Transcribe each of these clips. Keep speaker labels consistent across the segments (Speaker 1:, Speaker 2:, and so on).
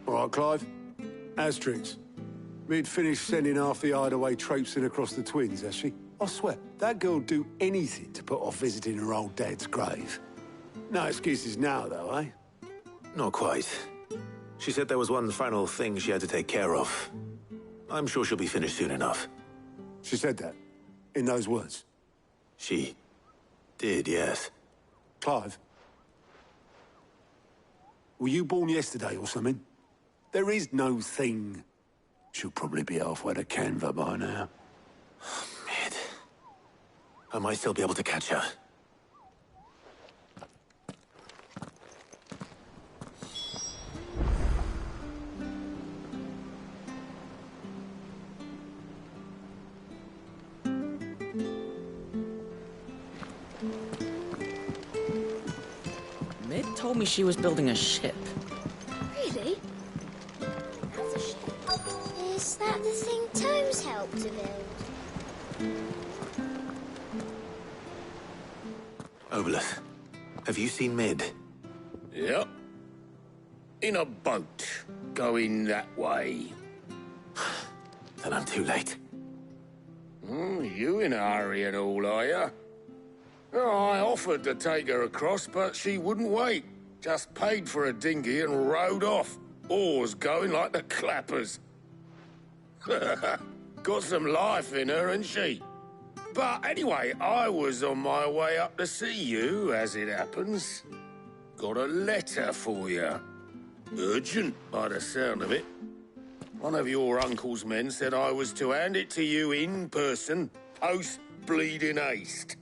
Speaker 1: All right, Clive. Asterix. Mid finished sending half the hideaway traipsing across the twins, has she? I swear, that girl'd do anything to put off visiting her old dad's grave. No excuses now, though, eh?
Speaker 2: Not quite. She said there was one final thing she had to take care of. I'm sure she'll be finished soon enough.
Speaker 1: She said that? In those words?
Speaker 2: She did, yes.
Speaker 1: Clive? Were you born yesterday or something? There is no thing. She'll probably be halfway to Canva by now.
Speaker 2: Mid. I might still be able to catch her.
Speaker 3: Mid told me she was building a ship.
Speaker 4: Really? That's a ship. Is that the thing Tomes helped to build?
Speaker 2: Obelith, have you seen Mid?
Speaker 5: Yep. In a boat, going that way.
Speaker 2: Then I'm too late.
Speaker 5: You in a hurry and all, are you? Oh, I offered to take her across, but she wouldn't wait. Just paid for a dinghy and rowed off. Oars going like the clappers. Got some life in her, ain't she? But anyway, I was on my way up to see you, as it happens. Got a letter for you. Urgent, by the sound of it. One of your uncle's men said I was to hand it to you in person, post-bleeding haste.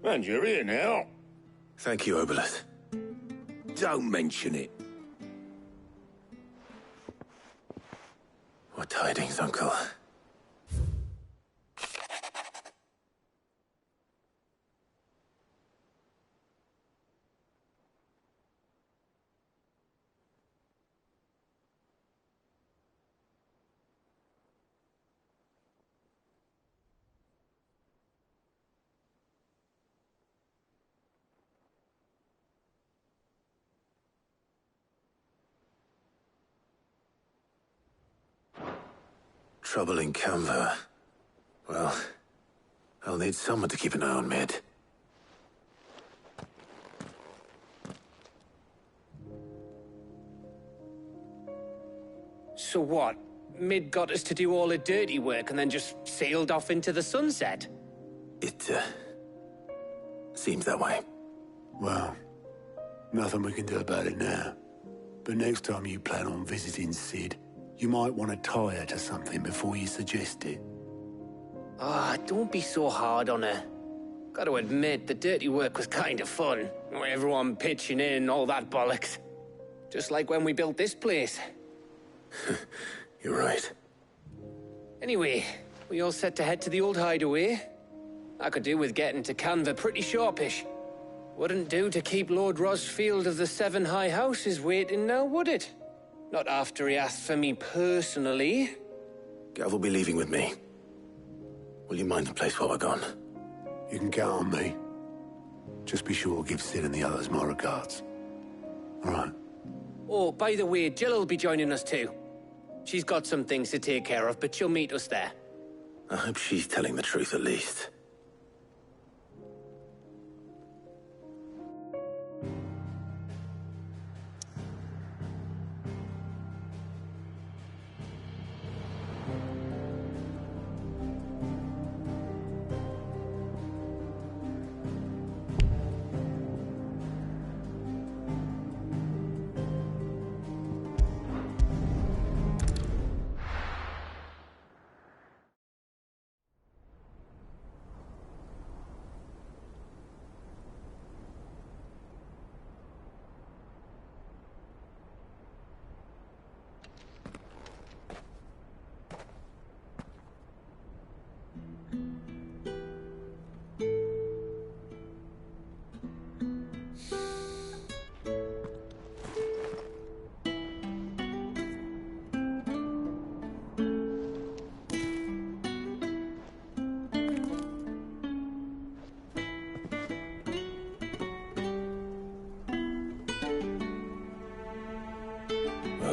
Speaker 5: And you're here now.
Speaker 2: Thank you, Obelith.
Speaker 5: Don't mention it.
Speaker 2: What tidings, Uncle? Trouble in Canva. Well, I'll need someone to keep an eye on Mid.
Speaker 6: So what? Mid got us to do all the dirty work and then just sailed off into the sunset?
Speaker 2: It, seems that way.
Speaker 1: Well, nothing we can do about it now. But next time you plan on visiting Sid, you might want to tie her to something before you suggest it.
Speaker 6: Ah, don't be so hard on her. Gotta admit, the dirty work was kind of fun. Everyone pitching in, all that bollocks. Just like when we built this place.
Speaker 2: You're right.
Speaker 6: Anyway, we all set to head to the old hideaway. I could do with getting to Canva pretty sharpish. Wouldn't do to keep Lord Rosfield of the Seven High Houses waiting now, would it? Not after he asked for me personally.
Speaker 2: Gav will be leaving with me. Will you mind the place while we're gone?
Speaker 1: You can count on me. Just be sure to give Sid and the others my regards. All right.
Speaker 6: Oh, by the way, Jill will be joining us too. She's got some things to take care of, but she'll meet us there.
Speaker 2: I hope she's telling the truth at least.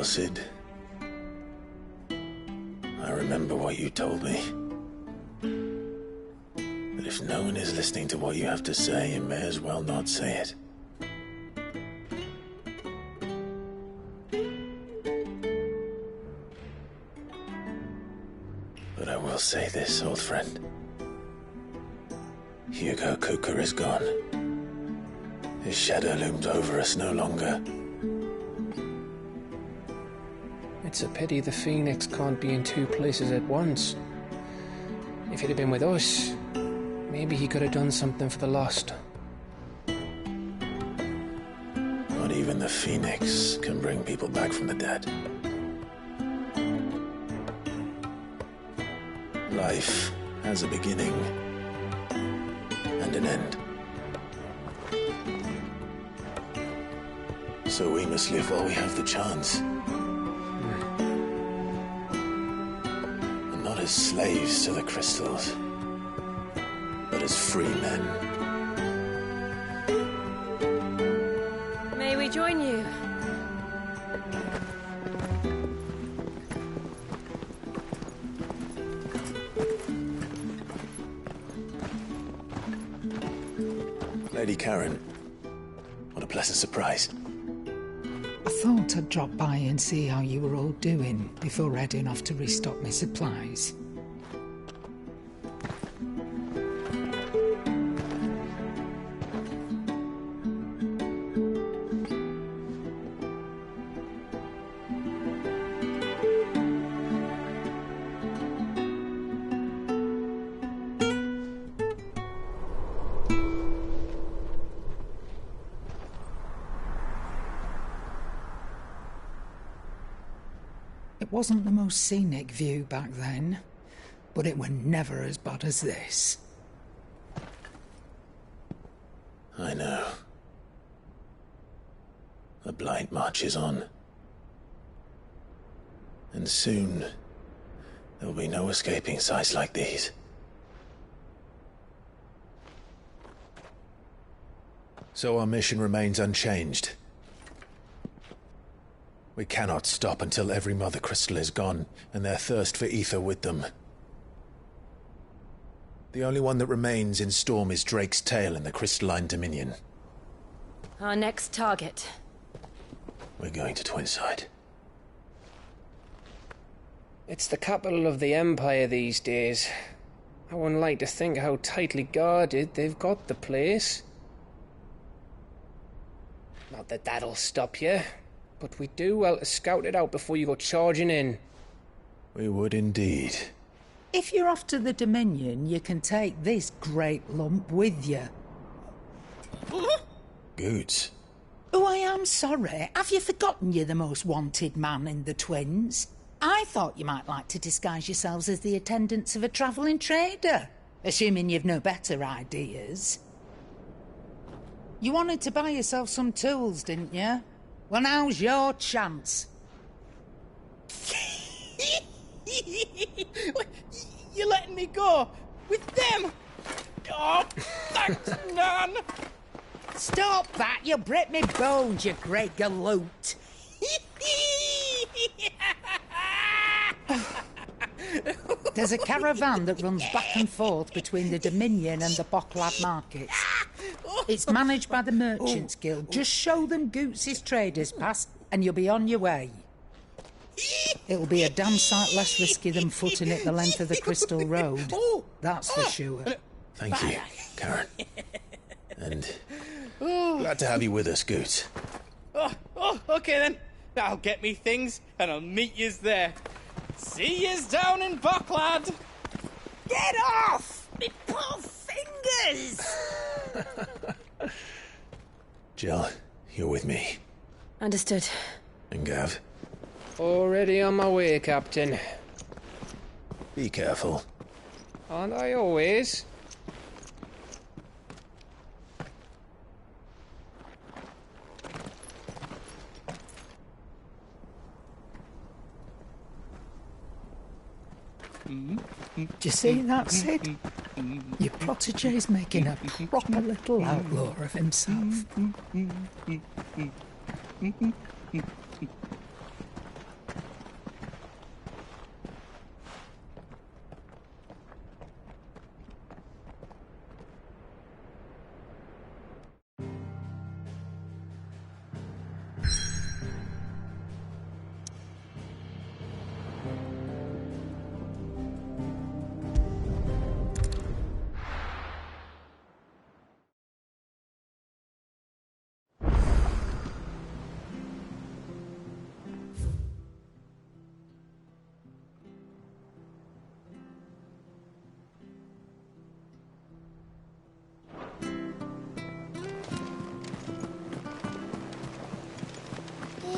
Speaker 2: Cid. I remember what you told me. That if no one is listening to what you have to say, you may as well not say it. But I will say this, old friend. Hugo Kuka is gone. His shadow looms over us no longer.
Speaker 6: It's a pity the Phoenix can't be in two places at once. If he'd have been with us, maybe he could have done something for the lost.
Speaker 2: Not even the Phoenix can bring people back from the dead. Life has a beginning and an end. So we must live while we have the chance. And not as slaves to the crystals, but as free men.
Speaker 7: May we join you?
Speaker 2: Lady Karen, what a pleasant surprise.
Speaker 8: I thought I'd drop by and see how you were all doing before heading off to restock my supplies. It wasn't the most scenic view back then, but it were never as bad as this.
Speaker 2: I know. The blight marches on. And soon, there will be no escaping sights like these. So our mission remains unchanged. We cannot stop until every Mother Crystal is gone, and their thirst for ether with them. The only one that remains in Storm is Drake's Tail in the Crystalline Dominion.
Speaker 7: Our next target.
Speaker 2: We're going to Twinside.
Speaker 6: It's the capital of the Empire these days. I wouldn't like to think how tightly guarded they've got the place. Not that that'll stop you, but we'd do well to scout it out before you go charging in.
Speaker 2: We would indeed.
Speaker 8: If you're off to the Dominion, you can take this great lump with you.
Speaker 2: Goods.
Speaker 8: Oh, I am sorry. Have you forgotten you're the most wanted man in the Twins? I thought you might like to disguise yourselves as the attendants of a travelling trader, assuming you've no better ideas. You wanted to buy yourself some tools, didn't you? Well, now's your chance.
Speaker 9: You're letting me go? With them? Oh, thanks, Nan!
Speaker 8: Stop that! You'll break me bones, you great galoot! There's a caravan that runs back and forth between the Dominion and the Bocklad markets. It's managed by the Merchants Guild. Just show them Goots' traders pass and you'll be on your way. It'll be a damn sight less risky than footing it the length of the Crystal Road. That's for sure.
Speaker 2: Thank you, Karen. And glad to have you with us, Goots.
Speaker 9: Okay then. I'll get me things and I'll meet yous there. See yous down in Bocklad.
Speaker 8: Get off! Me poor fingers!
Speaker 2: Jill, you're with me.
Speaker 7: Understood.
Speaker 2: And Gav,
Speaker 6: Already on my way, Captain.
Speaker 2: be careful.
Speaker 6: Aren't I always?
Speaker 8: Do you see that, Sid? Your protege's making a proper little outlaw of himself.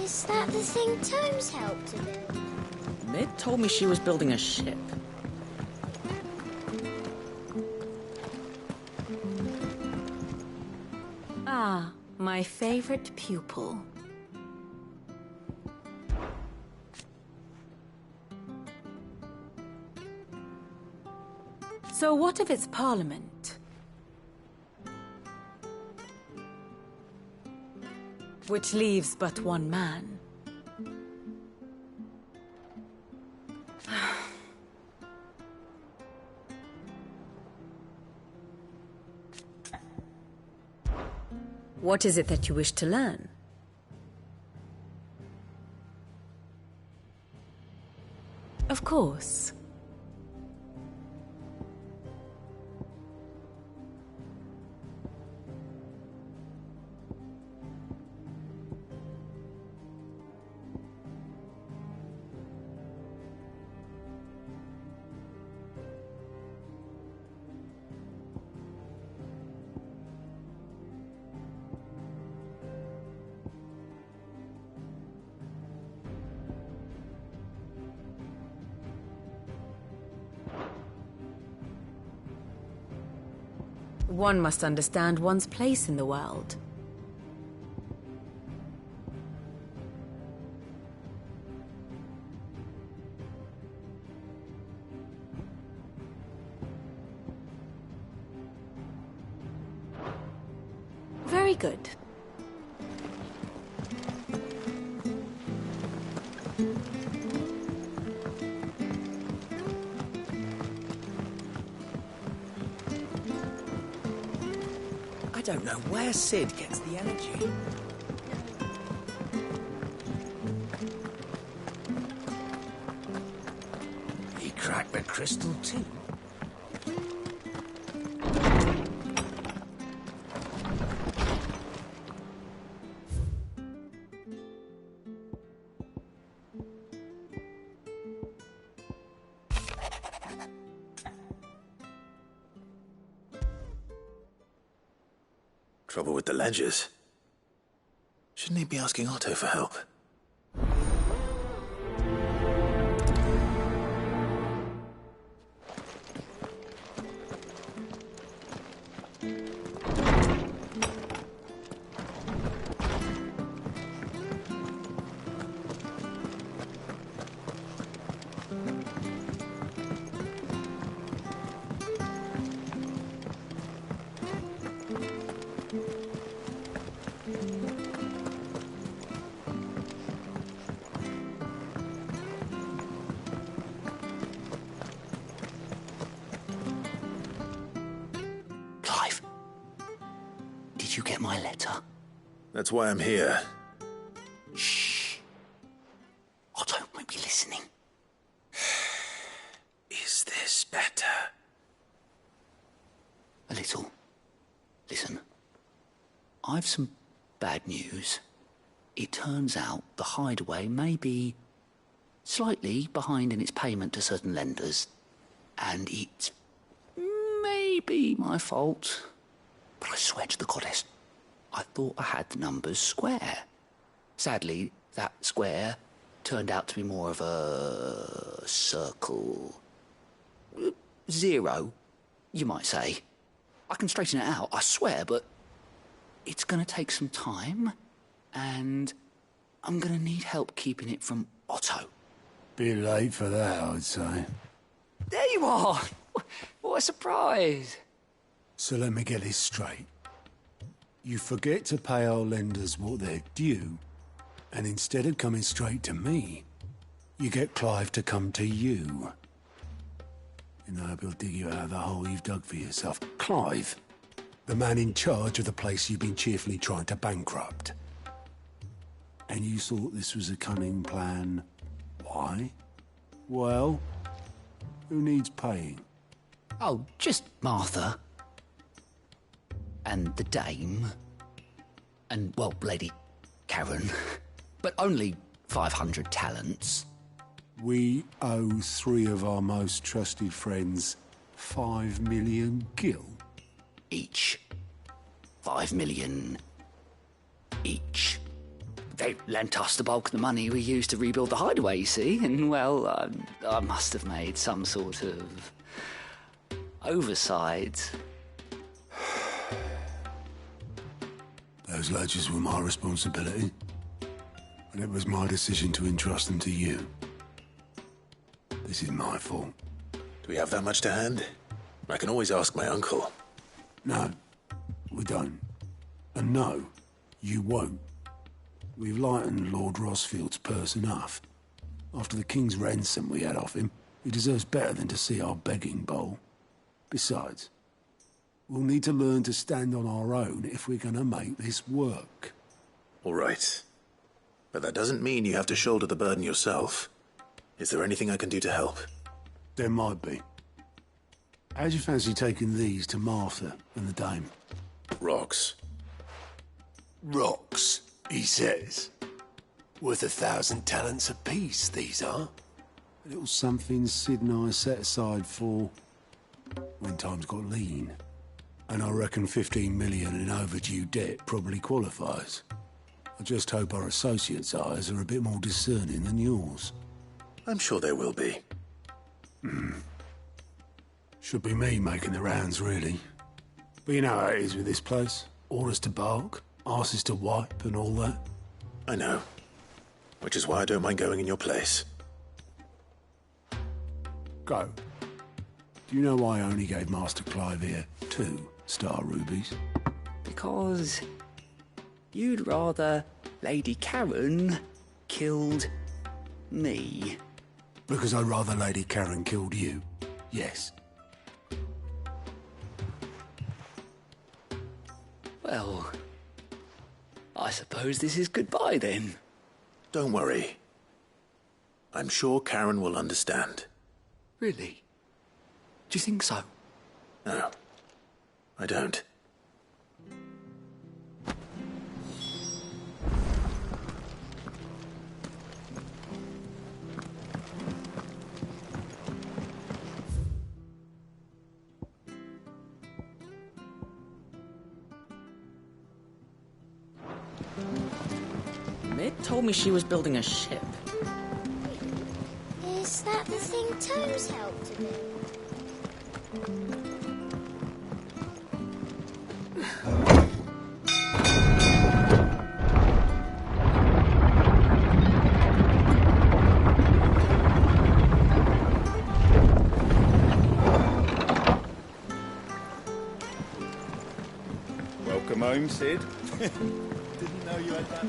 Speaker 4: Is that the thing Tomes helped to build?
Speaker 3: Mid told me she was building a ship.
Speaker 7: Ah, my favorite pupil. So what of its parliament? Which leaves but one man. What is it that you wish to learn? Of course. One must understand one's place in the world. Very good.
Speaker 10: I don't know where Sid gets the energy. He cracked the crystal too.
Speaker 2: Trouble with the ledgers. Shouldn't he be asking Otto for help?
Speaker 10: Clive, did you get my letter?
Speaker 2: That's why I'm here.
Speaker 10: Shh. Otto might be listening.
Speaker 2: Is this better?
Speaker 10: A little. Listen, I've some bad news. It turns out the Hideaway may be slightly behind in its payment to certain lenders, and it may be my fault. But I swear to the goddess, I thought I had the numbers square. Sadly, that square turned out to be more of a circle. Zero, you might say. I can straighten it out, I swear, but it's going to take some time, and I'm going to need help keeping it from Otto.
Speaker 1: Bit late for that, I'd say.
Speaker 10: There you are! What a surprise!
Speaker 1: So let me get this straight. You forget to pay our lenders what they're due, and instead of coming straight to me, you get Clive to come to you. And I hope he'll dig you out of the hole you've dug for yourself. Clive, the man in charge of the place you've been cheerfully trying to bankrupt. And you thought this was a cunning plan. Why? Well, who needs paying?
Speaker 10: Oh, just Martha. And the dame. And, well, Lady Karen. But only 500 talents.
Speaker 1: We owe 3 of our most trusted friends 5 million gil.
Speaker 10: Each. 5 million each. They lent us the bulk of the money we used to rebuild the hideaway, you see, and, well, I must have made some sort of oversight.
Speaker 1: Those ledgers were my responsibility, and it was my decision to entrust them to you. This is my fault.
Speaker 2: Do we have that much to hand? I can always ask my uncle.
Speaker 1: No, we don't. And no, you won't. We've lightened Lord Rosfield's purse enough. After the king's ransom we had off him, he deserves better than to see our begging bowl. Besides, we'll need to learn to stand on our own if we're gonna make this work.
Speaker 2: All right. But that doesn't mean you have to shoulder the burden yourself. Is there anything I can do to help?
Speaker 1: There might be. How'd you fancy taking these to Martha and the dame?
Speaker 2: Rocks.
Speaker 1: Rocks, he says. Worth 1,000 talents apiece, these are. A little something Sid and I set aside for when times got lean. And I reckon 15 million in overdue debt probably qualifies. I just hope our associates' eyes are a bit more discerning than yours.
Speaker 2: I'm sure there will be.
Speaker 1: Should be me making the rounds, really. But you know how it is with this place. Orders to bark, arses to wipe, and all that.
Speaker 2: I know. Which is why I don't mind going in your place.
Speaker 1: Go. Do you know why I only gave Master Clive here 2 star rubies?
Speaker 10: Because you'd rather Lady Karen killed me.
Speaker 1: Because I'd rather Lady Karen killed you. Yes.
Speaker 10: Well, I suppose this is goodbye then.
Speaker 2: Don't worry. I'm sure Karen will understand.
Speaker 10: Really? Do you think so?
Speaker 2: No, I don't.
Speaker 3: Mid told me she was building a ship.
Speaker 4: Is that the thing Tomes helped to build?
Speaker 11: Welcome home, Sid. Didn't know you had that.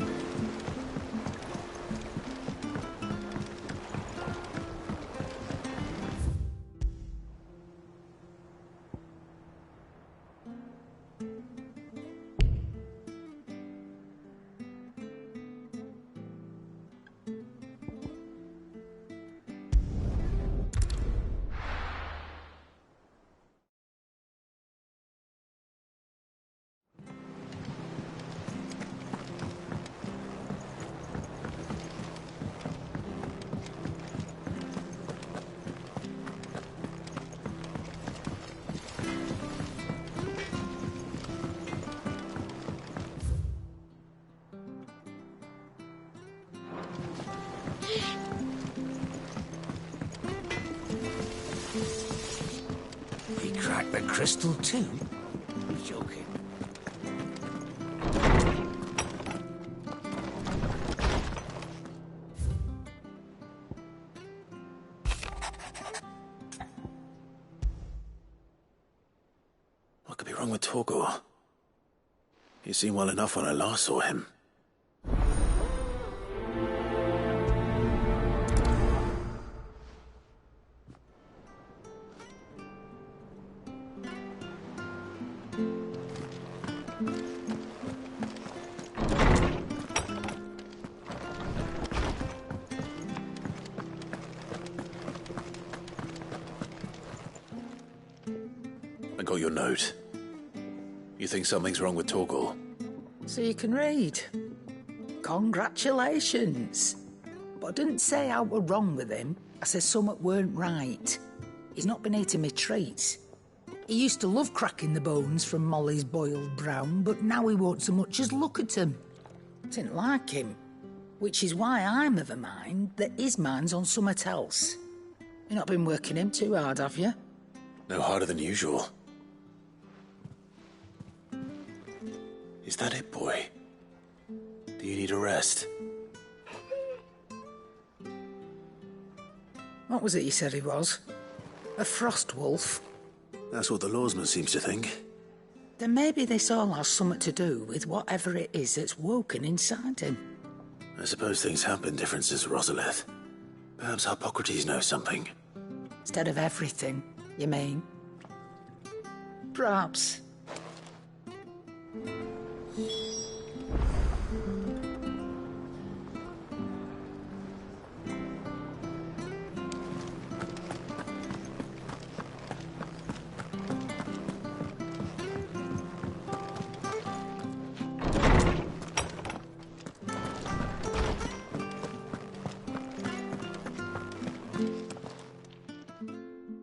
Speaker 12: He cracked the crystal too? You're joking.
Speaker 2: What could be wrong with Torgor? He seemed well enough when I last saw him. I got your note. You think something's wrong with Torgor?
Speaker 8: So you can read. Congratulations. But I didn't say I were wrong with him. I said something weren't right. He's not been eating me treats. He used to love cracking the bones from Molly's boiled brown, but now he won't so much as look at 'em. Didn't like him. Which is why I'm of a mind that his mind's on somewhat else. You've not been working him too hard, have you?
Speaker 2: No harder than usual. Is that it, boy? Do you need a rest?
Speaker 8: What was it you said he was? A frost wolf?
Speaker 2: That's what the lawsman seems to think.
Speaker 8: Then maybe this all has something to do with whatever it is that's woken inside him.
Speaker 2: I suppose things have been different since Rosalith. Perhaps Hippocrates knows something.
Speaker 8: Instead of everything, you mean? Perhaps.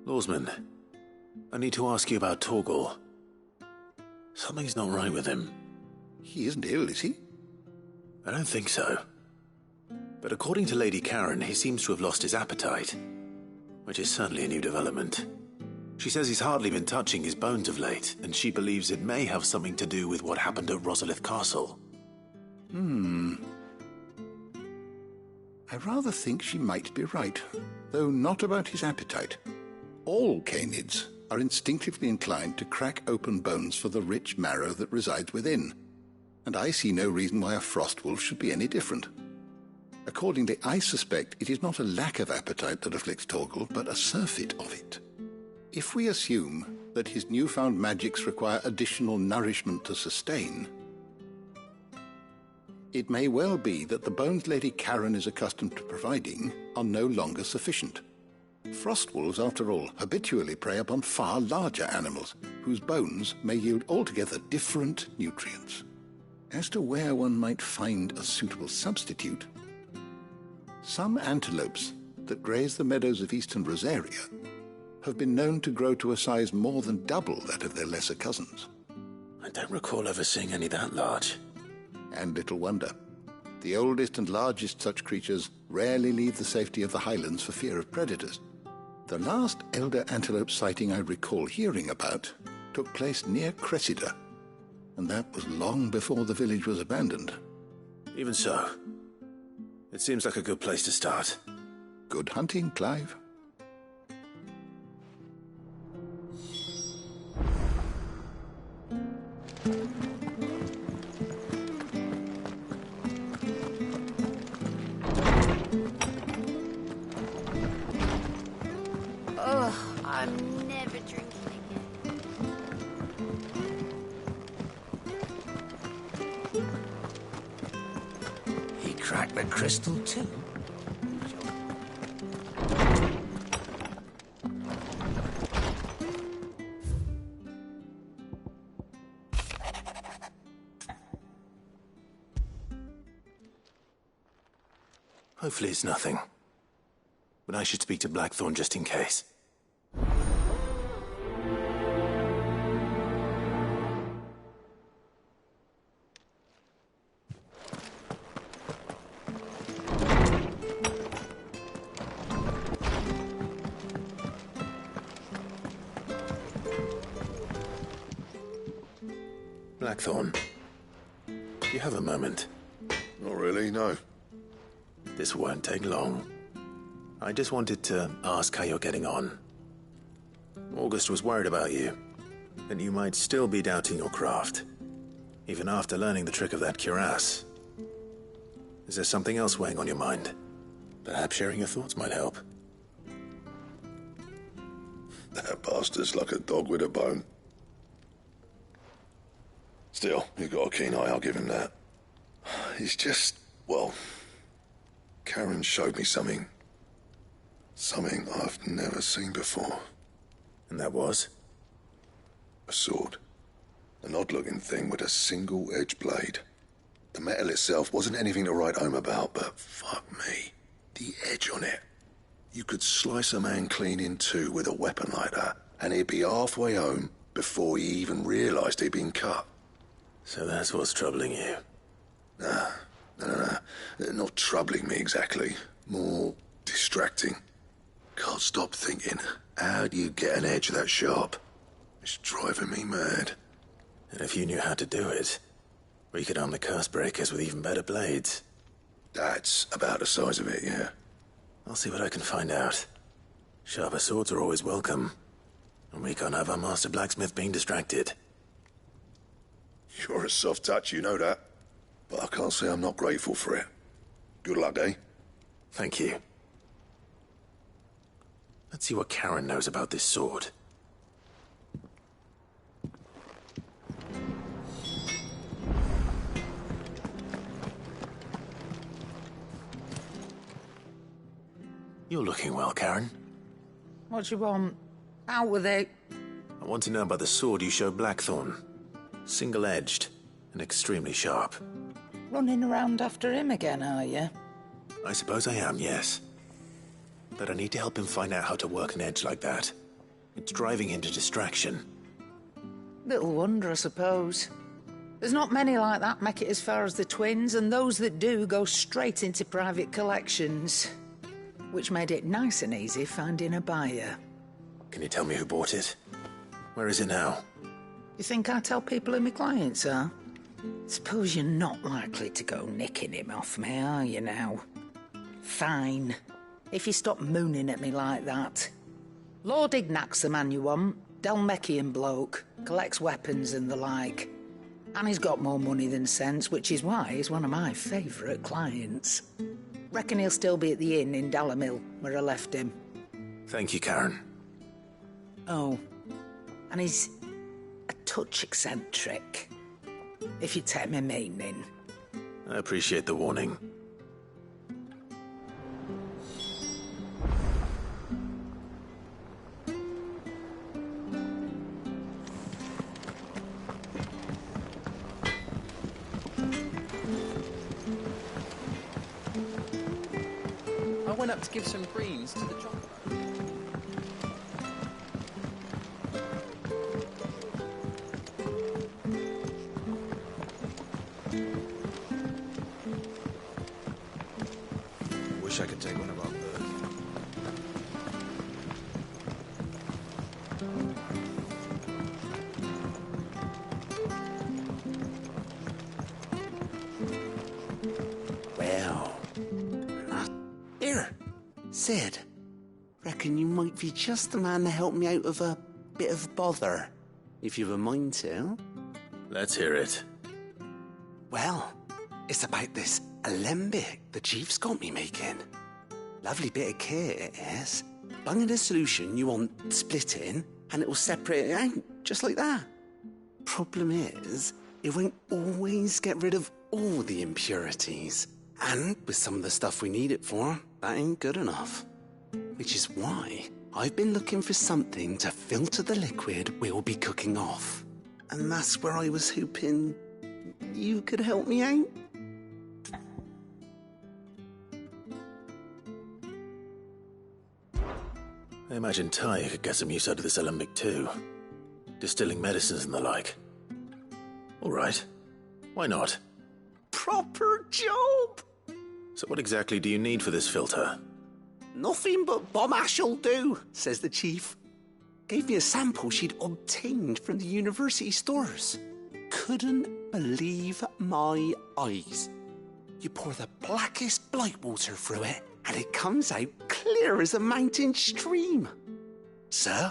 Speaker 2: Lawsman, I need to ask you about Torgal. Something's not right with him.
Speaker 13: He isn't ill, is he?
Speaker 2: I don't think so. But according to Lady Karen, he seems to have lost his appetite, which is certainly a new development. She says he's hardly been touching his bones of late, and she believes it may have something to do with what happened at Rosalith Castle.
Speaker 13: I rather think she might be right, though not about his appetite. All canids are instinctively inclined to crack open bones for the rich marrow that resides within, and I see no reason why a frost wolf should be any different. Accordingly, I suspect it is not a lack of appetite that afflicts Torgal, but a surfeit of it. If we assume that his newfound magics require additional nourishment to sustain, it may well be that the bones Lady Karen is accustomed to providing are no longer sufficient. Frost wolves, after all, habitually prey upon far larger animals, whose bones may yield altogether different nutrients. As to where one might find a suitable substitute, some antelopes that graze the meadows of eastern Rosaria have been known to grow to a size more than double that of their lesser cousins.
Speaker 2: I don't recall ever seeing any that large.
Speaker 13: And little wonder. The oldest and largest such creatures rarely leave the safety of the highlands for fear of predators. The last elder antelope sighting I recall hearing about took place near Cressida, and that was long before the village was abandoned.
Speaker 2: Even so, it seems like a good place to start.
Speaker 13: Good hunting, Clive.
Speaker 4: I'm never drinking again.
Speaker 12: He cracked the crystal too.
Speaker 2: Hopefully it's nothing. But I should speak to Blackthorn just in case. Blackthorn, do you have a moment?
Speaker 5: Not really, no.
Speaker 2: This won't take long. I just wanted to ask how you're getting on. August was worried about you, and you might still be doubting your craft, even after learning the trick of that cuirass. Is there something else weighing on your mind? Perhaps sharing your thoughts might help.
Speaker 5: That bastard's like a dog with a bone. Still, you've got a keen eye, I'll give him that. He's just, well, Karen showed me something. Something I've never seen before.
Speaker 2: And that was?
Speaker 5: A sword. An odd-looking thing with a single-edged blade. The metal itself wasn't anything to write home about, but fuck me. The edge on it. You could slice a man clean in two with a weapon like that, and he'd be halfway home before he even realised he'd been cut.
Speaker 2: So that's what's troubling you?
Speaker 5: Nah.
Speaker 14: Not troubling me exactly. More distracting. Can't stop thinking, how do you get an edge that sharp? It's driving me mad.
Speaker 2: And if you knew how to do it, we could arm the curse breakers with even better blades.
Speaker 14: That's about the size of it, yeah.
Speaker 2: I'll see what I can find out. Sharper swords are always welcome. And we can't have our master blacksmith being distracted.
Speaker 14: You're a soft touch, you know that. But I can't say I'm not grateful for it. Good luck, eh?
Speaker 2: Thank you. Let's see what Karen knows about this sword. You're looking well, Karen.
Speaker 8: What do you want? Out with it.
Speaker 2: I want to know about the sword you showed Blackthorn. Single-edged and extremely sharp.
Speaker 8: Running around after him again, are you?
Speaker 2: I suppose I am, yes. But I need to help him find out how to work an edge like that. It's driving him to distraction.
Speaker 8: Little wonder, I suppose. There's not many like that make it as far as the twins, and those that do go straight into private collections. Which made it nice and easy finding a buyer.
Speaker 2: Can you tell me who bought it? Where is it now?
Speaker 8: You think I tell people who my clients are? Suppose you're not likely to go nicking him off me, are you now? Fine. If you stop mooning at me like that. Lord Ignac's the man you want. Dalmekian bloke. Collects weapons and the like. And he's got more money than sense, which is why he's one of my favourite clients. Reckon he'll still be at the inn in Dalamil, where I left him.
Speaker 2: Thank you, Karen.
Speaker 8: Oh, and he's a touch eccentric, if you take my meaning.
Speaker 2: I appreciate the warning.
Speaker 15: I went up to give some greens to the chocolate.
Speaker 11: Wish I could take one of our birds.
Speaker 12: Well, here, Sid. Reckon you might be just the man to help me out of a bit of bother, if you've a mind to.
Speaker 2: Let's hear it.
Speaker 12: Well, it's about this alembic the chief's got me making. Lovely bit of kit it is. Bung in a solution you want splitting, and it will separate it out, just like that. Problem is, it won't always get rid of all the impurities. And with some of the stuff we need it for, that ain't good enough. Which is why I've been looking for something to filter the liquid we'll be cooking off. And that's where I was hoping you could help me out.
Speaker 2: I imagine Ty could get some use out of this alembic too. Distilling medicines and the like. All right. Why not?
Speaker 12: Proper job!
Speaker 2: So what exactly do you need for this filter?
Speaker 12: Nothing but bomb ash'll do, says the chief. Gave me a sample she'd obtained from the university stores. Couldn't believe my eyes. You pour the blackest blight water through it, and it comes out clear as a mountain stream. So,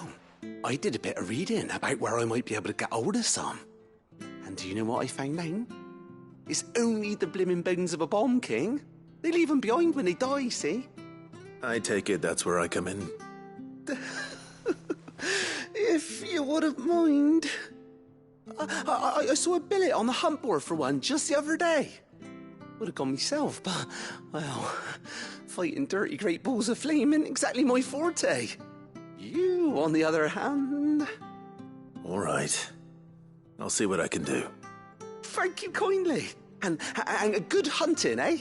Speaker 12: I did a bit of reading about where I might be able to get hold of some. And do you know what I found out? It's only the blimmin' bones of a bomb king. They leave them behind when they die, see?
Speaker 2: I take it that's where I come in.
Speaker 12: If you wouldn't mind. I saw a billet on the hunt board for one just the other day. Would have gone myself, but, well, fighting dirty great balls of flame isn't exactly my forte. You, on the other hand...
Speaker 2: All right. I'll see what I can do.
Speaker 12: Thank you kindly. And good hunting, eh?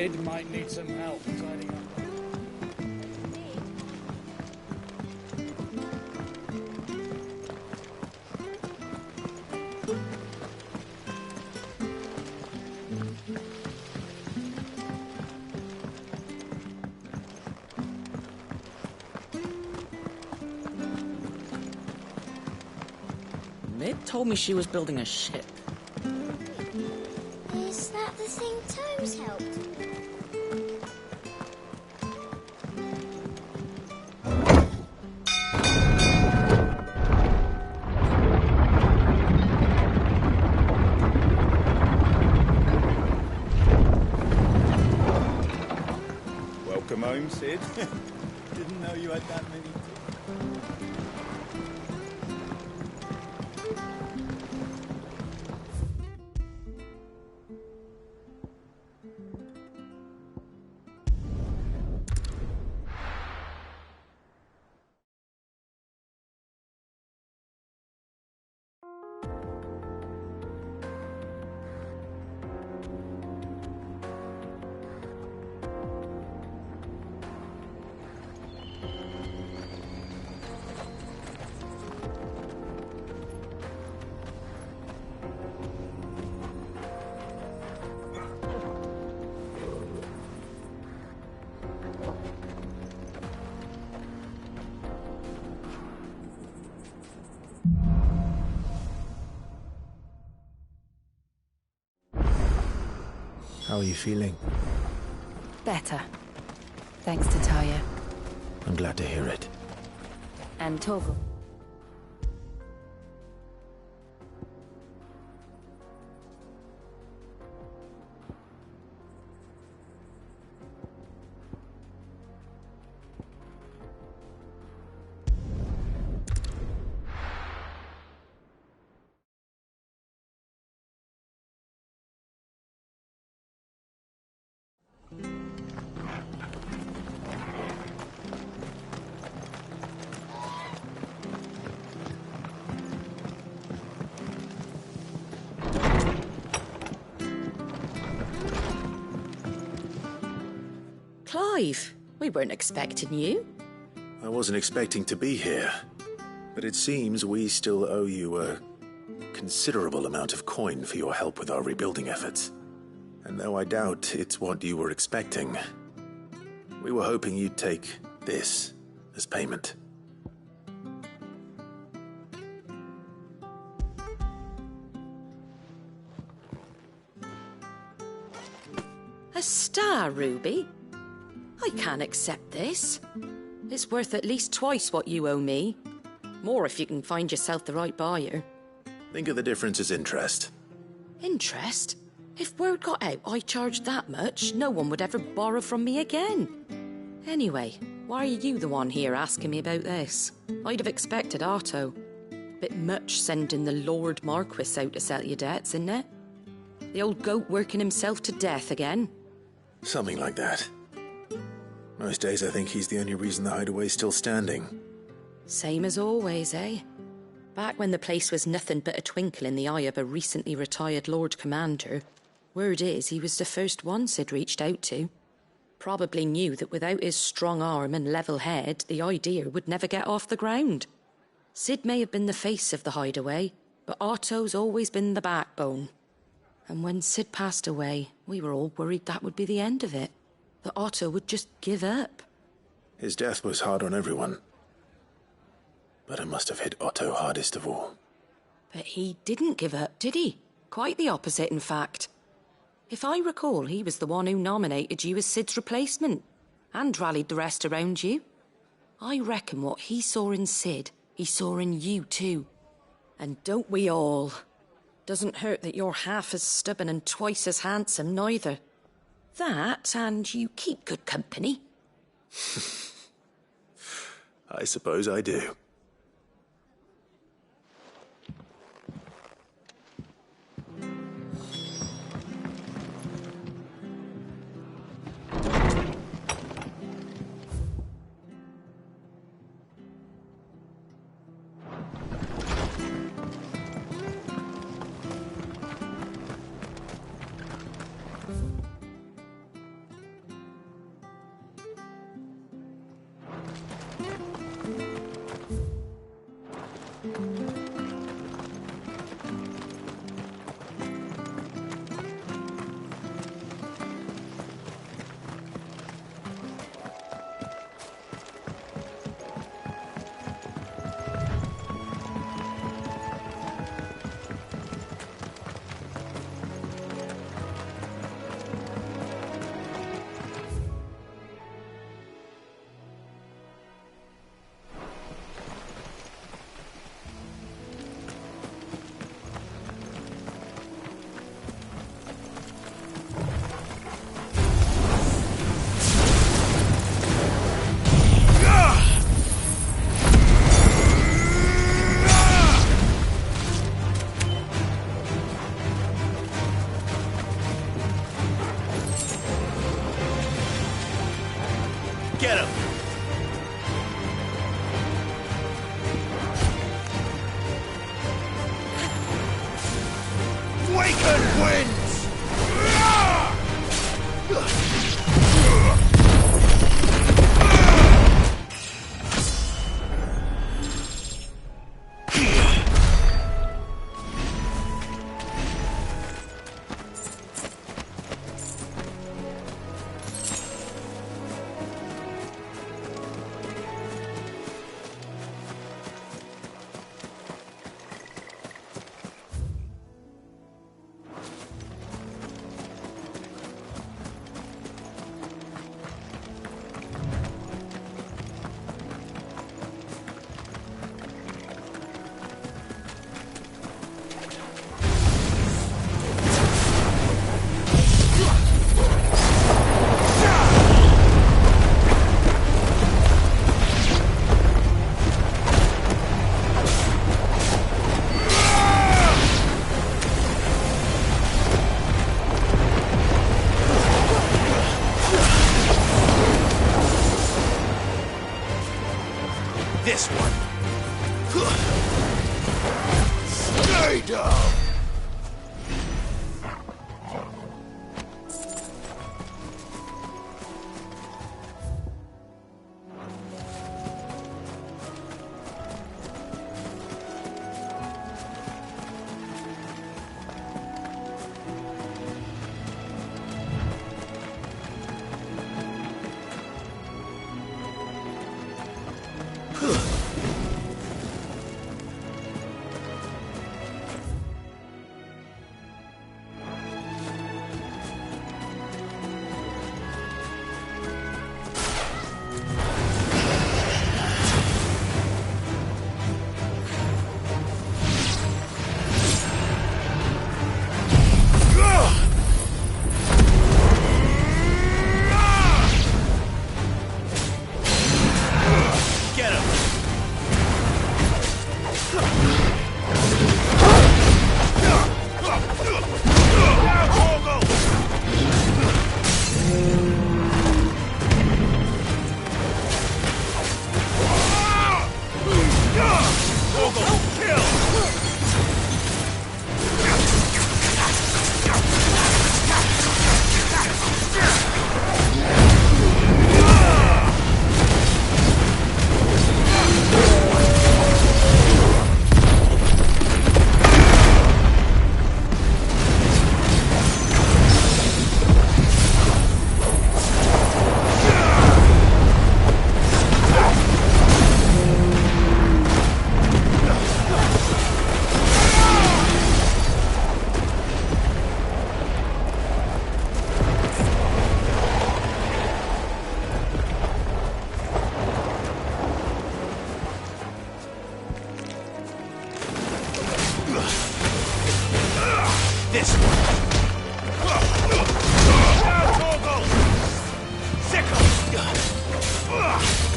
Speaker 9: Sid might need some help tidying up.
Speaker 3: Mid told me she was building a ship.
Speaker 4: Is that the thing Tomes helped?
Speaker 11: Welcome home, Sid. Didn't know you had that many.
Speaker 2: How are you feeling?
Speaker 16: Better. Thanks to Taya.
Speaker 2: I'm glad to hear it.
Speaker 16: And Torgal.
Speaker 3: Clive, we weren't expecting you.
Speaker 2: I wasn't expecting to be here, but it seems we still owe you a considerable amount of coin for your help with our rebuilding efforts. And though I doubt it's what you were expecting, we were hoping you'd take this as payment.
Speaker 3: A star ruby? I can't accept this. It's worth at least twice what you owe me. More if you can find yourself the right buyer.
Speaker 2: Think of the difference as interest.
Speaker 3: Interest? If word got out I charged that much, no one would ever borrow from me again. Anyway, why are you the one here asking me about this? I'd have expected Otto. Bit much sending the Lord Marquis out to settle your debts, isn't it? The old goat working himself to death again?
Speaker 2: Something like that. Most days I think he's the only reason the hideaway's still standing.
Speaker 3: Same as always, eh? Back when the place was nothing but a twinkle in the eye of a recently retired Lord Commander, word is he was the first one Sid reached out to. Probably knew that without his strong arm and level head, the idea would never get off the ground. Sid may have been the face of the hideaway, but Otto's always been the backbone. And when Sid passed away, we were all worried that would be the end of it. That Otto would just give up.
Speaker 2: His death was hard on everyone. But it must have hit Otto hardest of all.
Speaker 3: But he didn't give up, did he? Quite the opposite, in fact. If I recall, he was the one who nominated you as Sid's replacement, and rallied the rest around you. I reckon what he saw in Sid, he saw in you too. And don't we all? Doesn't hurt that you're half as stubborn and twice as handsome, neither. That, and you keep good company.
Speaker 2: I suppose I do. him!
Speaker 5: Waken winds!
Speaker 2: This one.
Speaker 5: Stay down!
Speaker 2: This one.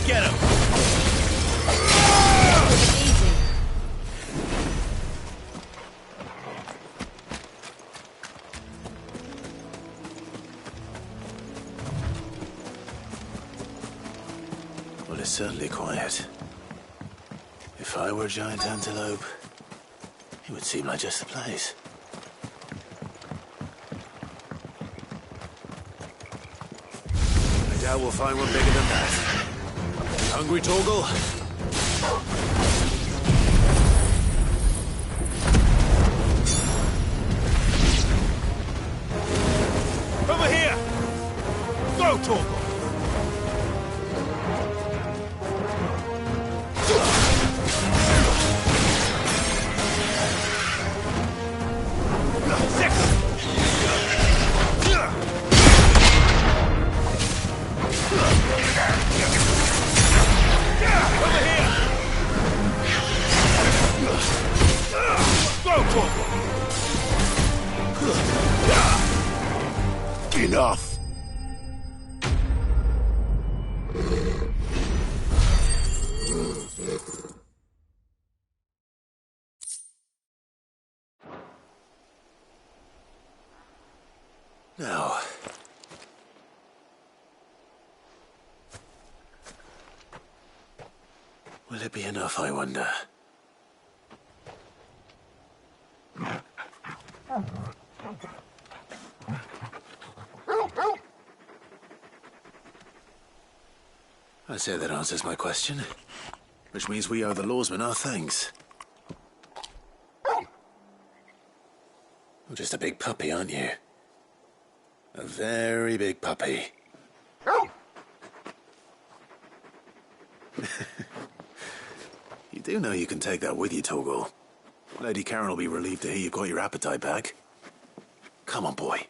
Speaker 2: Get him!
Speaker 3: Easy.
Speaker 2: Well, it's certainly quiet. If I were a giant antelope, it would seem like just the place. I doubt we'll find one bigger than that. You hungry, Torgal? Over here! Go, Torgal!
Speaker 5: Enough!
Speaker 2: Now, Will it be enough, I wonder? I say that answers my question. Which means we owe the lawsmen our thanks. You're just a big puppy, aren't you? A very big puppy. You do know you can take that with you, Torgal. Lady Karen will be relieved to hear you've got your appetite back. Come on, boy.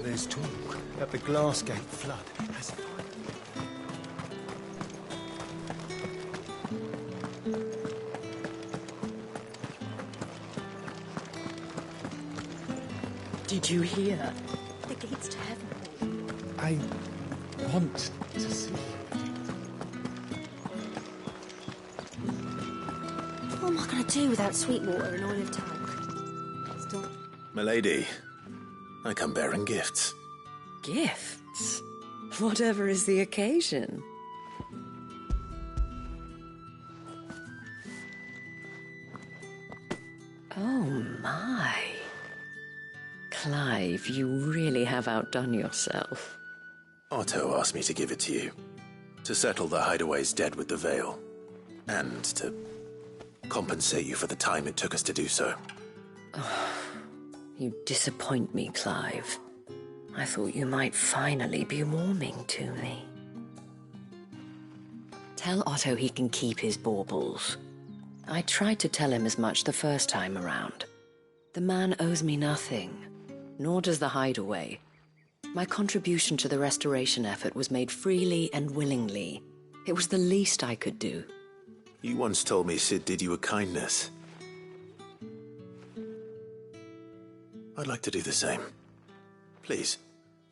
Speaker 17: There's talk that the Glassgate flood has
Speaker 3: Did you hear?
Speaker 4: The gates to heaven.
Speaker 17: I want to see.
Speaker 4: What am I going to do without sweet water and olive talc? Still.
Speaker 2: Milady, I come bearing gifts.
Speaker 3: Gifts? Whatever is the occasion. Oh my. Clive, you really have outdone yourself.
Speaker 2: Otto asked me to give it to you. To settle the Hideaway's debt with the Veil. And to compensate you for the time it took us to do so.
Speaker 3: You disappoint me, Clive. I thought you might finally be warming to me. Tell Otto he can keep his baubles. I tried to tell him as much the first time around. The man owes me nothing, nor does the Hideaway. My contribution to the restoration effort was made freely and willingly. It was the least I could do.
Speaker 2: You once told me Sid did you a kindness. I'd like to do the same. Please,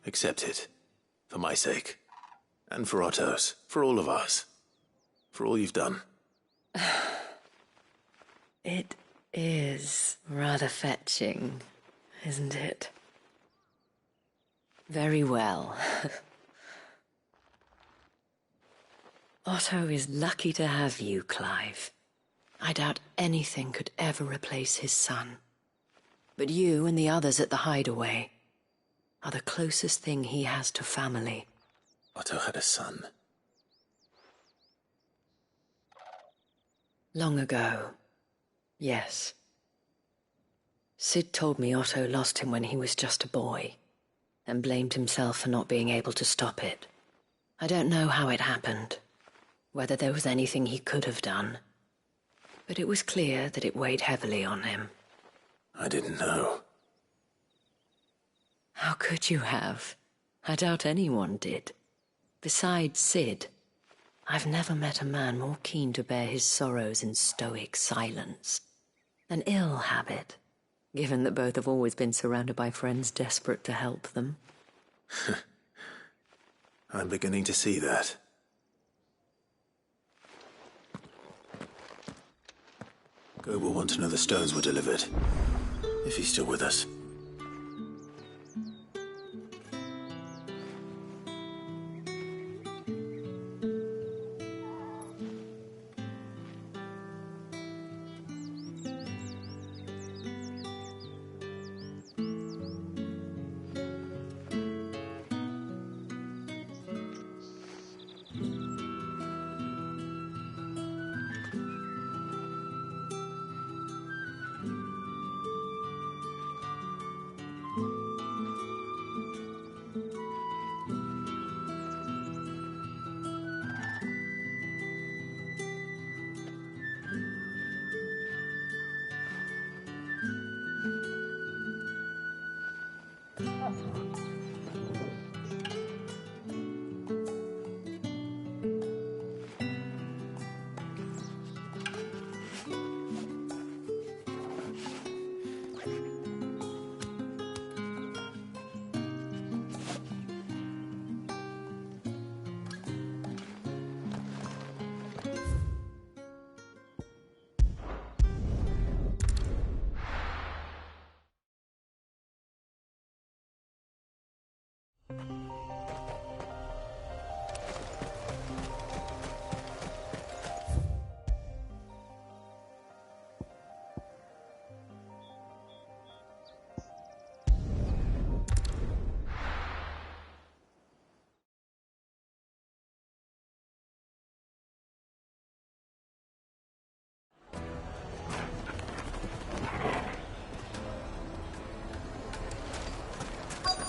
Speaker 2: accept it. For my sake. And for Otto's. For all of us. For all you've done.
Speaker 3: It is rather fetching, isn't it? Very well. Otto is lucky to have you, Clive. I doubt anything could ever replace his son. But you and the others at the Hideaway are the closest thing he has to family.
Speaker 2: Otto had a son.
Speaker 3: Long ago, yes. Sid told me Otto lost him when he was just a boy, and blamed himself for not being able to stop it. I don't know how it happened, whether there was anything he could have done, but it was clear that it weighed heavily on him.
Speaker 2: I didn't know.
Speaker 3: How could you have? I doubt anyone did. Besides Sid, I've never met a man more keen to bear his sorrows in stoic silence. An ill habit, given that both have always been surrounded by friends desperate to help them.
Speaker 2: I'm beginning to see that. Gob will want to know the stones were delivered. If he's still with us.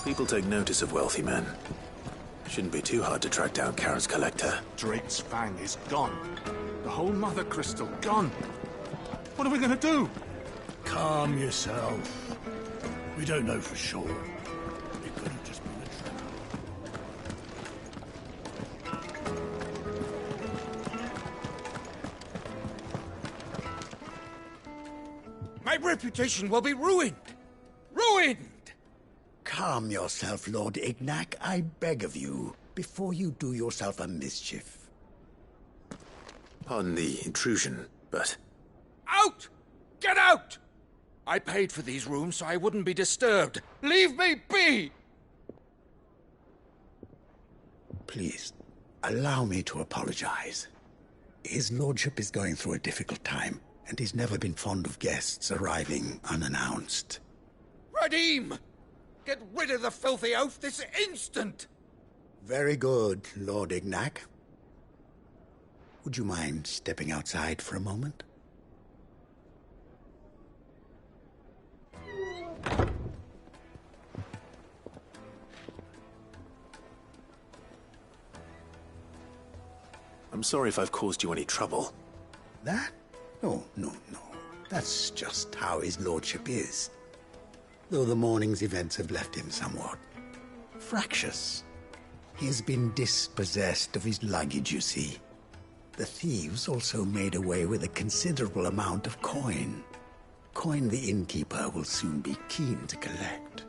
Speaker 2: People take notice of wealthy men. Shouldn't be too hard to track down Karen's collector.
Speaker 18: Drake's Fang is gone. The whole Mother Crystal gone. What are we gonna do?
Speaker 19: Calm yourself. We don't know for sure. It could have just been a trap.
Speaker 20: My reputation will be ruined! Ruined!
Speaker 19: Calm yourself, Lord Ignac, I beg of you, before you do yourself a mischief.
Speaker 2: Pardon the intrusion, but...
Speaker 20: Out! Get out! I paid for these rooms so I wouldn't be disturbed. Leave me be!
Speaker 19: Please, allow me to apologize. His lordship is going through a difficult time, and he's never been fond of guests arriving unannounced.
Speaker 20: Radim! Get rid of the filthy oaf this instant!
Speaker 19: Very good, Lord Ignac. Would you mind stepping outside for a moment?
Speaker 2: I'm sorry if I've caused you any trouble.
Speaker 19: That? No. That's just how his lordship is. Though the morning's events have left him somewhat fractious. He has been dispossessed of his luggage, you see. The thieves also made away with a considerable amount of coin. Coin the innkeeper will soon be keen to collect.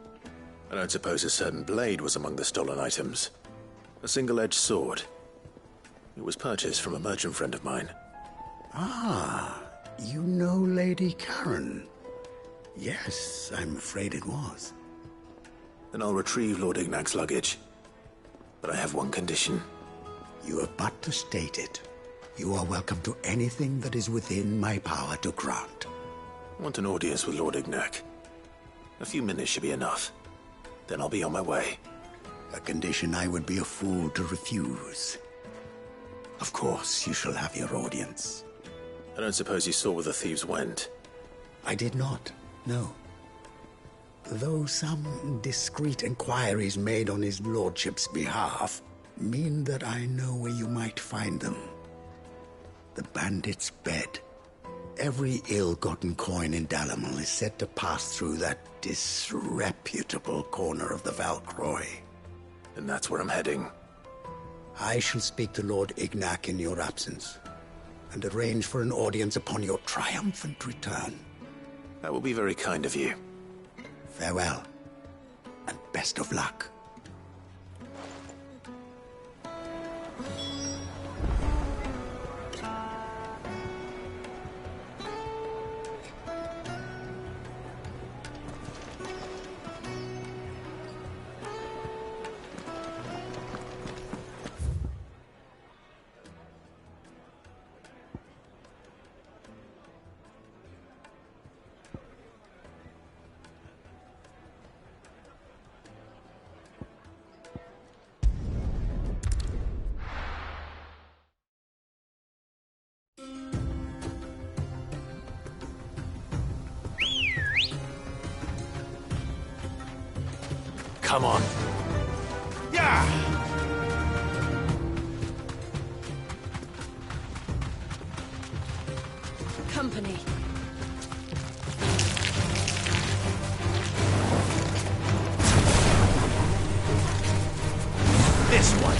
Speaker 2: I don't suppose a certain blade was among the stolen items. A single-edged sword. It was purchased from a merchant friend of mine.
Speaker 19: Ah, you know Lady Karen. Yes, I'm afraid it was.
Speaker 2: Then I'll retrieve Lord Ignac's luggage. But I have one condition.
Speaker 19: You have but to state it. You are welcome to anything that is within my power to grant.
Speaker 2: I want an audience with Lord Ignac. A few minutes should be enough. Then I'll be on my way.
Speaker 19: A condition I would be a fool to refuse. Of course, you shall have your audience.
Speaker 2: I don't suppose you saw where the thieves went?
Speaker 19: I did not, no. Though some discreet inquiries made on his lordship's behalf mean that I know where you might find them. The bandit's bed. Every ill-gotten coin in Dalamil is said to pass through that disreputable corner of the Valcroy.
Speaker 2: And that's where I'm heading.
Speaker 19: I shall speak to Lord Ignac in your absence, and arrange for an audience upon your triumphant return.
Speaker 2: That will be very kind of you.
Speaker 19: Farewell, and best of luck.
Speaker 2: Come on.
Speaker 20: Yeah!
Speaker 3: Company.
Speaker 20: This one.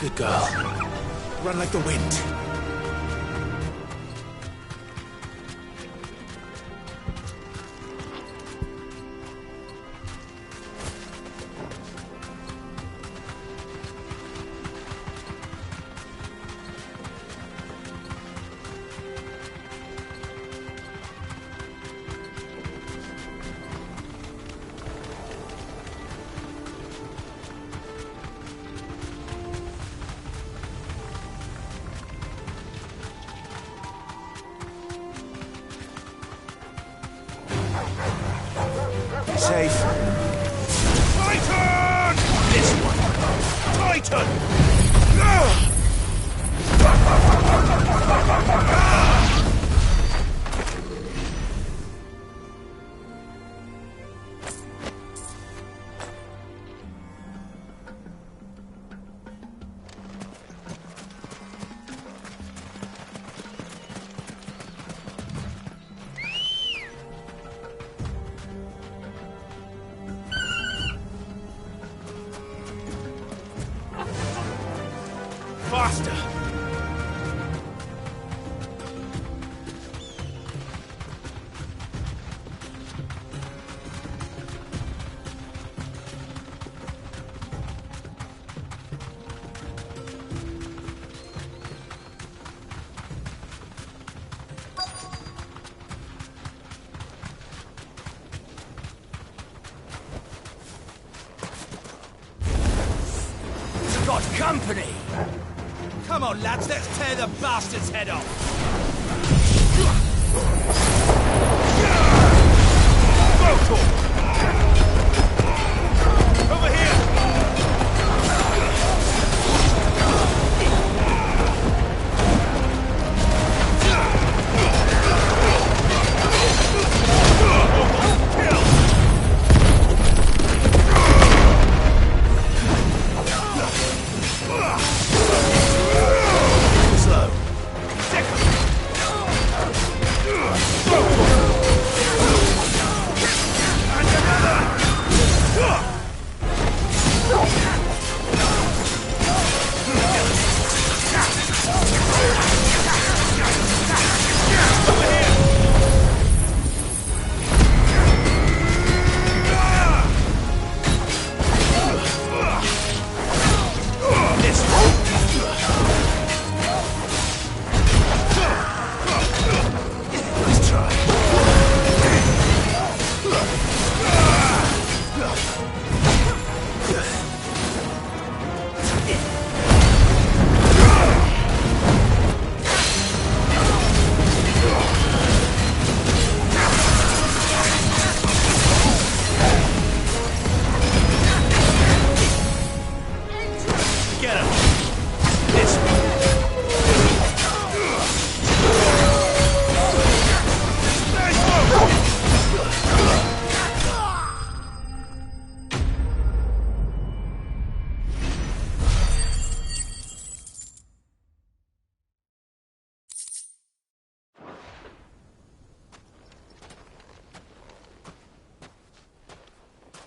Speaker 2: Good girl. Run like the wind. Safe.
Speaker 20: Titan! This one. Titan! Faster! Got company! Come on, lads, let's tear the bastard's head off! Over here!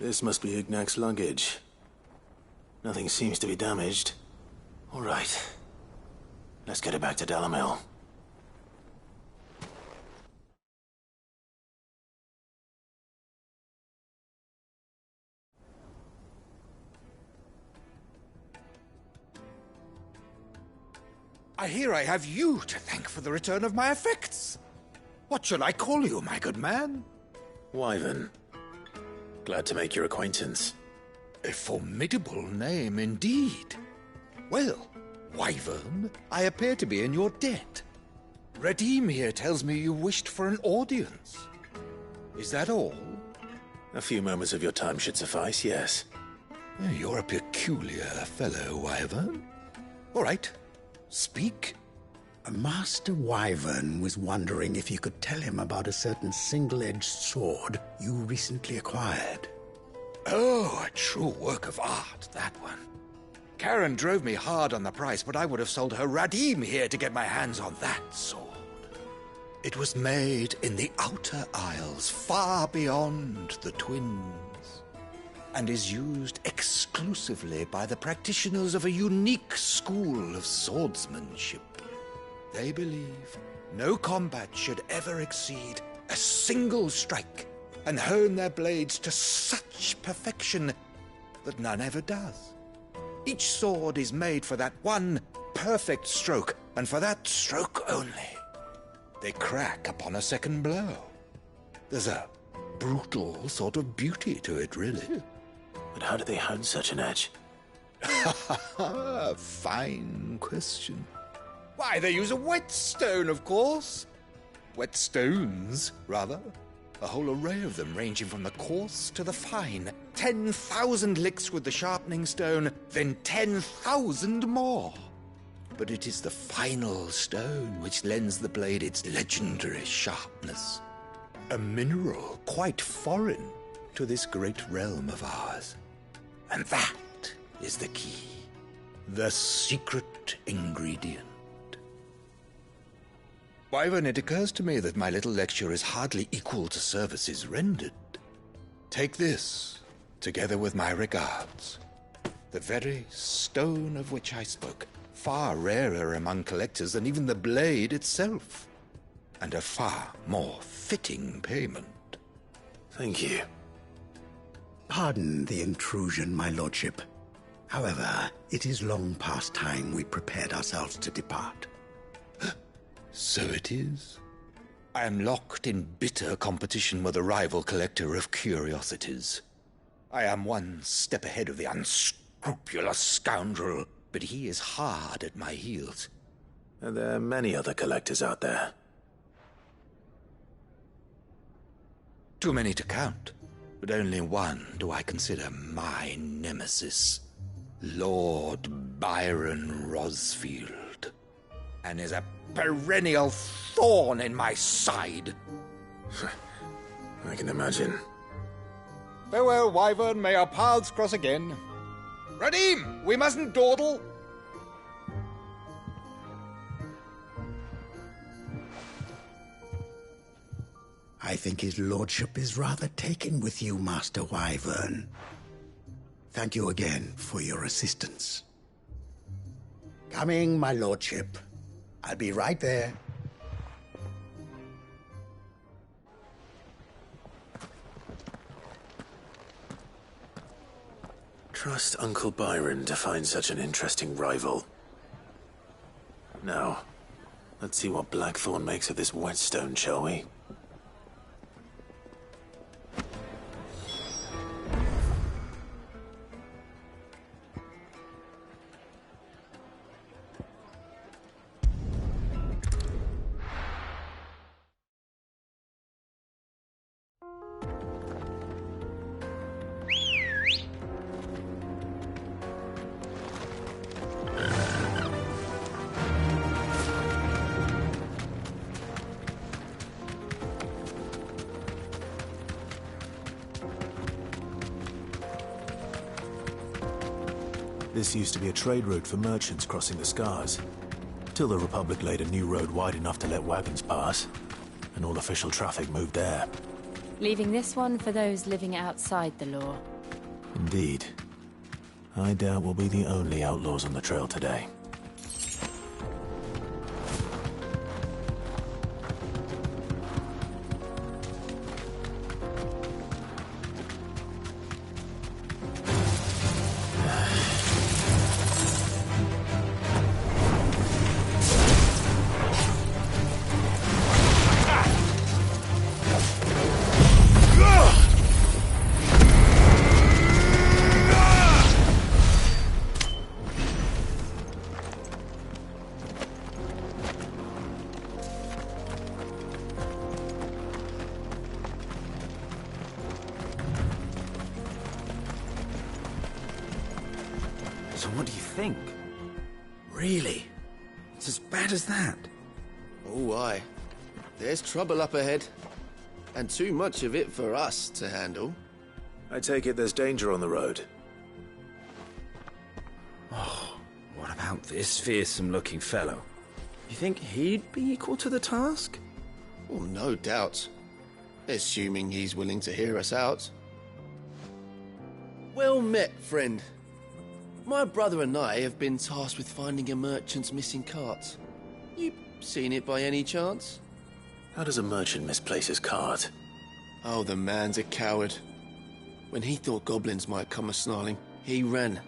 Speaker 2: This must be Ignac's luggage. Nothing seems to be damaged. All right. Let's get it back to Dalamil.
Speaker 20: I hear I have you to thank for the return of my effects. What shall I call you, my good man?
Speaker 2: Wyvern. Glad to make your acquaintance.
Speaker 20: A formidable name indeed. Well, Wyvern, I appear to be in your debt. Redeem here tells me you wished for an audience. Is that all?
Speaker 2: A few moments of your time should suffice, yes.
Speaker 20: You're a peculiar fellow, Wyvern. All right, speak.
Speaker 19: Master Wyvern was wondering if you could tell him about a certain single-edged sword you recently acquired.
Speaker 20: Oh, a true work of art, that one. Karen drove me hard on the price, but I would have sold her Radim here to get my hands on that sword. It was made in the Outer Isles, far beyond the Twins. and is used exclusively by the practitioners of a unique school of swordsmanship. They believe no combat should ever exceed a single strike, and hone their blades to such perfection that none ever does. Each sword is made for that one perfect stroke, and for that stroke only. They crack upon a second blow. There's a brutal sort of beauty to it, really.
Speaker 2: But how do they hone such an edge?
Speaker 20: Fine question. Why, they use a whetstone, of course. Whetstones, rather. A whole array of them, ranging from the coarse to the fine. 10,000 licks with the sharpening stone, then 10,000 more. But it is the final stone which lends the blade its legendary sharpness. A mineral quite foreign to this great realm of ours. And that is the key. The secret ingredient. Wyvern, it occurs to me that my little lecture is hardly equal to services rendered. Take this, together with my regards. The very stone of which I spoke, far rarer among collectors than even the blade itself, and a far more fitting payment.
Speaker 2: Thank you.
Speaker 19: Pardon the intrusion, my lordship. However, it is long past time we prepared ourselves to depart.
Speaker 20: So it is. I am locked in bitter competition with a rival collector of curiosities. I am one step ahead of the unscrupulous scoundrel, but he is hard at my heels.
Speaker 2: And there are many other collectors out there.
Speaker 20: Too many to count, but only one do I consider my nemesis. Lord Byron Rosfield. And is a perennial thorn in my side.
Speaker 2: I can imagine.
Speaker 20: Farewell, Wyvern. May our paths cross again. Radim, we mustn't dawdle.
Speaker 19: I think his lordship is rather taken with you, Master Wyvern. Thank you again for your assistance. Coming, my lordship. I'll be right there.
Speaker 2: Trust Uncle Byron to find such an interesting rival. Now, let's see what Blackthorn makes of this whetstone, shall we?
Speaker 21: This used to be a trade route for merchants crossing the Scars, till the Republic laid a new road wide enough to let wagons pass, and all official traffic moved there.
Speaker 16: Leaving this one for those living outside the law.
Speaker 21: Indeed. I doubt we'll be the only outlaws on the trail today.
Speaker 22: So what do you think? Really? It's as bad as that?
Speaker 23: Oh, aye. There's trouble up ahead. And too much of it for us to handle.
Speaker 2: I take it there's danger on the road.
Speaker 22: Oh, what about this fearsome-looking fellow? You think he'd be equal to the task?
Speaker 23: Well, no doubt. Assuming he's willing to hear us out. Well met, friend. My brother and I have been tasked with finding a merchant's missing cart. You seen it by any chance?
Speaker 2: How does a merchant misplace his cart?
Speaker 23: Oh, the man's a coward. When he thought goblins might come a-snarling, he ran,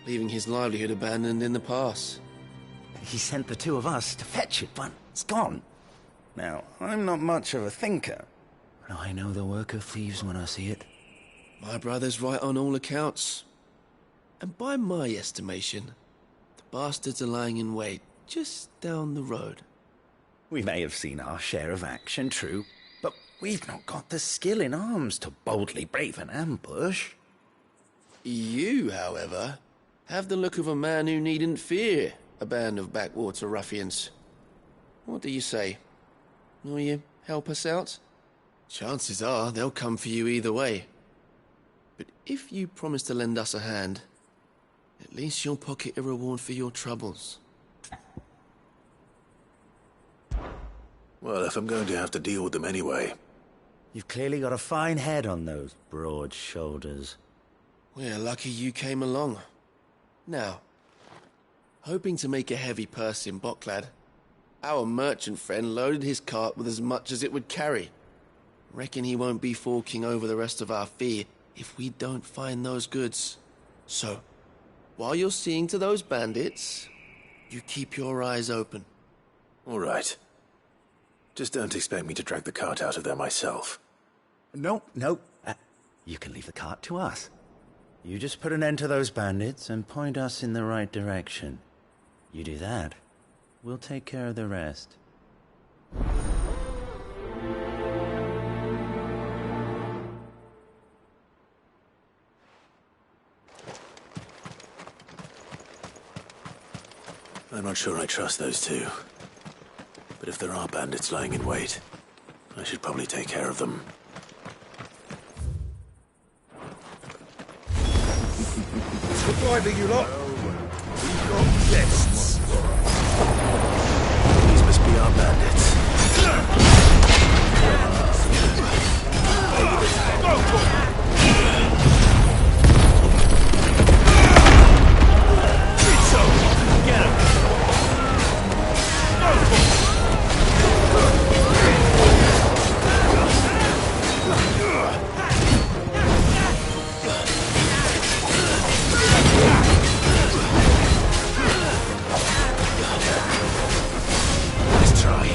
Speaker 23: leaving his livelihood abandoned in the pass.
Speaker 1: He sent the two of us to fetch it, but it's gone. Now, I'm not much of a thinker, but I know the work of thieves when I see it.
Speaker 23: My brother's right on all accounts. And by my estimation, the bastards are lying in wait just down the road.
Speaker 1: We may have seen our share of action, true, but we've not got the skill in arms to boldly brave an ambush.
Speaker 23: You, however, have the look of a man who needn't fear a band of backwater ruffians. What do you say? Will you help us out? Chances are they'll come for you either way. But if you promise to lend us a hand, at least you'll pocket a reward for your troubles.
Speaker 2: Well, if I'm going to have to deal with them anyway.
Speaker 1: You've clearly got a fine head on those broad shoulders.
Speaker 23: We're lucky you came along. Now, hoping to make a heavy purse in Bocklad, our merchant friend loaded his cart with as much as it would carry. Reckon he won't be forking over the rest of our fee if we don't find those goods. So, while you're seeing to those bandits, you keep your eyes open.
Speaker 2: All right. Just don't expect me to drag the cart out of there myself.
Speaker 1: No. You can leave the cart to us. You just put an end to those bandits and point us in the right direction. You do that, we'll take care of the rest.
Speaker 2: I'm not sure I trust those two. But if there are bandits lying in wait, I should probably take care of them.
Speaker 20: Good driving, you lot. We've got guests.
Speaker 2: These must be our bandits.
Speaker 20: Get him.
Speaker 2: Let's try.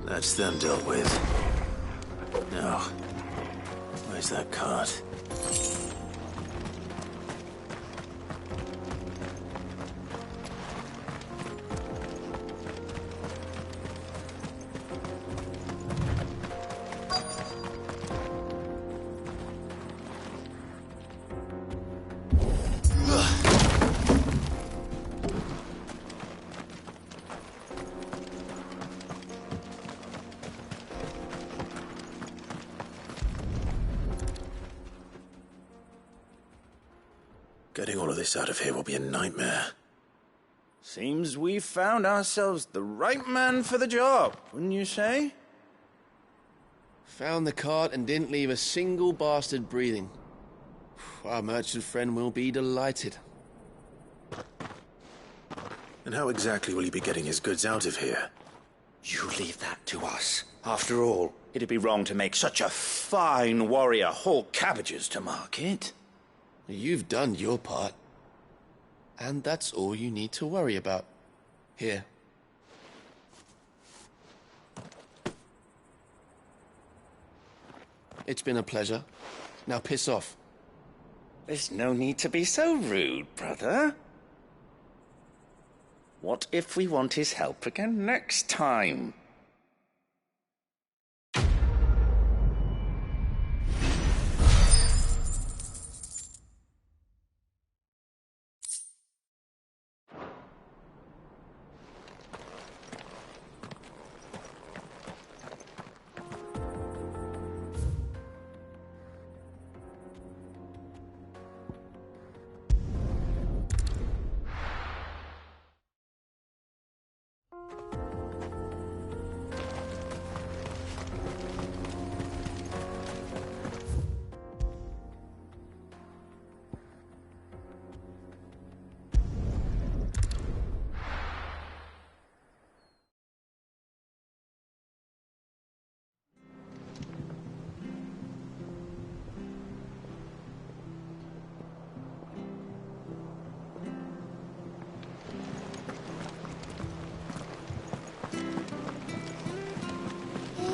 Speaker 2: That's them dealt with. Now, where's that cart? Getting all of this out of here will be a nightmare.
Speaker 1: Seems we've found ourselves the right man for the job, wouldn't you say?
Speaker 23: Found the cart and didn't leave a single bastard breathing. Our merchant friend will be delighted.
Speaker 2: And how exactly will he be getting his goods out of here?
Speaker 22: You leave that to us. After all, it'd be wrong to make such a fine warrior haul cabbages to market.
Speaker 23: You've done your part. And that's all you need to worry about. Here. It's been a pleasure. Now piss off.
Speaker 22: There's no need to be so rude, brother. What if we want his help again next time?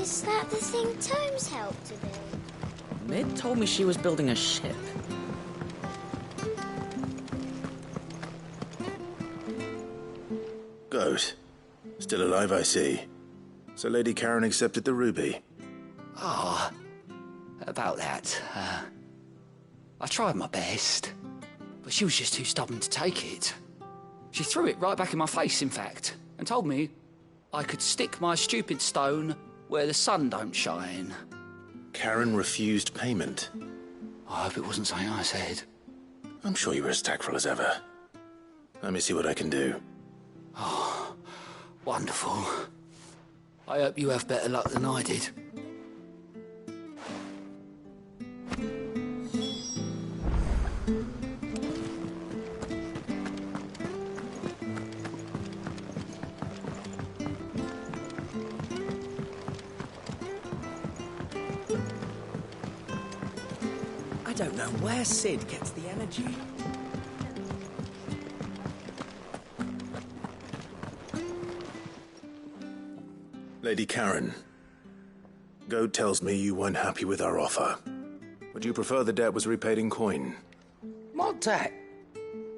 Speaker 4: Is that the thing Tomes helped to build?
Speaker 3: Mid told me she was building a ship.
Speaker 2: Goat. Still alive, I see. So Lady Karen accepted the ruby.
Speaker 6: About that. I tried my best, but she was just too stubborn to take it. She threw it right back in my face, in fact, and told me I could stick my stupid stone where the sun don't shine.
Speaker 2: Karen refused payment.
Speaker 6: I hope it wasn't something I said.
Speaker 2: I'm sure you were as tactful as ever. Let me see what I can do.
Speaker 6: Oh, wonderful. I hope you have better luck than I did.
Speaker 15: I don't know where Sid gets the energy.
Speaker 2: Lady Karen, Goat tells me you weren't happy with our offer. Would you prefer the debt was repaid in coin?
Speaker 8: What debt?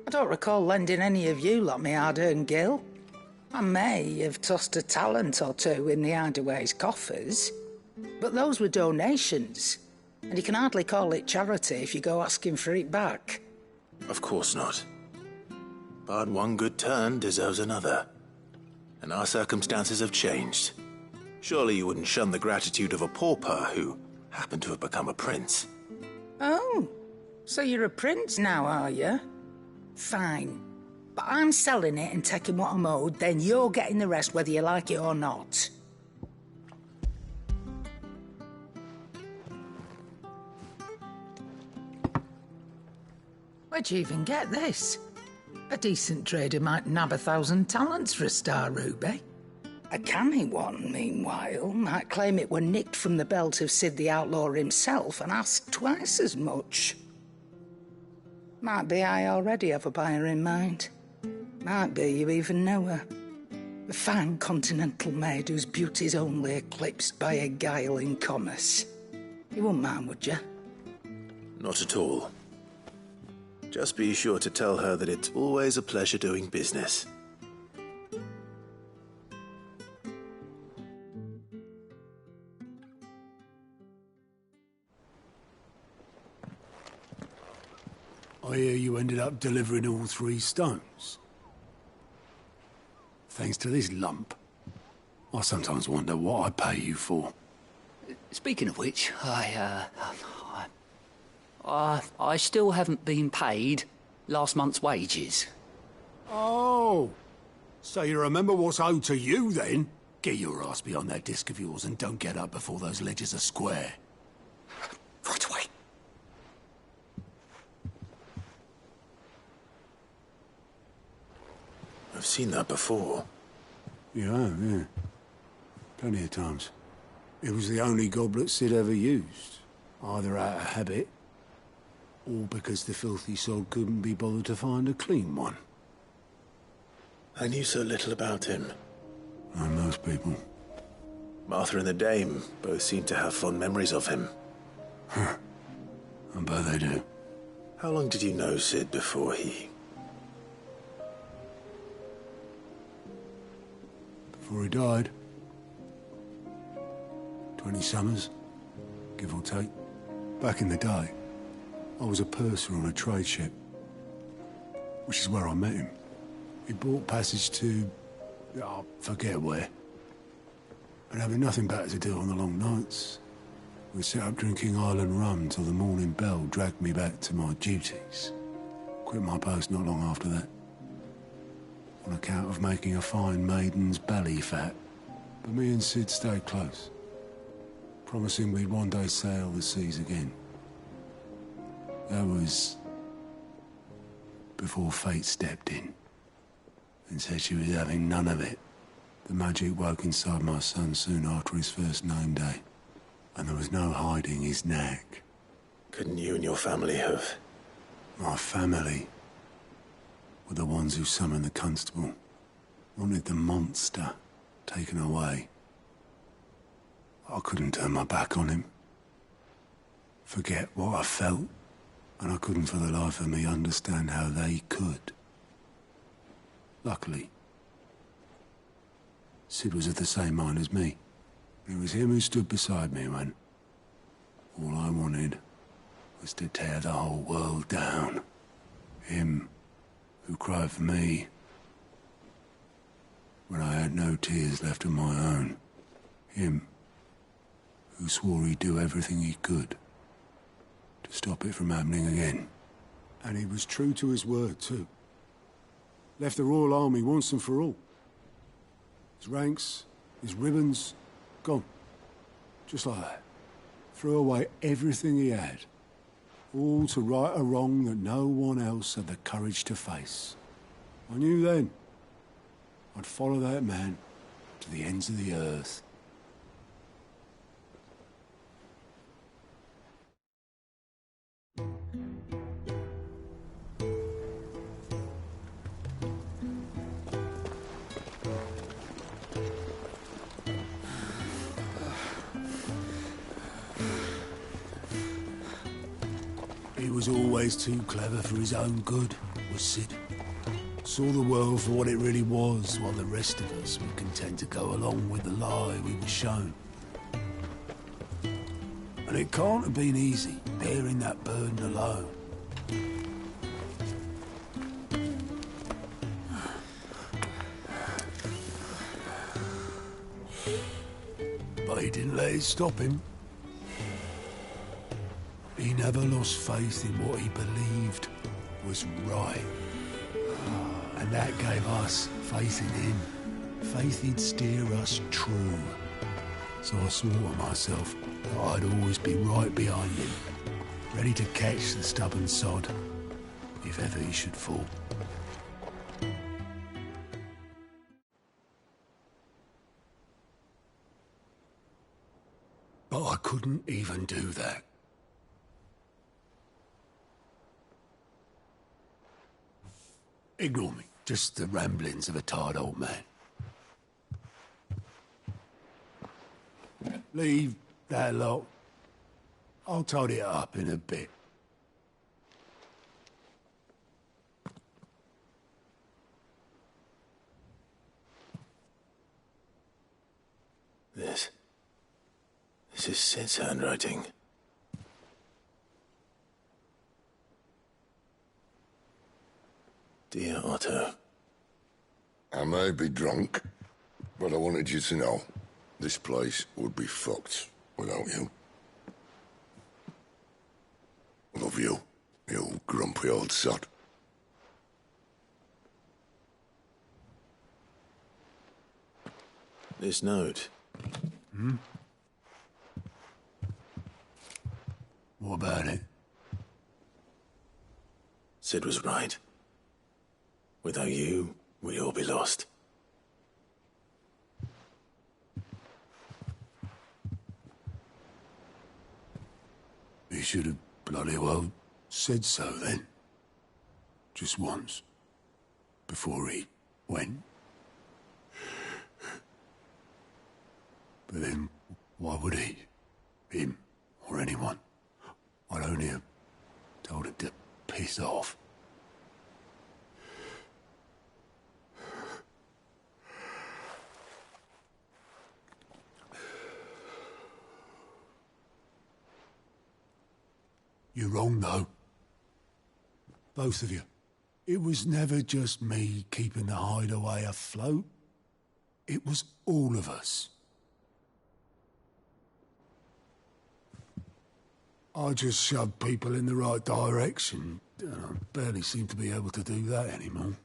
Speaker 8: I don't recall lending any of you lot me hard-earned gil. I may have tossed a talent or two in the Hideaway's coffers, but those were donations, and you can hardly call it charity if you go asking for it back.
Speaker 2: Of course not. But one good turn deserves another. And our circumstances have changed. Surely you wouldn't shun the gratitude of a pauper who happened to have become a prince.
Speaker 8: Oh, so you're a prince now, are you? Fine. But I'm selling it and taking what I'm owed, then you're getting the rest whether you like it or not. Where'd you even get this? A decent trader might nab 1,000 talents for a star ruby. A canny one, meanwhile, might claim it were nicked from the belt of Sid the Outlaw himself and ask twice as much. Might be I already have a buyer in mind. Might be you even know her. A fine continental maid whose beauty's only eclipsed by a guile in commerce. You wouldn't mind, would you?
Speaker 2: Not at all. Just be sure to tell her that it's always a pleasure doing business.
Speaker 7: I hear you ended up delivering all 3 stones. Thanks to this lump. I sometimes wonder what I pay you for.
Speaker 6: Speaking of which, I still haven't been paid last month's wages.
Speaker 7: Oh, so you remember what's owed to you then? Get your ass behind that disc of yours and don't get up before those ledges are square.
Speaker 12: Right away.
Speaker 2: I've seen that before.
Speaker 7: Yeah, yeah. Plenty of times. It was the only goblet Sid ever used. Either out of habit, or because the filthy sod couldn't be bothered to find a clean one.
Speaker 2: I knew so little about him.
Speaker 7: Like most people.
Speaker 2: Martha and the Dame both seem to have fond memories of him.
Speaker 7: Huh. I bet they do.
Speaker 2: How long did you know Sid before he...
Speaker 7: Before he died. 20 summers, give or take. Back in the day, I was a purser on a trade ship, which is where I met him. He bought passage to... I forget where. And having nothing better to do on the long nights, we set up drinking island rum till the morning bell dragged me back to my duties. Quit my post not long after that. On account of making a fine maiden's belly fat. But me and Sid stayed close, promising we'd one day sail the seas again. That was before fate stepped in and said she was having none of it. The magic woke inside my son soon after his first name day, and there was no hiding his knack.
Speaker 2: Couldn't you and your family have...
Speaker 7: My family were the ones who summoned the constable, wanted the monster taken away. I couldn't turn my back on him, forget what I felt, and I couldn't for the life of me understand how they could. Luckily, Sid was of the same mind as me. It was him who stood beside me when all I wanted was to tear the whole world down. Him who cried for me when I had no tears left of my own. Him who swore he'd do everything he could to stop it from happening again. And he was true to his word, too. Left the Royal Army once and for all. His ranks, his ribbons, gone. Just like that. Threw away everything he had. All to right a wrong that no one else had the courage to face. I knew then I'd follow that man to the ends of the earth. He was always too clever for his own good, was Sid. Saw the world for what it really was, while the rest of us were content to go along with the lie we were shown. And it can't have been easy, bearing that burden alone. But he didn't let it stop him. He never lost faith in what he believed was right. And that gave us faith in him. Faith he'd steer us true. So I swore to myself that I'd always be right behind him, ready to catch the stubborn sod, if ever he should fall. But I couldn't even do that. Ignore me. Just the ramblings of a tired old man. Leave that lot. I'll tidy it up in a bit.
Speaker 2: This is Sid's handwriting. Dear Otto.
Speaker 10: I may be drunk, but I wanted you to know this place would be fucked without you. Love you, you grumpy old sod.
Speaker 2: This note.
Speaker 7: Hmm? What about it?
Speaker 2: Sid was right. Without you, we'd all be lost.
Speaker 7: He should have bloody well said so then. Just once. Before he went. But then, why would he? Him, or anyone? I'd only have told him to piss off. You're wrong, though. Both of you. It was never just me keeping the hideaway afloat. It was all of us. I just shoved people in the right direction, and I barely seem to be able to do that anymore.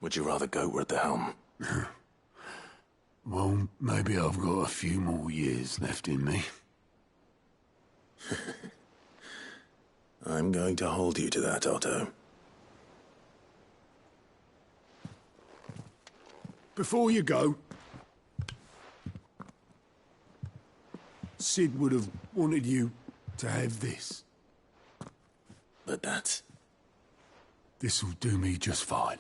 Speaker 2: Would you rather goat were at the helm?
Speaker 7: Well, maybe I've got a few more years left in me.
Speaker 2: I'm going to hold you to that, Otto.
Speaker 7: Before you go, Sid would have wanted you to have this.
Speaker 2: But that's...
Speaker 7: This'll do me just fine.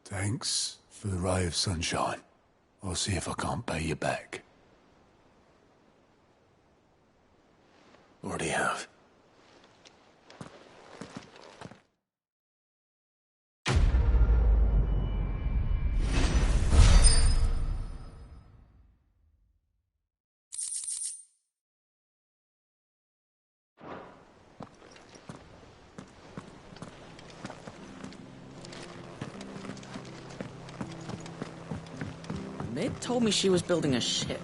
Speaker 7: Thanks for the ray of sunshine. I'll see if I can't pay you back.
Speaker 2: Already have.
Speaker 9: Mid told me she was building a ship.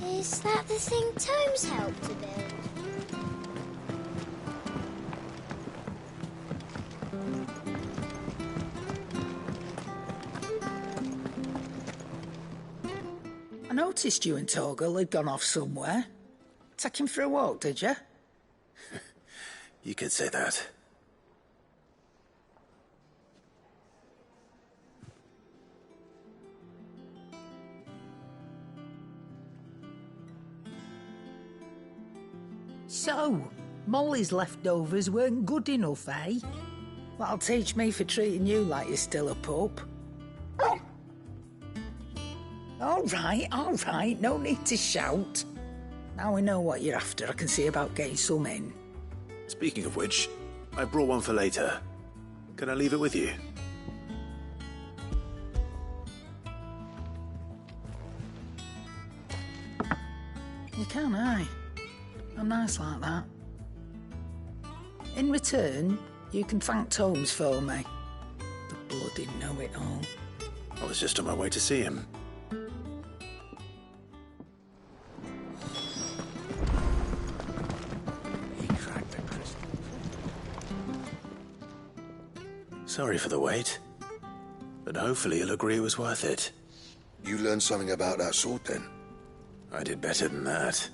Speaker 4: Really? Is that the thing Tomes helped to build?
Speaker 8: I noticed you and Torgal had gone off somewhere. Take him for a walk, did you?
Speaker 2: You could say that.
Speaker 8: So, Molly's leftovers weren't good enough, eh? That'll teach me for treating you like you're still a pup. All right, no need to shout. Now we know what you're after, I can see about getting some in.
Speaker 2: Speaking of which, I brought one for later. Can I leave it with you?
Speaker 8: You can, aye. I'm nice like that. In return, you can thank Tomes for me. The bloody know-it-all.
Speaker 2: I was just on my way to see him.
Speaker 19: He cracked the crystal.
Speaker 2: Sorry for the wait. But hopefully you'll agree it was worth it.
Speaker 10: You learned something about that sword, then?
Speaker 2: I did better than that.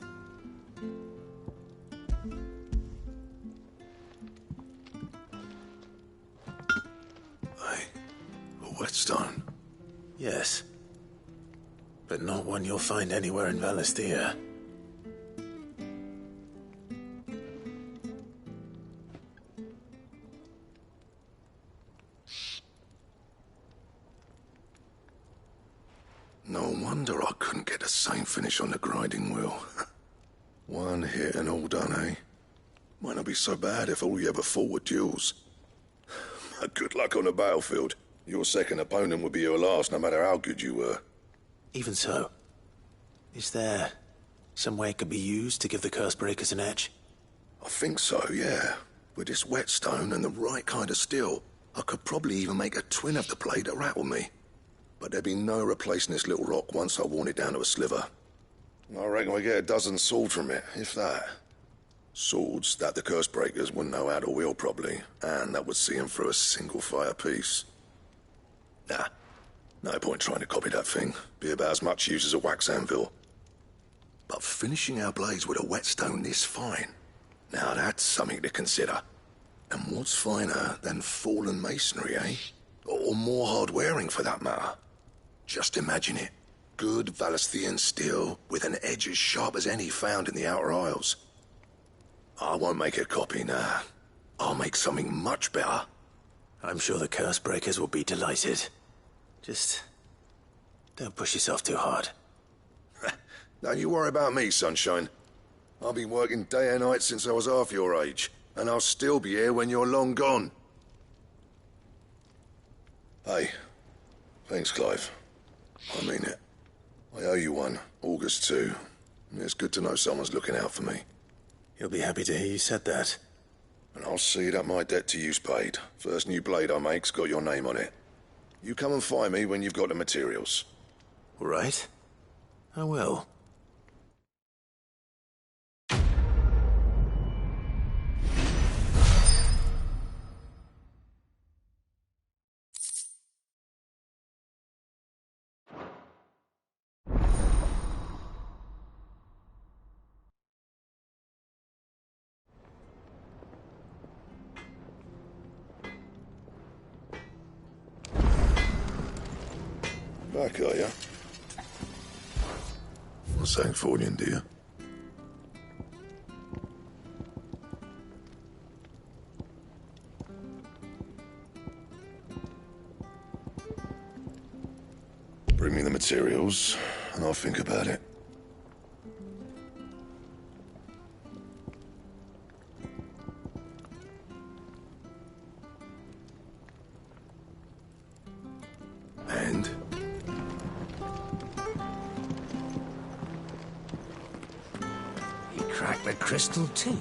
Speaker 10: A whetstone?
Speaker 2: Yes. But not one you'll find anywhere in Valestia.
Speaker 10: No wonder I couldn't get the same finish on the grinding wheel. One hit and all done, eh? Might not be so bad if all you ever fought were duels. Good luck on the battlefield. Your second opponent would be your last, no matter how good you were.
Speaker 2: Even so, is there some way it could be used to give the Curse Breakers an edge?
Speaker 10: I think so, yeah. With this whetstone and the right kind of steel, I could probably even make a twin of the blade that rattled me. But there'd be no replacing this little rock once I worn it down to a sliver. I reckon we get a dozen swords from it, if that. Swords that the curse breakers wouldn't know how to wield properly, and that would see them through a single fire piece. Nah, no point trying to copy that thing. Be about as much use as a wax anvil. But finishing our blades with a whetstone this fine, now that's something to consider. And what's finer than fallen masonry, eh? Or more hard-wearing, for that matter. Just imagine it. Good Valisthian steel with an edge as sharp as any found in the Outer Isles. I won't make a copy, nah. I'll make something much better.
Speaker 21: I'm sure the curse breakers will be delighted. Just don't push yourself too hard.
Speaker 10: Don't you worry about me, sunshine. I've been working day and night since I was half your age, and I'll still be here when you're long gone. Hey, thanks, Clive. I mean it. I owe you one, August too. It's good to know someone's looking out for me.
Speaker 21: He'll be happy to hear you said that.
Speaker 10: And I'll see that my debt to you's paid. First new blade I make's got your name on it. You come and find me when you've got the materials.
Speaker 21: All right. I will.
Speaker 10: Back, are you? What's that for you, dear? Bring me the materials, and I'll think about it. And?
Speaker 21: You cracked the crystal too?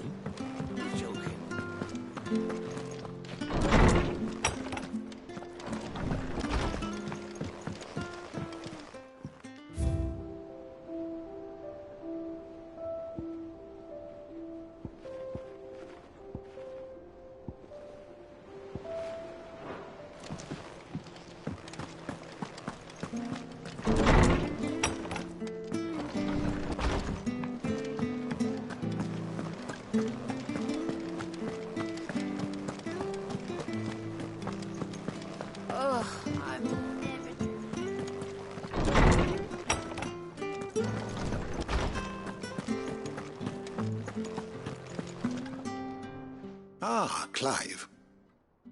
Speaker 19: Ah, Clive.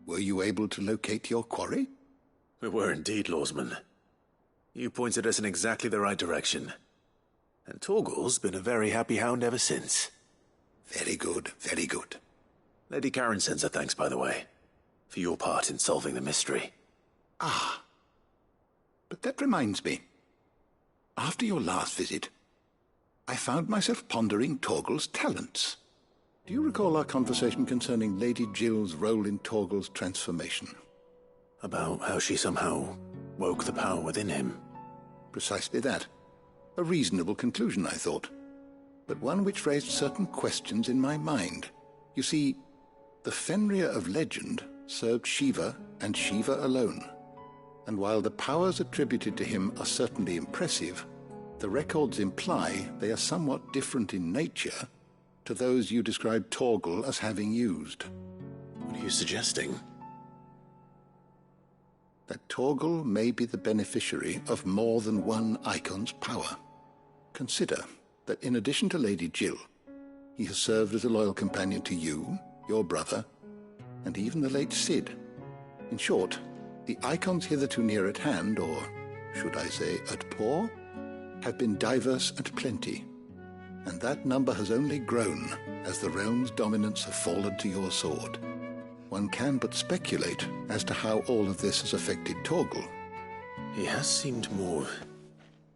Speaker 19: Were you able to locate your quarry?
Speaker 21: We were indeed, Lawsman. You pointed us in exactly the right direction. And Torgal's been a very happy hound ever since.
Speaker 19: Very good, very good.
Speaker 21: Lady Karen sends her thanks, by the way, for your part in solving the mystery.
Speaker 19: Ah. But that reminds me. After your last visit, I found myself pondering Torgal's talents. Do you recall our conversation concerning Lady Jill's role in Torgal's transformation?
Speaker 21: About how she somehow woke the power within him?
Speaker 19: Precisely that. A reasonable conclusion, I thought. But one which raised certain questions in my mind. You see, the Fenrir of legend served Shiva and Shiva alone. And while the powers attributed to him are certainly impressive, the records imply they are somewhat different in nature to those you described Torgal as having used.
Speaker 21: What are you suggesting?
Speaker 19: That Torgal may be the beneficiary of more than one icon's power. Consider that in addition to Lady Jill, he has served as a loyal companion to you, your brother, and even the late Cid. In short, the icons hitherto near at hand, or should I say at paw, have been diverse and plenty, and that number has only grown as the realm's dominance have fallen to your sword. One can but speculate as to how all of this has affected Torgal.
Speaker 21: He has seemed more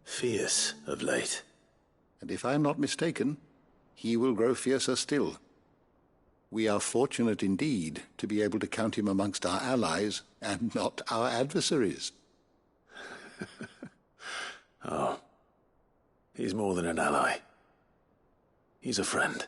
Speaker 21: fierce of late.
Speaker 19: And if I am not mistaken, he will grow fiercer still.
Speaker 11: We are fortunate indeed to be able to count him amongst our allies and not our adversaries.
Speaker 2: Oh, he's more than an ally. He's a friend.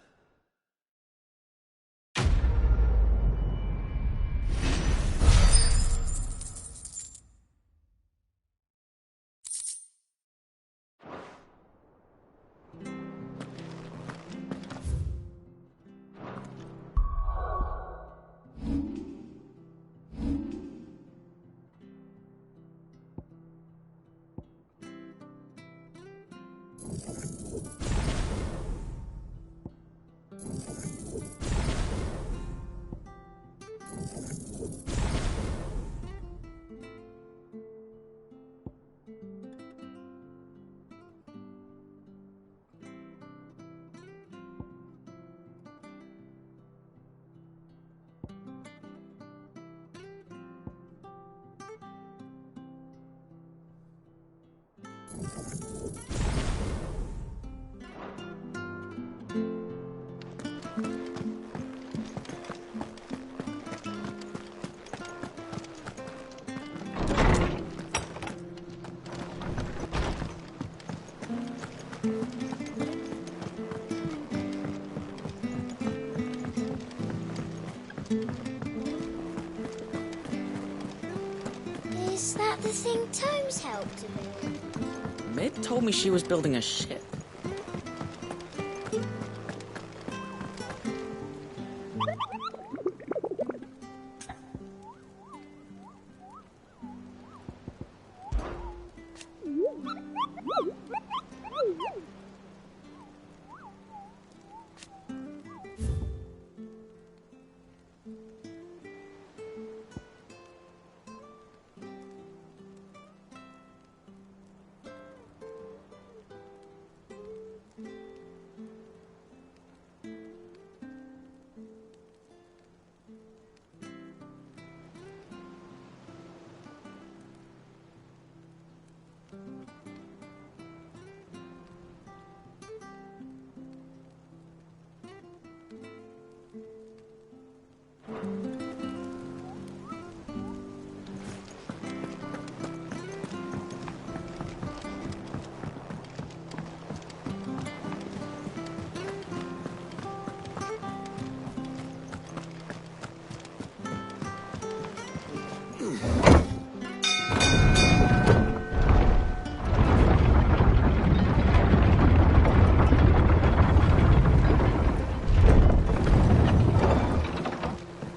Speaker 4: Is that the thing Tomes helped to build?
Speaker 9: Mid told me she was building a ship.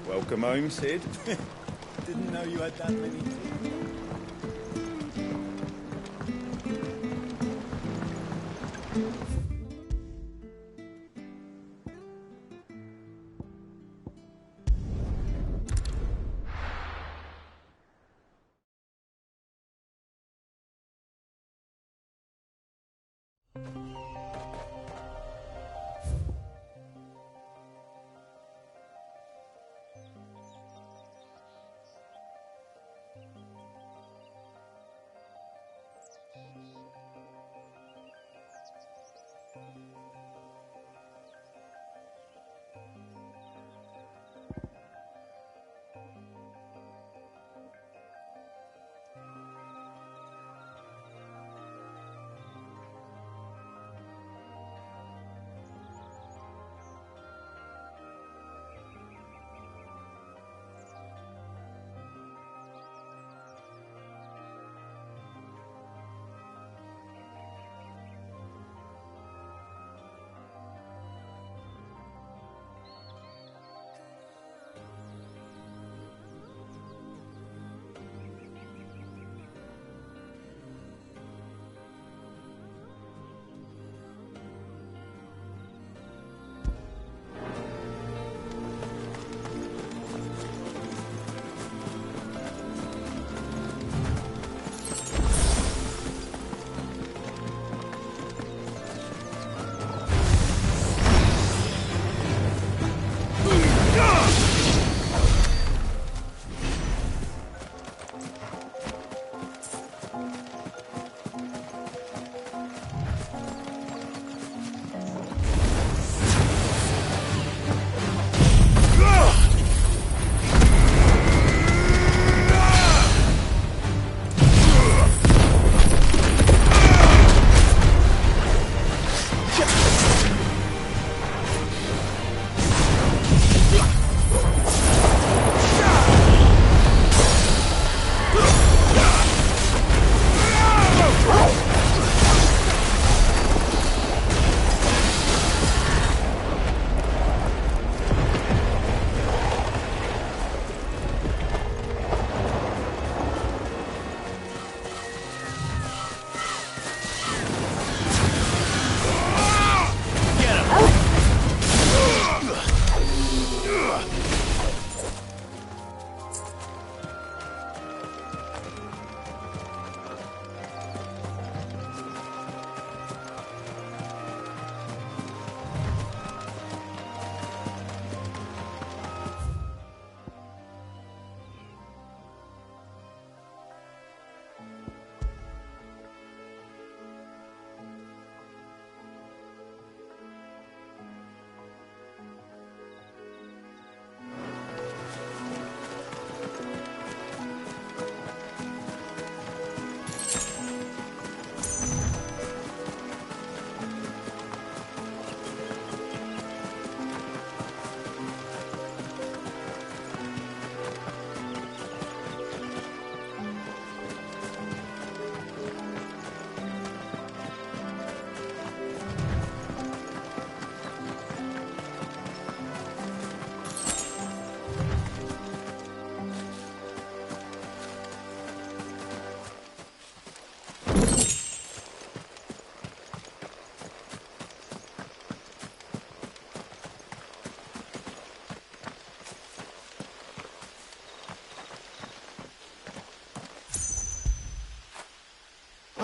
Speaker 1: Welcome home, Sid. Didn't know you had that many teeth.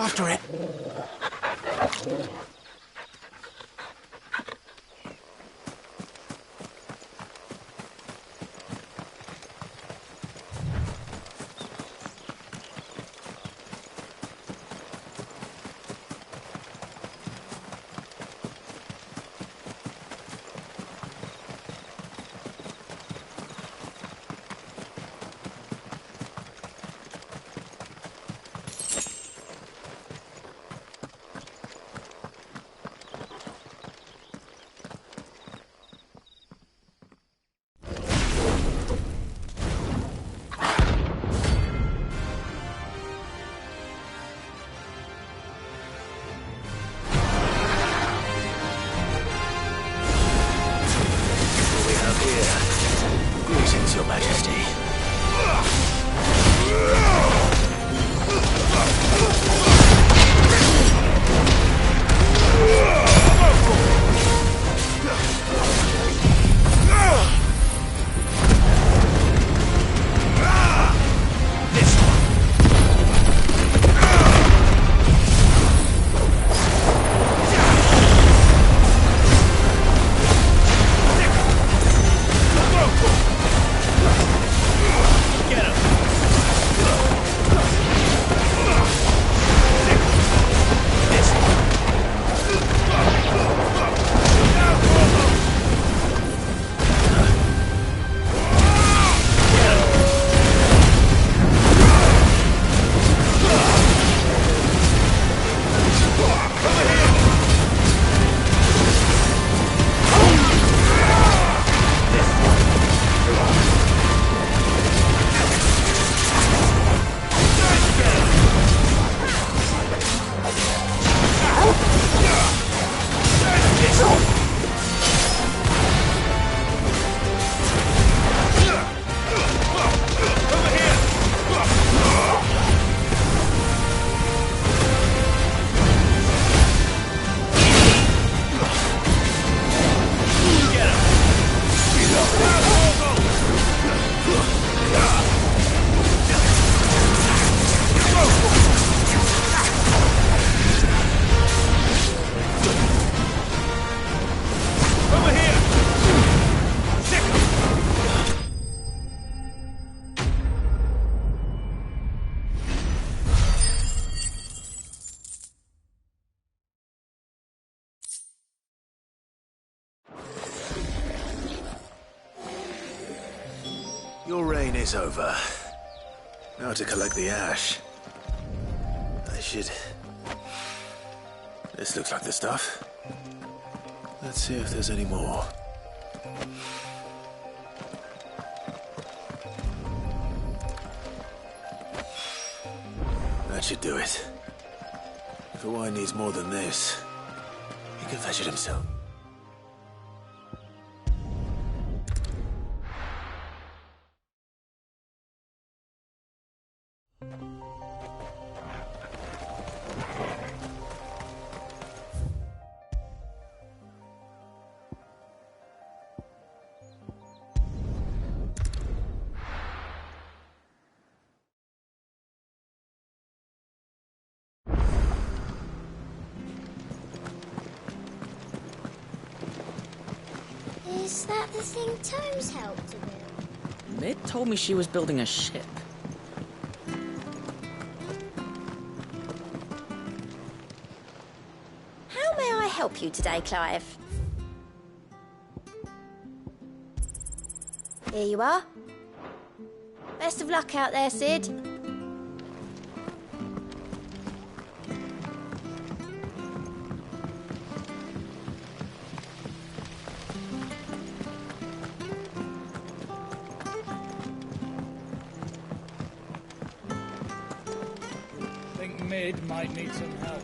Speaker 12: After it.
Speaker 1: Greetings, Your Majesty.
Speaker 2: Your reign is over. Now to collect the ash. I should... This looks like the stuff. Let's see if there's any more. That should do it. If Hawaii needs more than this, he can fetch it himself.
Speaker 4: Is that the thing Tomes helped to build?
Speaker 9: Mid told me she was building a ship.
Speaker 4: How may I help you today, Clive? Here you are. Best of luck out there, Sid.
Speaker 5: Mid might need some help.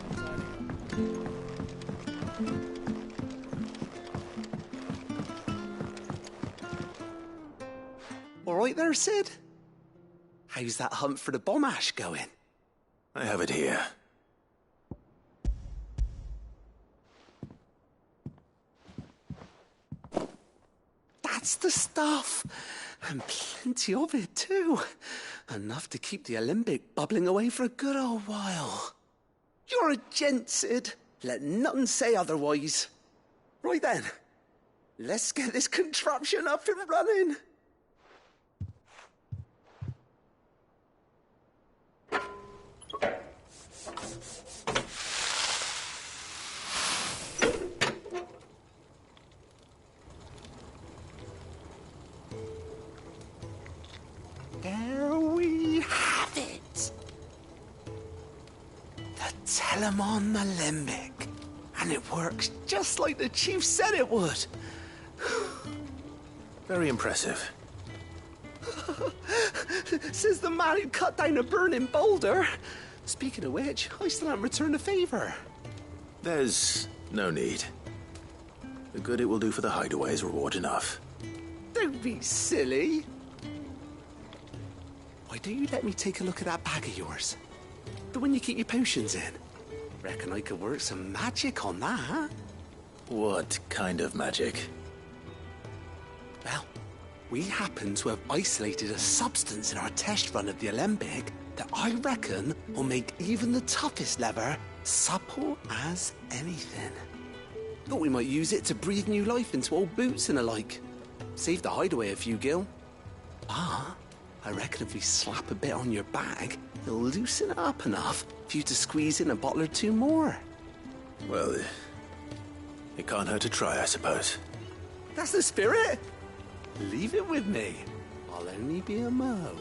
Speaker 12: All right there, Sid? How's that hunt for the bomb ash going?
Speaker 2: I have it here.
Speaker 12: That's the stuff. And plenty of it, too. Enough to keep the Alembic bubbling away for a good old while. You're a gent, Sid. Let nothing say otherwise. Right then, let's get this contraption up and running. There we have it. The Telemon Alembic. And it works just like the chief said it would.
Speaker 2: Very impressive.
Speaker 12: Says the man who cut down a burning boulder. Speaking of which, I still haven't returned the favour.
Speaker 2: There's no need. The good it will do for the hideaway is reward enough.
Speaker 12: Don't be silly. Why don't you let me take a look at that bag of yours? The one you keep your potions in. Reckon I could work some magic on that.
Speaker 2: What kind of magic?
Speaker 12: Well, we happen to have isolated a substance in our test run of the Alembic that I reckon will make even the toughest leather supple as anything. Thought we might use it to breathe new life into old boots and the like. Save the hideaway a few gil. Ah, I reckon if we slap a bit on your bag, it'll loosen it up enough for you to squeeze in a bottle or two more.
Speaker 2: Well, it can't hurt to try, I suppose.
Speaker 12: That's the spirit. Leave it with me. I'll only be a mo.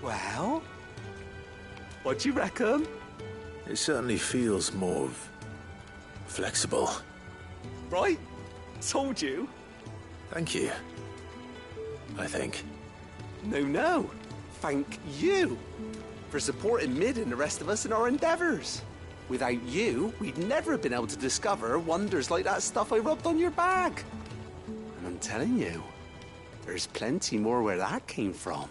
Speaker 12: Well, what do you reckon?
Speaker 2: It certainly feels more flexible.
Speaker 12: Right? Told you.
Speaker 2: Thank you. I think.
Speaker 12: No. Thank you for supporting Mid and the rest of us in our endeavours. Without you, we'd never have been able to discover wonders like that stuff I rubbed on your bag. And I'm telling you, there's plenty more where that came from.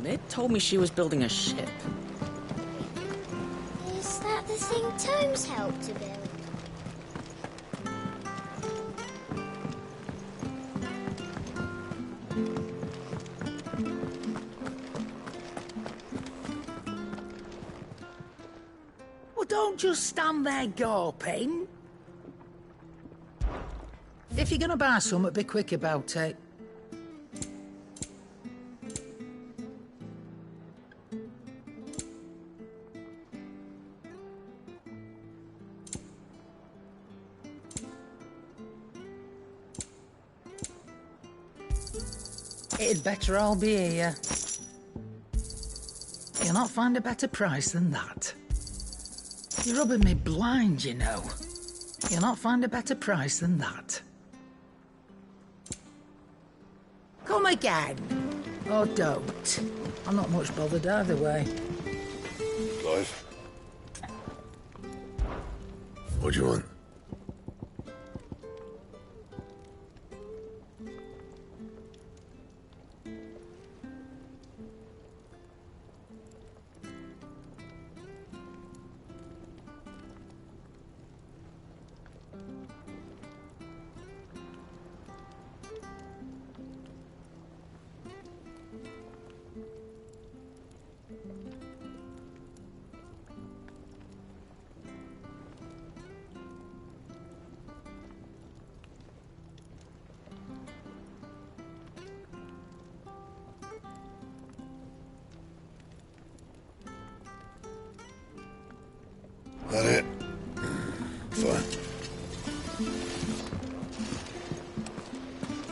Speaker 9: Mid told me she was building a ship.
Speaker 4: Is that the thing Tomes helped to build?
Speaker 8: Well, don't just stand there gawping. If you're gonna buy something, be quick about it. It'd better all be here. You'll not find a better price than that. You're rubbing me blind, you know. You'll not find a better price than that. Come again. Or don't. I'm not much bothered either way.
Speaker 10: Clive? What do you want? That it? Fine.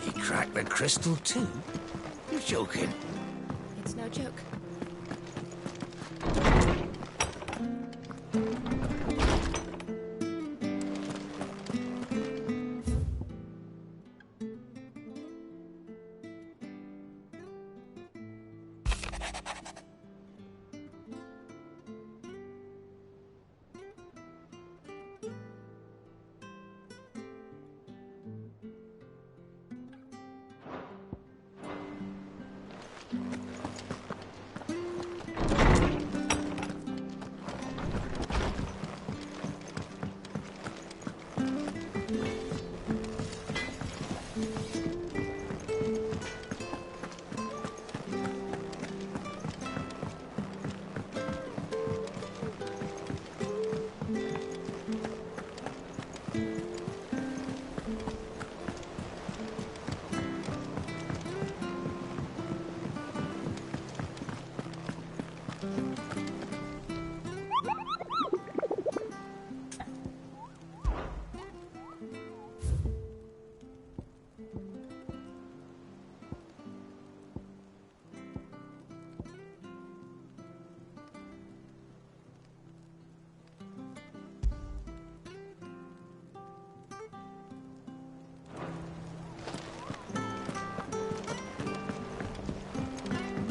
Speaker 9: He cracked the crystal too? You're joking.
Speaker 16: It's no joke.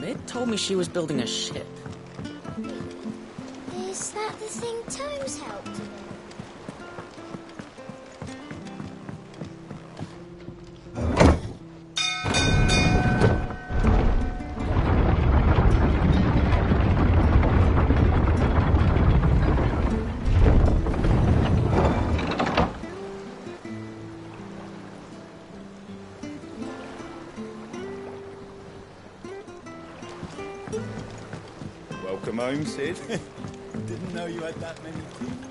Speaker 9: Mid told me she was building a ship.
Speaker 4: Is that the thing Tomes helped with?
Speaker 1: Welcome home, Sid. Didn't know you had that many teeth.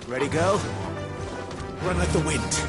Speaker 21: Ready, girl? Run like the wind.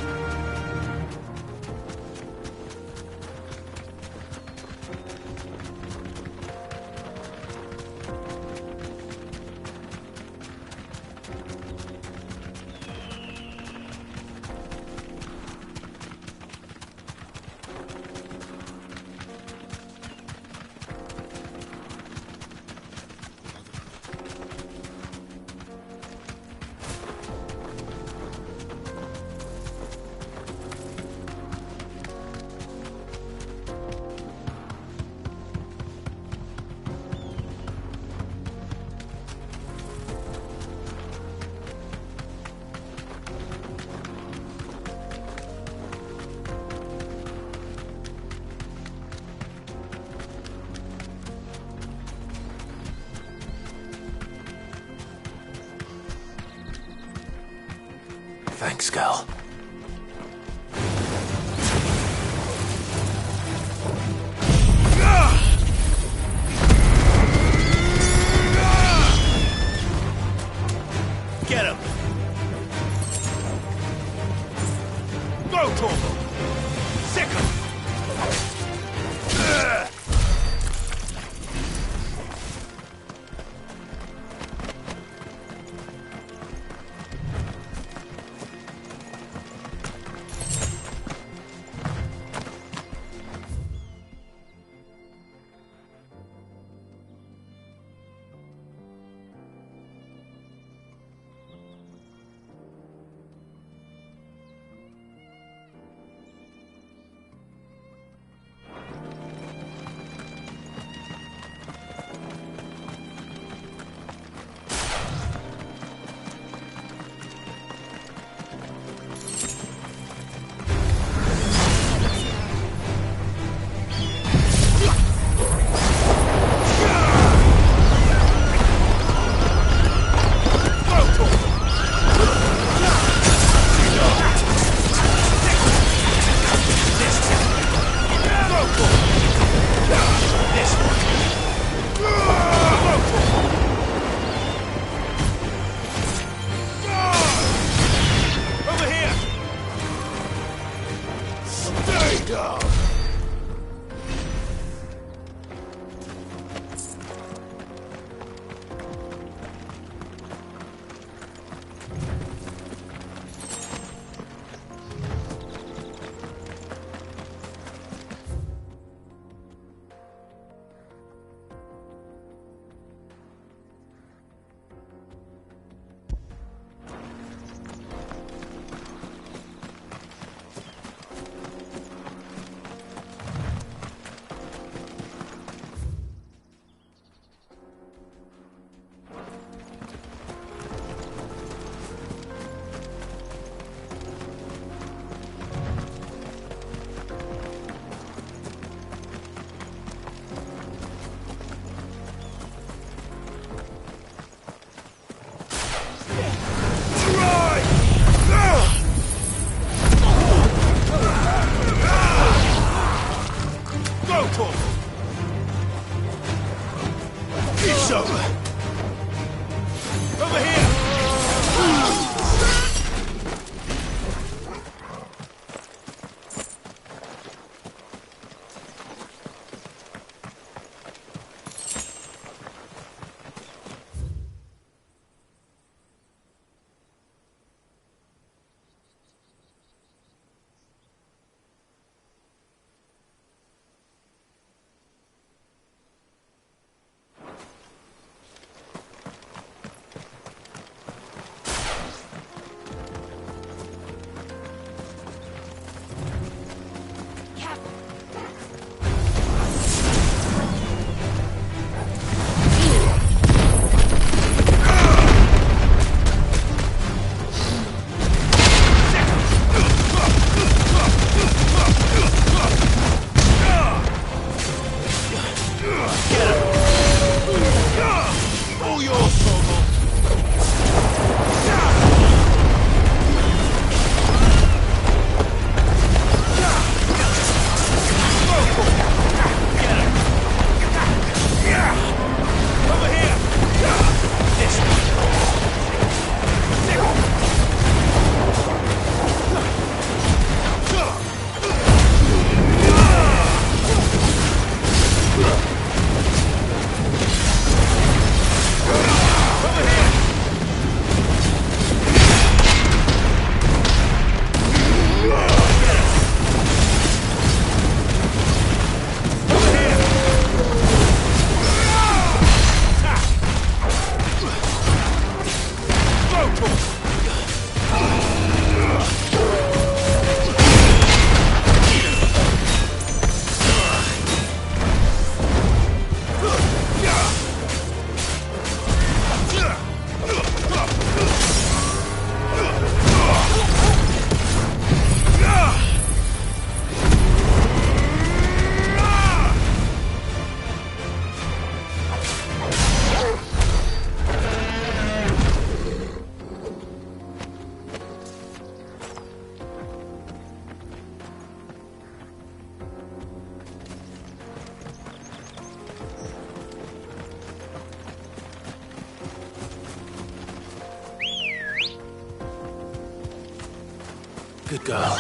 Speaker 21: Thanks, girl.
Speaker 20: Get him! Go, Torval! Sick him!
Speaker 21: Good girl.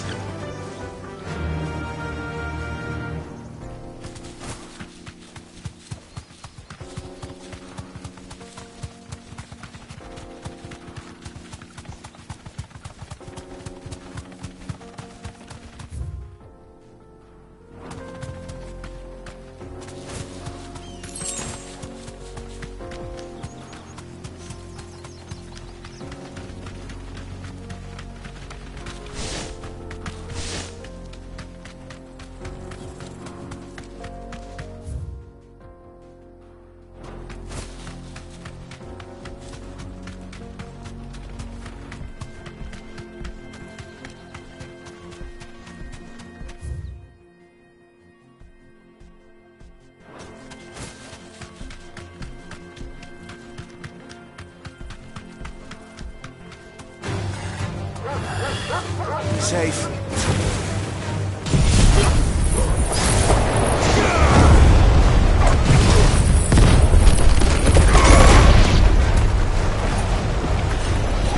Speaker 21: Safe.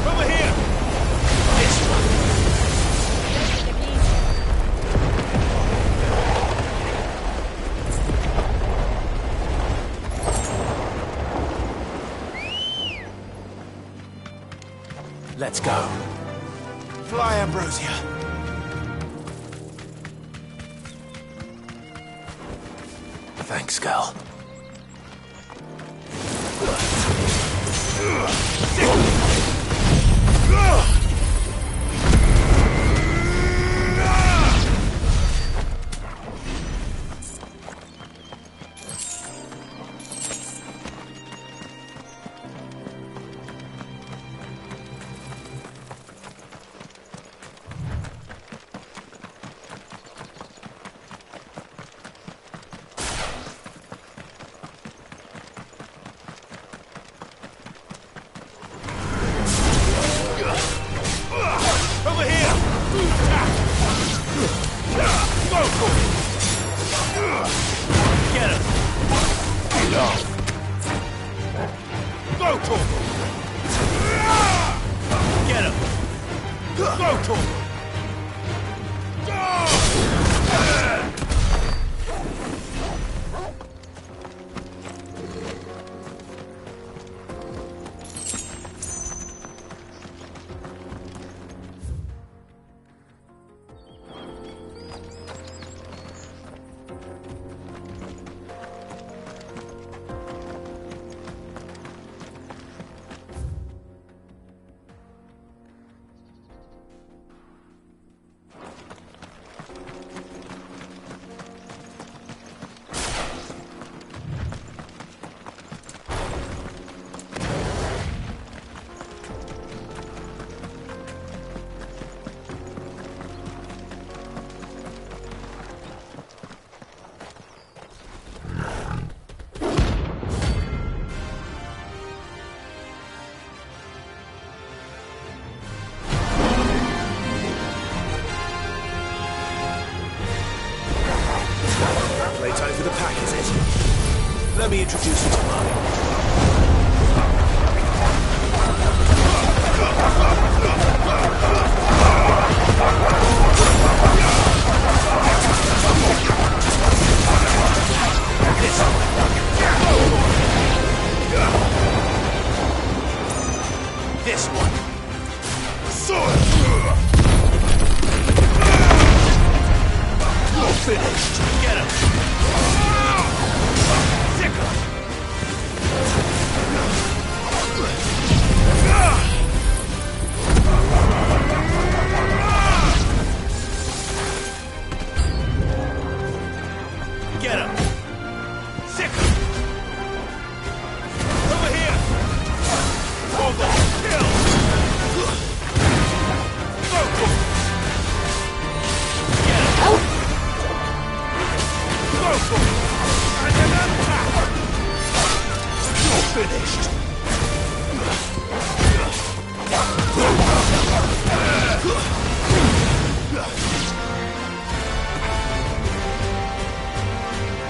Speaker 20: Over here! This one.
Speaker 21: Let's go. Fly, Ambrosia. Thanks, girl.
Speaker 20: Over here! Get him! Go to him! Get him! Go to him!
Speaker 21: Playtime for the pack, is it? Let me introduce you to mine.
Speaker 20: This one. You're finished. Get him. Sick him. Get him. Sick him. Over here. Hold on. Kill. Go to him. Get him. Go to him. And then attack. You're finished.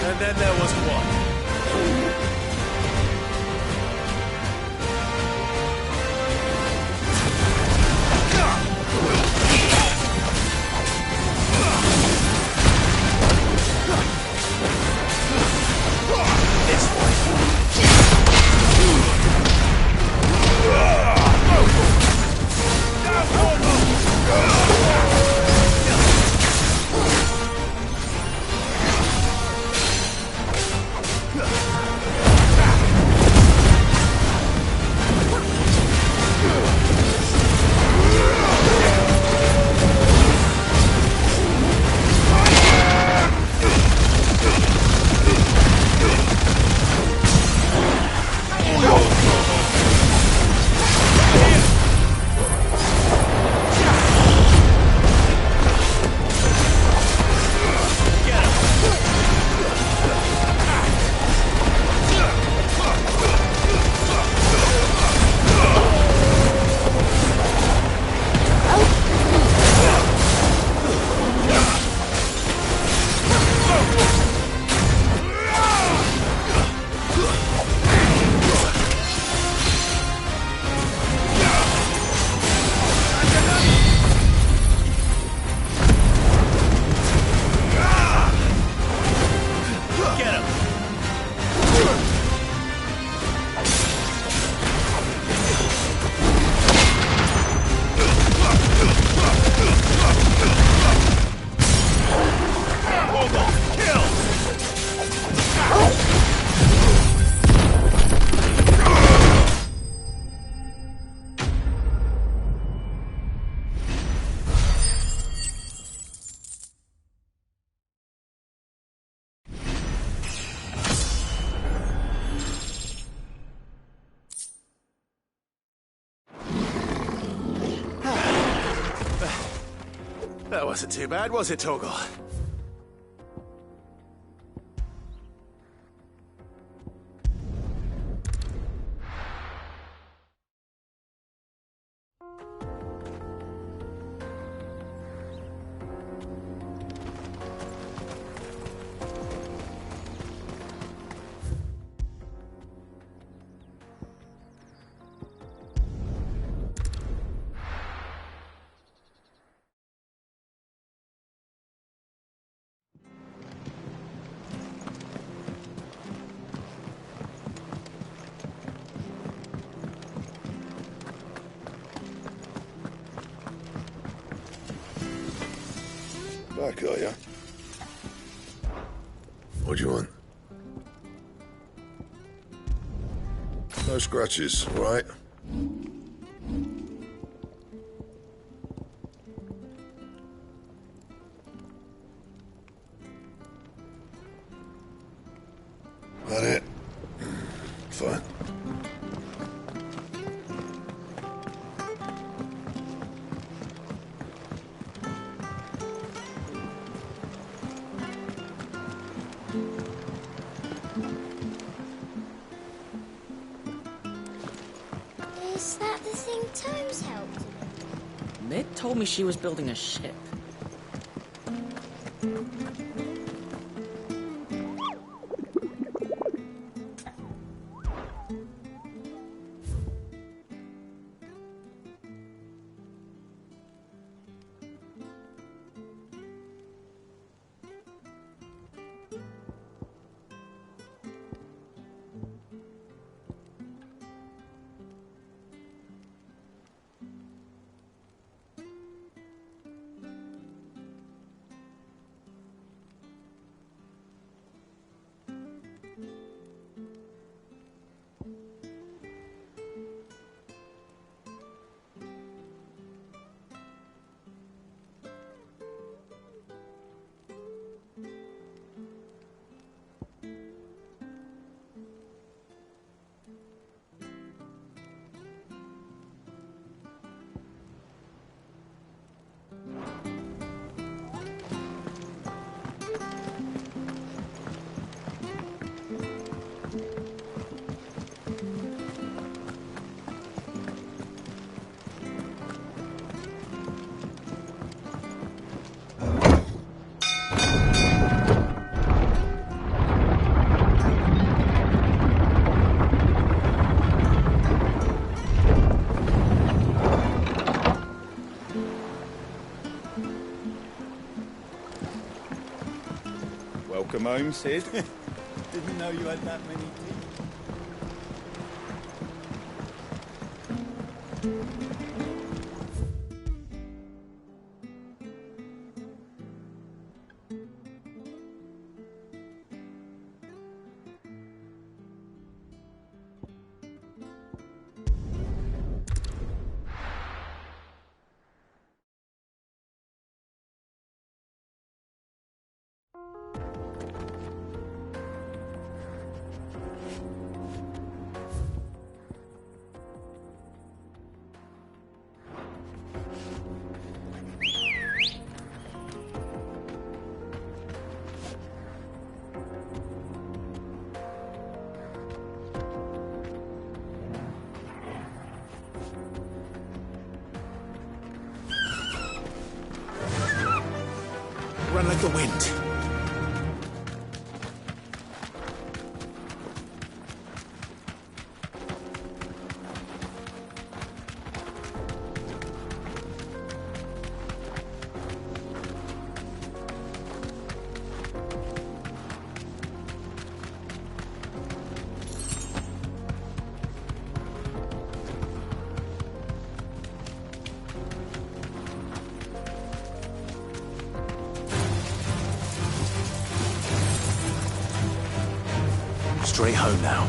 Speaker 21: And then there was one.
Speaker 2: That wasn't too bad, was it, Torgal?
Speaker 10: Back, are ya? What do you want? No scratches, right? That it? Fine.
Speaker 4: Is that the thing Tomes helped him?
Speaker 15: Mid told me she was building a ship.
Speaker 1: Welcome home, Sid. Didn't know you had that many teeth.
Speaker 21: Run like the wind. Straight home now.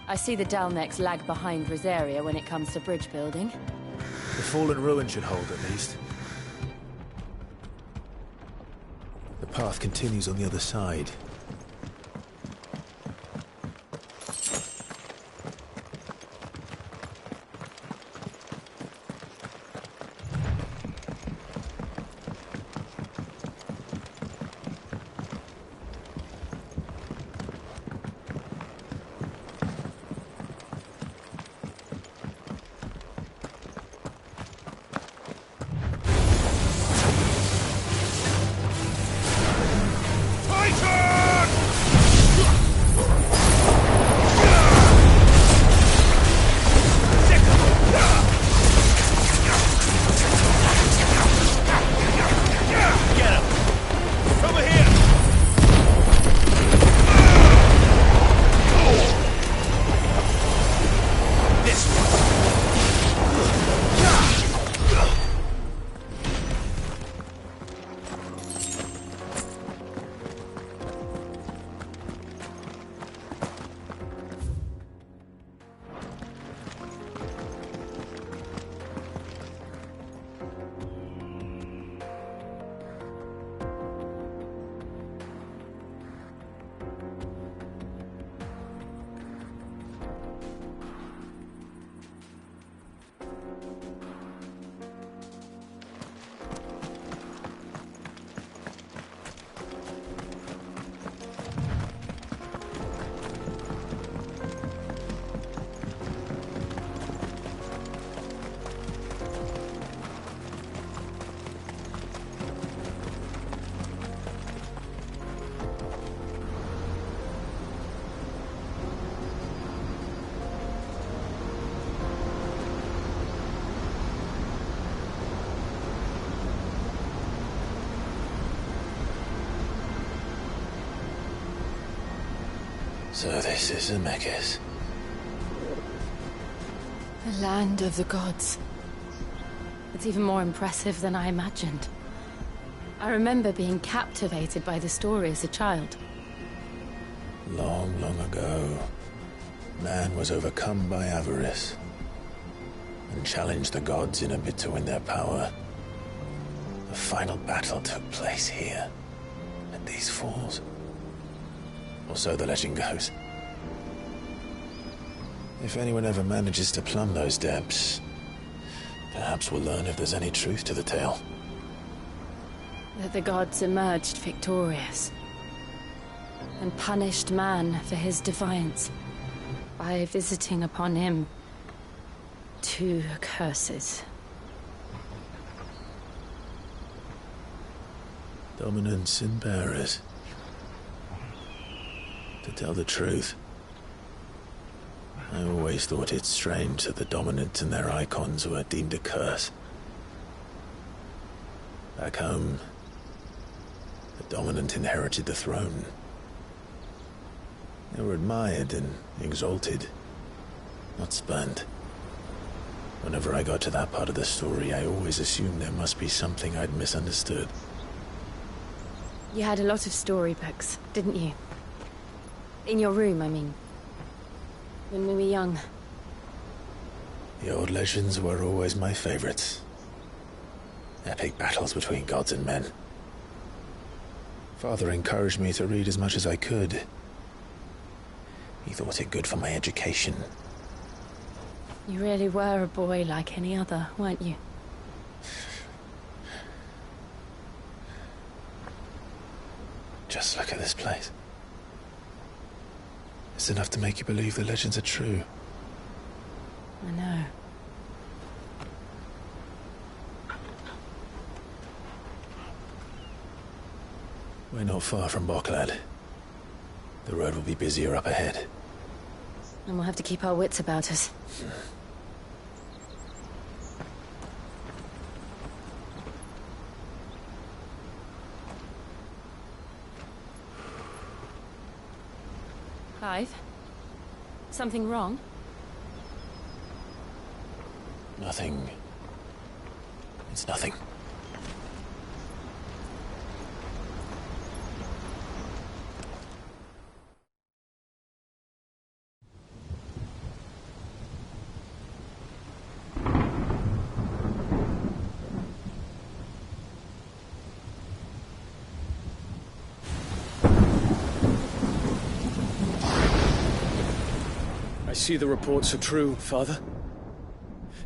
Speaker 16: I see the Dalnecks lag behind Rosaria when it comes to bridge building.
Speaker 21: The fallen ruin should hold, at least. The path continues on the other side.
Speaker 1: So this is Zemeckis.
Speaker 16: The land of the gods. It's even more impressive than I imagined. I remember being captivated by the story as a child.
Speaker 1: Long, long ago, man was overcome by avarice and challenged the gods in a bid to win their power. The final battle took place here, at these falls. Or so the legend goes. If anyone ever manages to plumb those depths, perhaps we'll learn if there's any truth to the tale.
Speaker 16: That the gods emerged victorious and punished man for his defiance by visiting upon him 2 curses.
Speaker 1: Dominance and bearers. To tell the truth, I always thought it strange that the dominant and their icons were deemed a curse. Back home, the dominant inherited the throne. They were admired and exalted, not spurned. Whenever I got to that part of the story, I always assumed there must be something I'd misunderstood.
Speaker 16: You had a lot of storybooks, didn't you? In your room, I mean. When we were young.
Speaker 1: The old legends were always my favorites. Epic battles between gods and men. Father encouraged me to read as much as I could. He thought it good for my education.
Speaker 16: You really were a boy like any other, weren't you?
Speaker 1: Just look at this place. It's enough to make you believe the legends are true.
Speaker 16: I know.
Speaker 1: We're not far from Boklad. The road will be busier up ahead.
Speaker 16: And we'll have to keep our wits about us. Clive? Something wrong?
Speaker 1: Nothing. It's nothing.
Speaker 13: see the reports are true, Father?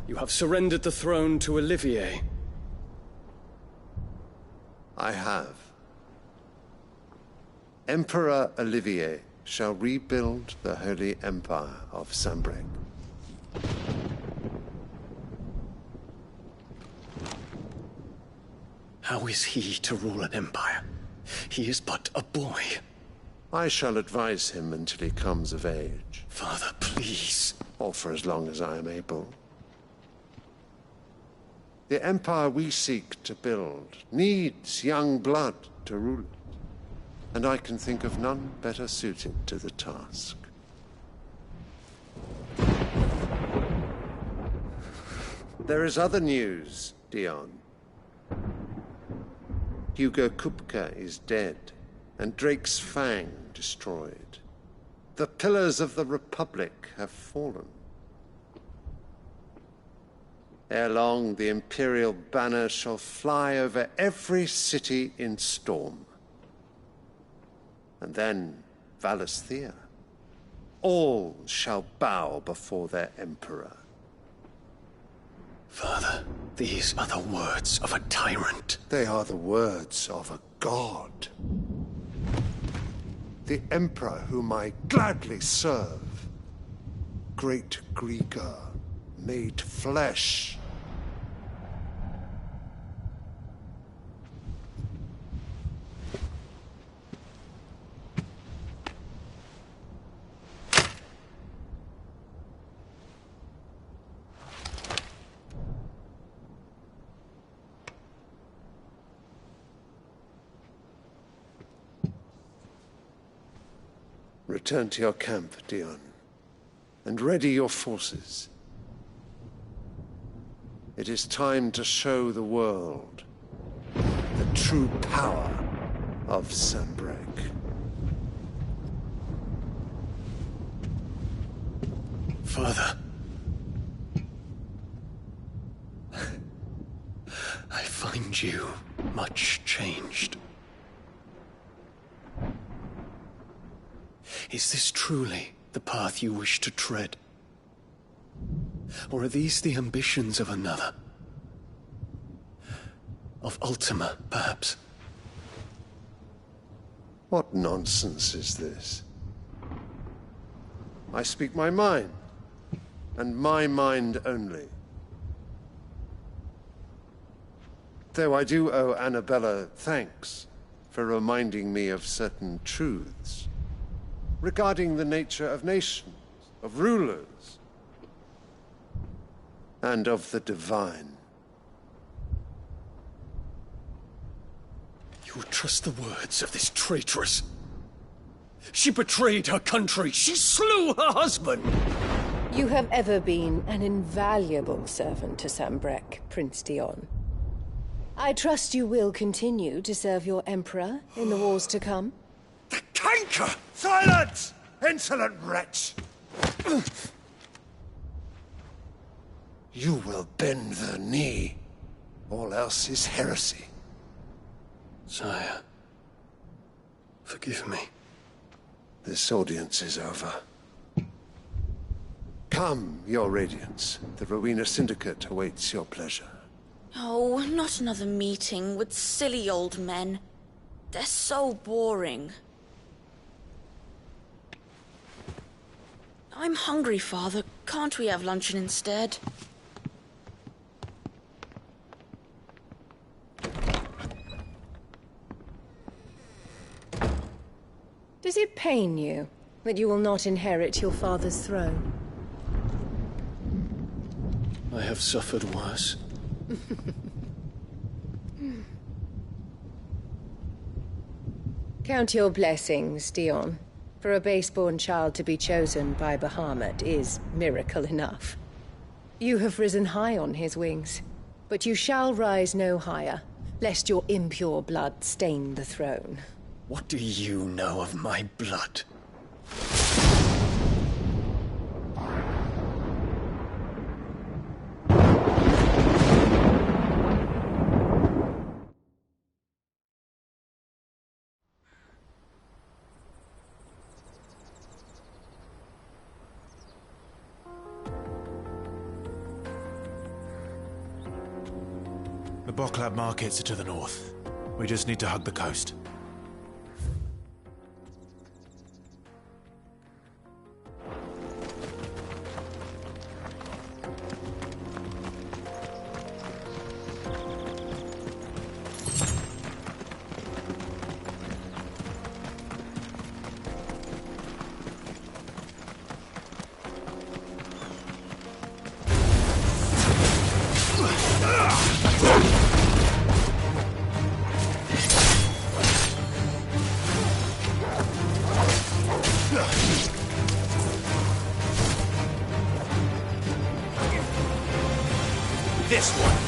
Speaker 13: You have surrendered the throne to Olivier.
Speaker 14: I have. Emperor Olivier shall rebuild the Holy Empire of Sambrec.
Speaker 13: How is he to rule an empire? He is but a boy.
Speaker 14: I shall advise him until he comes of age.
Speaker 13: Father, please.
Speaker 14: Or for as long as I am able. The empire we seek to build needs young blood to rule it, and I can think of none better suited to the task. There is other news, Dion. Hugo Kupka is dead, and Drake's Fang destroyed. The pillars of the Republic have fallen. Ere long, the Imperial banner shall fly over every city in Storm. And then, Valisthea. All shall bow before their Emperor.
Speaker 13: Father, these are the words of a tyrant.
Speaker 14: They are the words of a god. The Emperor whom I gladly serve. Great Grieger, made flesh. Return to your camp, Dion, and ready your forces. It is time to show the world the true power of Sambrec.
Speaker 13: Father. I find you much changed. Is this truly the path you wish to tread? Or are these the ambitions of another? Of Ultima, perhaps?
Speaker 14: What nonsense is this? I speak my mind, and my mind only. Though I do owe Annabella thanks for reminding me of certain truths regarding the nature of nations, of rulers, and of the divine.
Speaker 13: You would trust the words of this traitress? She betrayed her country. She slew her husband.
Speaker 17: You have ever been an invaluable servant to Sambrec, Prince Dion. I trust you will continue to serve your Emperor in the wars to come.
Speaker 14: Canker! Silence! Insolent wretch! You will bend the knee. All else is heresy.
Speaker 13: Sire, forgive me.
Speaker 14: This audience is over. Come, your Radiance. The Rowena Syndicate awaits your pleasure.
Speaker 24: Oh, not another meeting with silly old men. They're so boring. I'm hungry, Father. Can't we have luncheon instead?
Speaker 17: Does it pain you that you will not inherit your father's throne?
Speaker 13: I have suffered worse.
Speaker 17: Count your blessings, Dion. For a base-born child to be chosen by Bahamut is miracle enough. You have risen high on his wings, but you shall rise no higher, lest your impure blood stain the throne.
Speaker 13: What do you know of my blood?
Speaker 21: The Boklab markets are to the north. We just need to hug the coast.
Speaker 20: This one.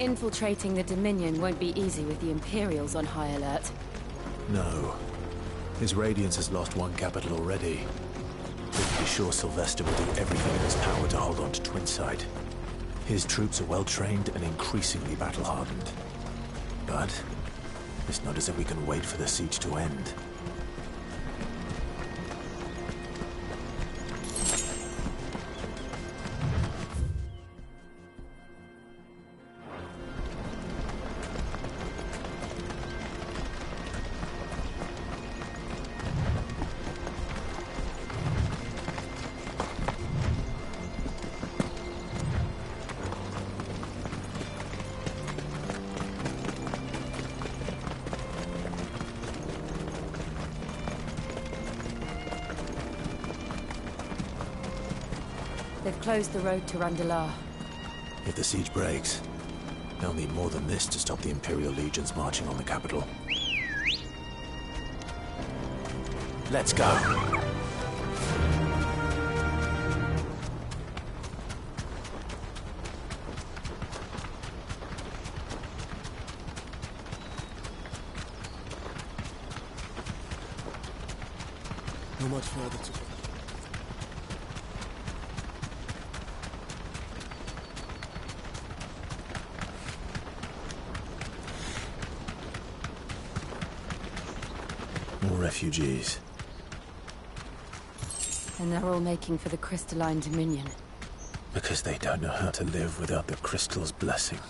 Speaker 16: Infiltrating the Dominion won't be easy with the Imperials on high alert.
Speaker 21: No. His Radiance has lost one capital already. We can be sure Sylvester will do everything in his power to hold on to Twinside. His troops are well-trained and increasingly battle-hardened. But it's not as if we can wait for the siege to end.
Speaker 16: They've closed the road to Randalar.
Speaker 21: If the siege breaks, they'll need more than this to stop the Imperial legions marching on the capital. Let's go.
Speaker 7: Not much further to go.
Speaker 21: More refugees.
Speaker 16: And they're all making for the Crystalline Dominion.
Speaker 21: Because they don't know how to live without the crystal's blessing.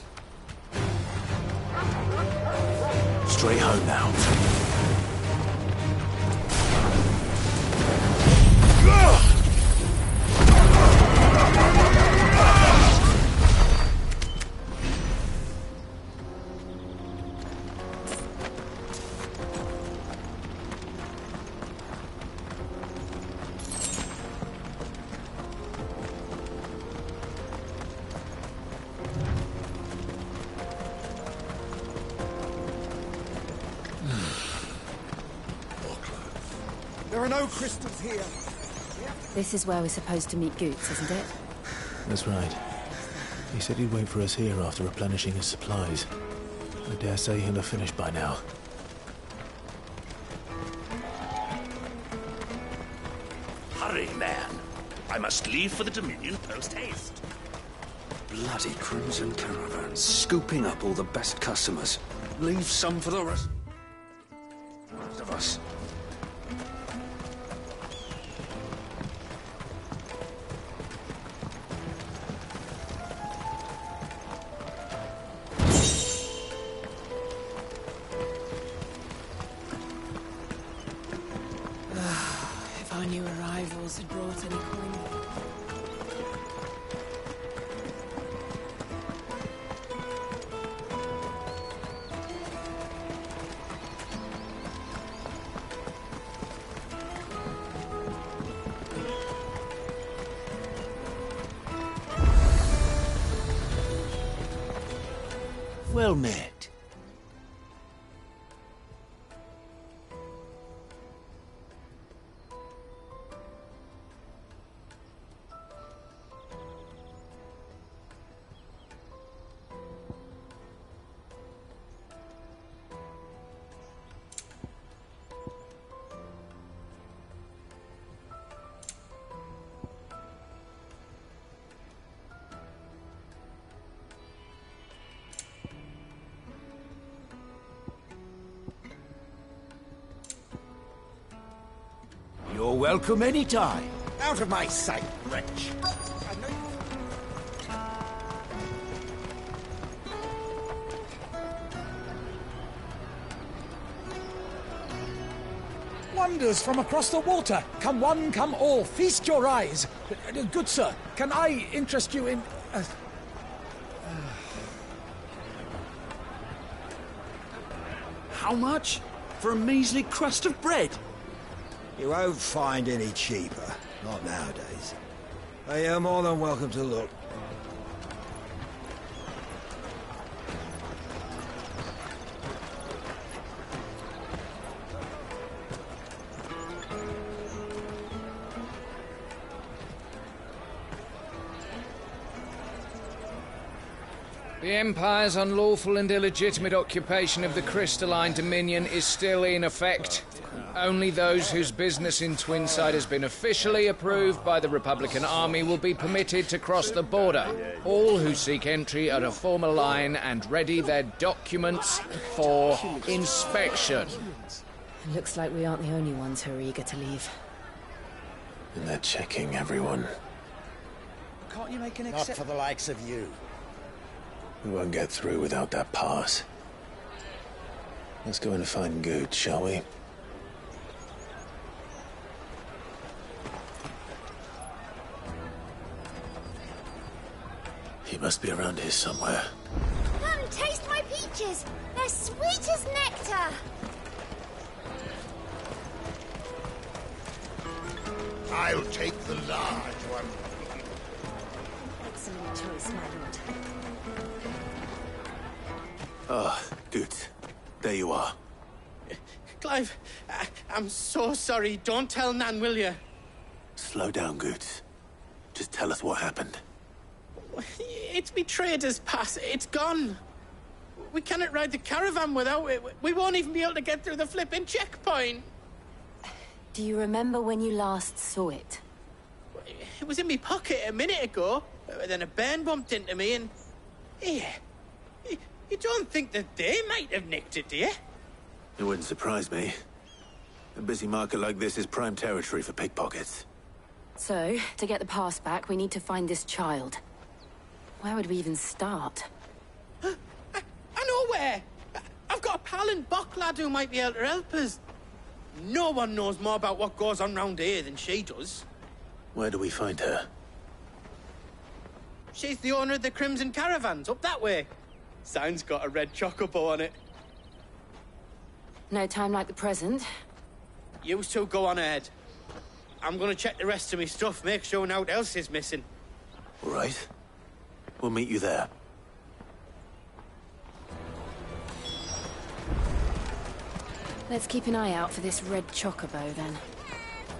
Speaker 21: Straight home now.
Speaker 7: There are no crystals here.
Speaker 16: This is where we're supposed to meet Goots, isn't it?
Speaker 21: That's right. He said he'd wait for us here after replenishing his supplies. I dare say he'll have finished by now.
Speaker 9: Hurry, man. I must leave for the Dominion post-haste.
Speaker 13: Bloody Crimson Caravan, scooping up all the best customers. Leave some for the rest of us.
Speaker 3: If our new arrivals had brought any coin.
Speaker 9: Well met.
Speaker 6: welcome any time. Out of my sight, wretch.
Speaker 5: Wonders from across the water. Come one, come all. Feast your eyes. Good sir, can I interest you in...
Speaker 6: How much? For a measly crust of bread? You won't find any cheaper. Not nowadays. But you're more than welcome to look.
Speaker 5: The Empire's unlawful and illegitimate occupation of the crystalline dominion is still in effect. Only those whose business in Twinside has been officially approved by the Republican Army will be permitted to cross the border. All who seek entry are to form a line and ready their documents for inspection.
Speaker 16: Looks like we aren't the only ones who are eager to leave.
Speaker 2: And they're checking everyone.
Speaker 6: Can't you make an Not for the likes of you.
Speaker 2: We won't get through without that pass. Let's go in and find Good, shall we? He must be around here somewhere.
Speaker 4: Come, taste my peaches. They're sweet as nectar.
Speaker 6: I'll take the large one.
Speaker 4: Excellent choice, my lord.
Speaker 2: Ah, Good. There you are.
Speaker 18: Clive, I'm so sorry. Don't tell Nan, will you?
Speaker 2: Slow down, Good. Just tell us what happened.
Speaker 18: It's me trader's pass. It's gone. We cannot ride the caravan without it. We won't even be able to get through the flipping checkpoint.
Speaker 16: Do you remember when you last saw it?
Speaker 18: It was in my pocket a minute ago. Then a bairn bumped into me and... Here. You don't think that they might have nicked it, do you?
Speaker 2: It wouldn't surprise me. A busy market like this is prime territory for pickpockets.
Speaker 16: So, to get the pass back, we need to find this child. Where would we even start?
Speaker 18: I know where! I've got a pal in Bock lad who might be able to help us. No one knows more about what goes on round here than she does.
Speaker 2: Where do we find her?
Speaker 18: She's the owner of the Crimson Caravans, up that way. Sign's got a red chocobo on it.
Speaker 16: No time like the present.
Speaker 18: You two go on ahead. I'm gonna check the rest of my stuff, make sure naught else is missing.
Speaker 2: All right. We'll meet you there.
Speaker 16: Let's keep an eye out for this red chocobo, then.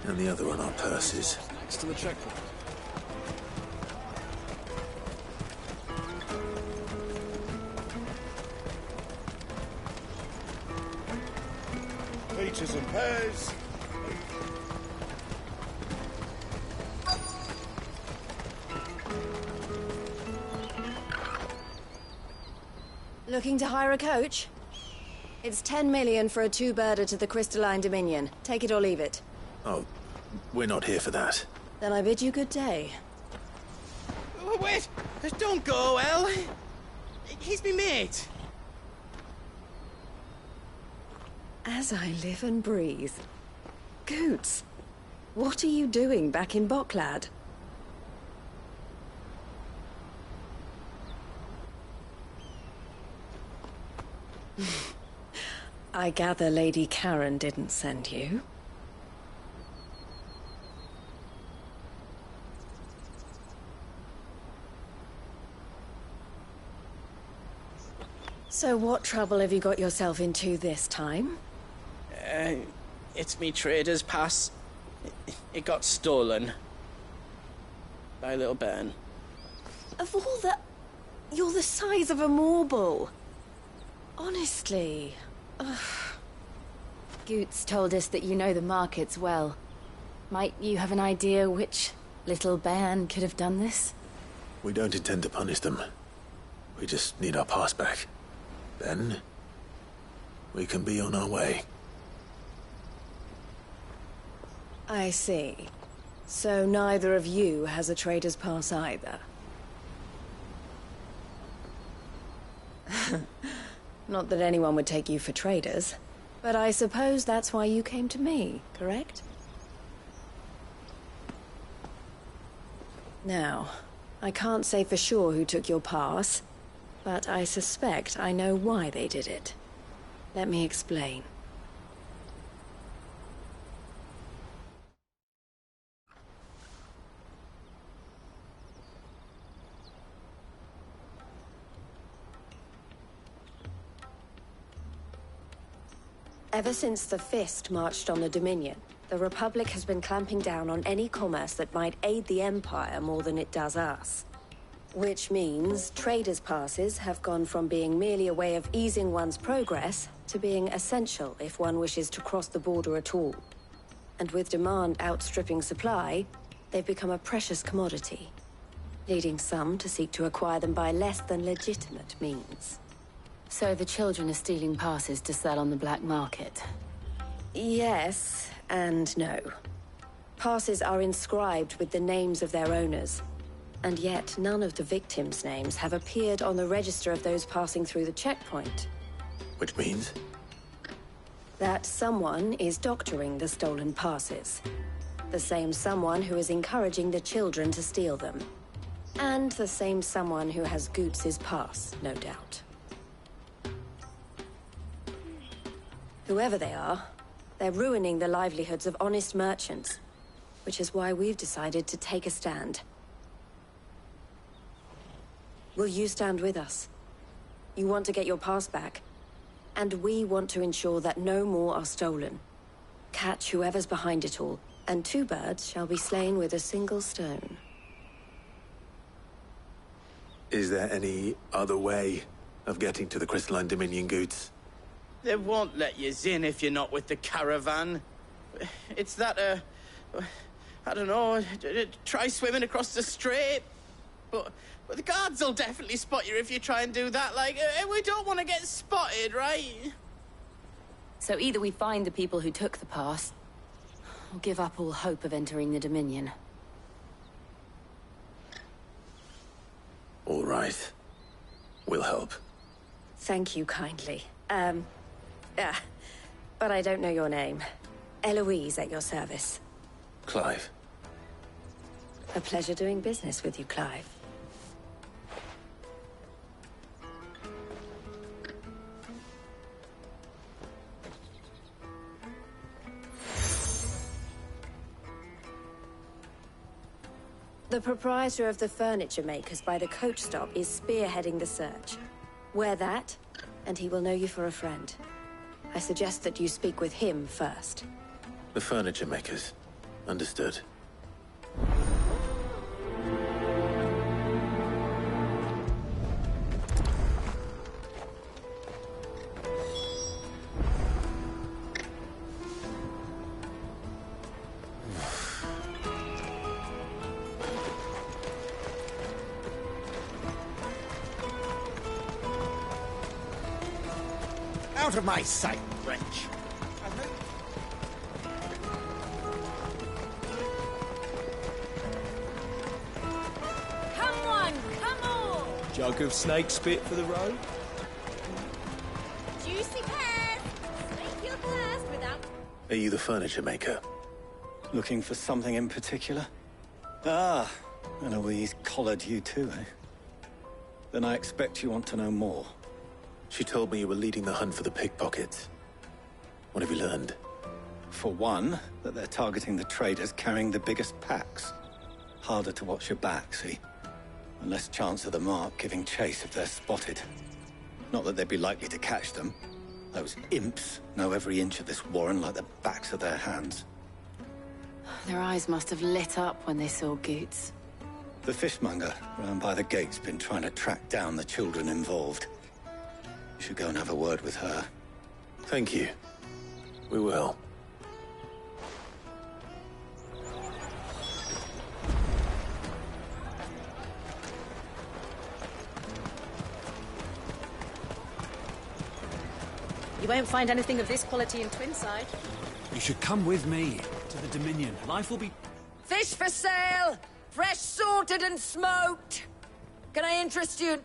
Speaker 2: And the other on our purses.
Speaker 13: Next to the checkpoint.
Speaker 6: Peaches and pears.
Speaker 17: Looking to hire a coach? It's 10 million for a two-birder to the Crystalline Dominion. Take it or leave it.
Speaker 2: Oh, we're not here for that.
Speaker 17: Then I bid you good day.
Speaker 18: Oh, wait! Don't go, El. He's me mate.
Speaker 17: As I live and breathe. Goots, what are you doing back in Bocklad? I gather Lady Karen didn't send you. So what trouble have you got yourself into this time?
Speaker 18: It's me trader's pass. It got stolen. By a little bairn.
Speaker 17: Of all the... You're the size of a marble. Honestly. Ugh.
Speaker 16: Goots told us that you know the markets well. Might you have an idea which little bairn could have done this?
Speaker 2: We don't intend to punish them. We just need our pass back. Then, we can be on our way.
Speaker 17: I see. So neither of you has a trader's pass either. Not that anyone would take you for traders, but I suppose that's why you came to me, correct? Now, I can't say for sure who took your pass, but I suspect I know why they did it. Let me explain. Ever since the Fist marched on the Dominion, the Republic has been clamping down on any commerce that might aid the Empire more than it does us. Which means traders' passes have gone from being merely a way of easing one's progress to being essential if one wishes to cross the border at all. And with demand outstripping supply, they've become a precious commodity, leading some to seek to acquire them by less than legitimate means.
Speaker 16: So the children are stealing passes to sell on the black market?
Speaker 17: Yes, and no. Passes are inscribed with the names of their owners, and yet none of the victims' names have appeared on the register of those passing through the checkpoint.
Speaker 2: Which means?
Speaker 17: That someone is doctoring the stolen passes. The same someone who is encouraging the children to steal them. And the same someone who has Goots's pass, no doubt. Whoever they are, they're ruining the livelihoods of honest merchants, which is why we've decided to take a stand. Will you stand with us? You want to get your pass back, and we want to ensure that no more are stolen. Catch whoever's behind it all, and two birds shall be slain with a single stone.
Speaker 2: Is there any other way of getting to the Crystalline Dominion, Goots?
Speaker 18: They won't let you in if you're not with the caravan. It's that, I don't know, try swimming across the strait. But the guards will definitely spot you if you try and do that. Like, we don't want to get spotted, right?
Speaker 16: So either we find the people who took the pass, or give up all hope of entering the Dominion.
Speaker 2: All right. We'll help.
Speaker 17: Thank you kindly. But I don't know your name. Eloise at your service.
Speaker 2: Clive.
Speaker 17: A pleasure doing business with you, Clive. The proprietor of the furniture makers by the coach stop is spearheading the search. Wear that, and he will know you for a friend. I suggest that you speak with him first.
Speaker 2: The furniture makers. Understood.
Speaker 11: Out of my sight, wretch!
Speaker 3: Come on, come on!
Speaker 11: Jug of snake spit for the road?
Speaker 3: Juicy pears! Make your thirst without...
Speaker 2: Are you the furniture maker?
Speaker 11: Looking for something in particular? Ah, Eloise collared you too, eh? Then I expect you want to know more.
Speaker 2: She told me you were leading the hunt for the pickpockets. What have you learned?
Speaker 11: For one, that they're targeting the traders carrying the biggest packs. Harder to watch your back, see? And less chance of the mark giving chase if they're spotted. Not that they'd be likely to catch them. Those imps know every inch of this warren like the backs of their hands.
Speaker 16: Their eyes must have lit up when they saw Goots.
Speaker 11: The fishmonger round by the gate's been trying to track down the children involved. You should go and have a word with her.
Speaker 2: Thank you. We will.
Speaker 3: You won't find anything of this quality in Twinside.
Speaker 13: You should come with me to the Dominion. Life will be...
Speaker 12: Fish for sale! Fresh sorted and smoked! Can I interest you?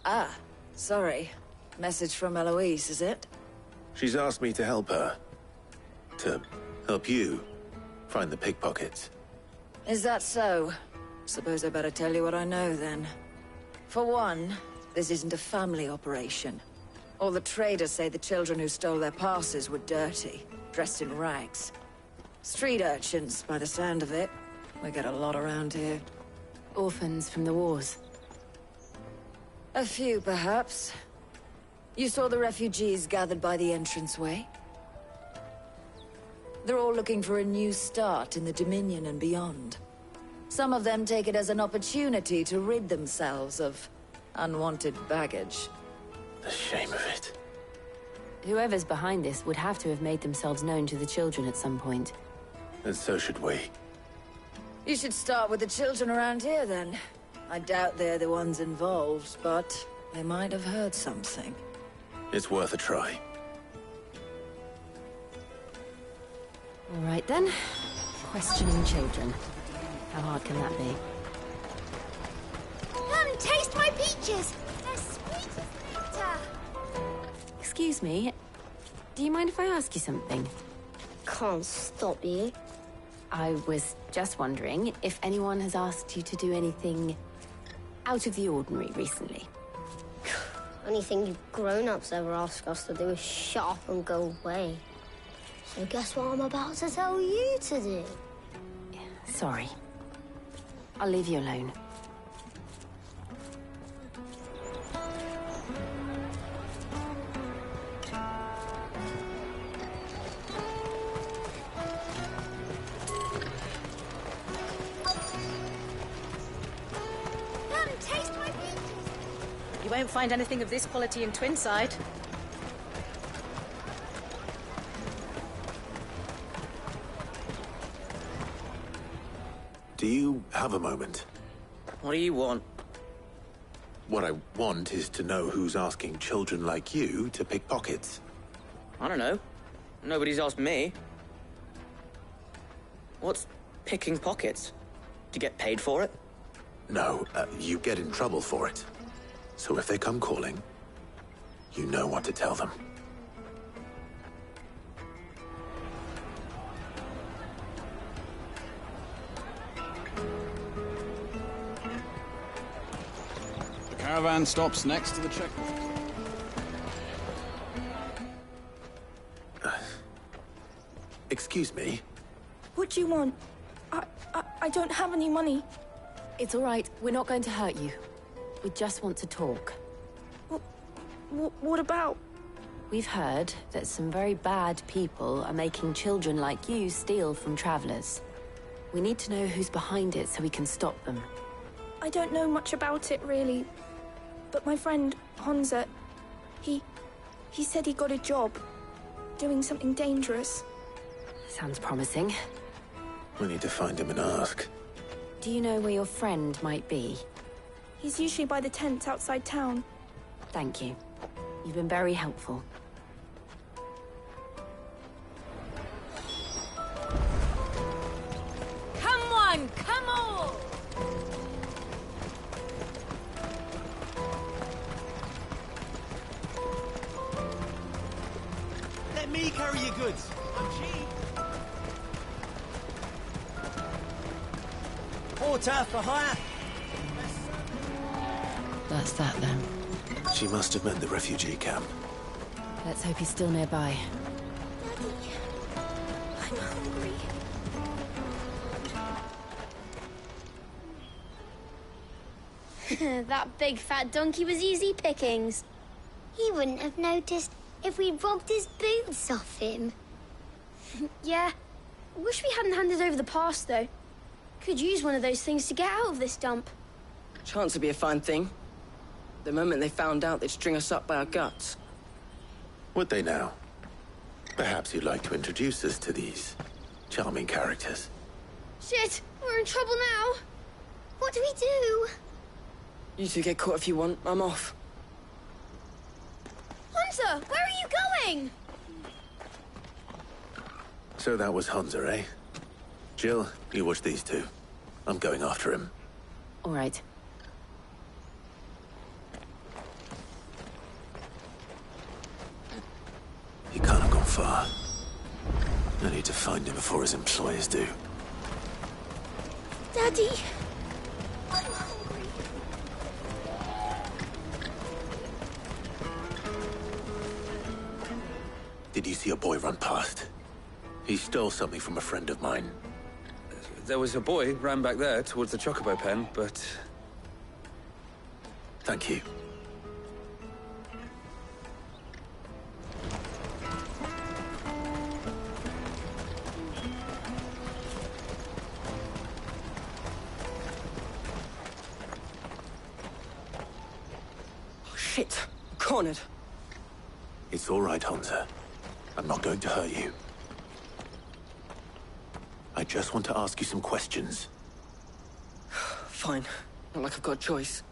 Speaker 12: Ah, sorry. Message from Eloise, is it?
Speaker 2: She's asked me to help her. To help you find the pickpockets.
Speaker 12: Is that so? Suppose I better tell you what I know, then. For one, this isn't a family operation. All the traders say the children who stole their passes were dirty, dressed in rags. Street urchins, by the sound of it. We get a lot around here.
Speaker 16: Orphans from the wars.
Speaker 12: A few, perhaps. You saw the refugees gathered by the entranceway? They're all looking for a new start in the Dominion and beyond. Some of them take it as an opportunity to rid themselves of unwanted baggage.
Speaker 2: The shame of it.
Speaker 16: Whoever's behind this would have to have made themselves known to the children at some point.
Speaker 2: And so should we.
Speaker 12: You should start with the children around here, then. I doubt they're the ones involved, but they might have heard something.
Speaker 2: It's worth a try.
Speaker 16: All right, then. Questioning children. How hard can that be?
Speaker 4: Taste my peaches! They're sweet as nectar!
Speaker 16: Excuse me. Do you mind if I ask you something?
Speaker 4: Can't stop you.
Speaker 16: I was just wondering if anyone has asked you to do anything out of the ordinary recently.
Speaker 4: Anything you grown-ups ever ask us to do is shut up and go away. So guess what I'm about to tell you to do?
Speaker 16: Sorry. I'll leave you alone.
Speaker 4: Taste my peaches!
Speaker 19: You won't find anything of this quality in Twinside.
Speaker 2: Do you have a moment?
Speaker 18: What do you want?
Speaker 2: What I want is to know who's asking children like you to pick pockets.
Speaker 18: I don't know. Nobody's asked me. What's picking pockets? Do you get paid for it?
Speaker 2: No, you get in trouble for it. So if they come calling, you know what to tell them.
Speaker 22: The caravan stops next to the checkpoint.
Speaker 2: Excuse me?
Speaker 23: What do you want? I don't have any money.
Speaker 16: It's all right. We're not going to hurt you. We just want to talk.
Speaker 23: What about?
Speaker 16: We've heard that some very bad people are making children like you steal from travelers. We need to know who's behind it so we can stop them.
Speaker 23: I don't know much about it, really. But my friend, Honza, he said he got a job. Doing something dangerous.
Speaker 16: Sounds promising.
Speaker 2: We need to find him and ask.
Speaker 16: Do you know where your friend might be?
Speaker 23: He's usually by the tents outside town.
Speaker 16: Thank you. You've been very helpful.
Speaker 12: Come on, come on!
Speaker 25: Let me carry your goods. I'm cheap. Porter for hire.
Speaker 16: That's that then.
Speaker 2: She must have meant the refugee camp.
Speaker 16: Let's hope he's still nearby.
Speaker 23: I'm hungry.
Speaker 4: That big fat donkey was easy pickings. He wouldn't have noticed if we'd robbed his boots off him.
Speaker 26: Yeah. Wish we hadn't handed over the pass, though. Could use one of those things to get out of this dump.
Speaker 18: Chance would be a fine thing. The moment they found out, they'd string us up by our guts.
Speaker 2: Would they now? Perhaps you'd like to introduce us to these charming characters.
Speaker 26: Shit! We're in trouble now!
Speaker 4: What do we do?
Speaker 18: You two get caught if you want. I'm off.
Speaker 26: Hunter! Where are you going?
Speaker 2: So that was Hansa, eh? Jill, you watch these two. I'm going after him.
Speaker 16: All right.
Speaker 2: He can't have gone far. I need to find him before his employers do.
Speaker 26: Daddy! I'm hungry.
Speaker 2: Did you see a boy run past? He stole something from a friend of mine.
Speaker 13: There was a boy ran back there towards the chocobo pen, but...
Speaker 2: Thank you.
Speaker 1: Oh, shit. I'm cornered.
Speaker 2: It's all right, Hansa. I'm not going to hurt you. I just want to ask you some questions.
Speaker 1: Fine. Not like I've got a choice.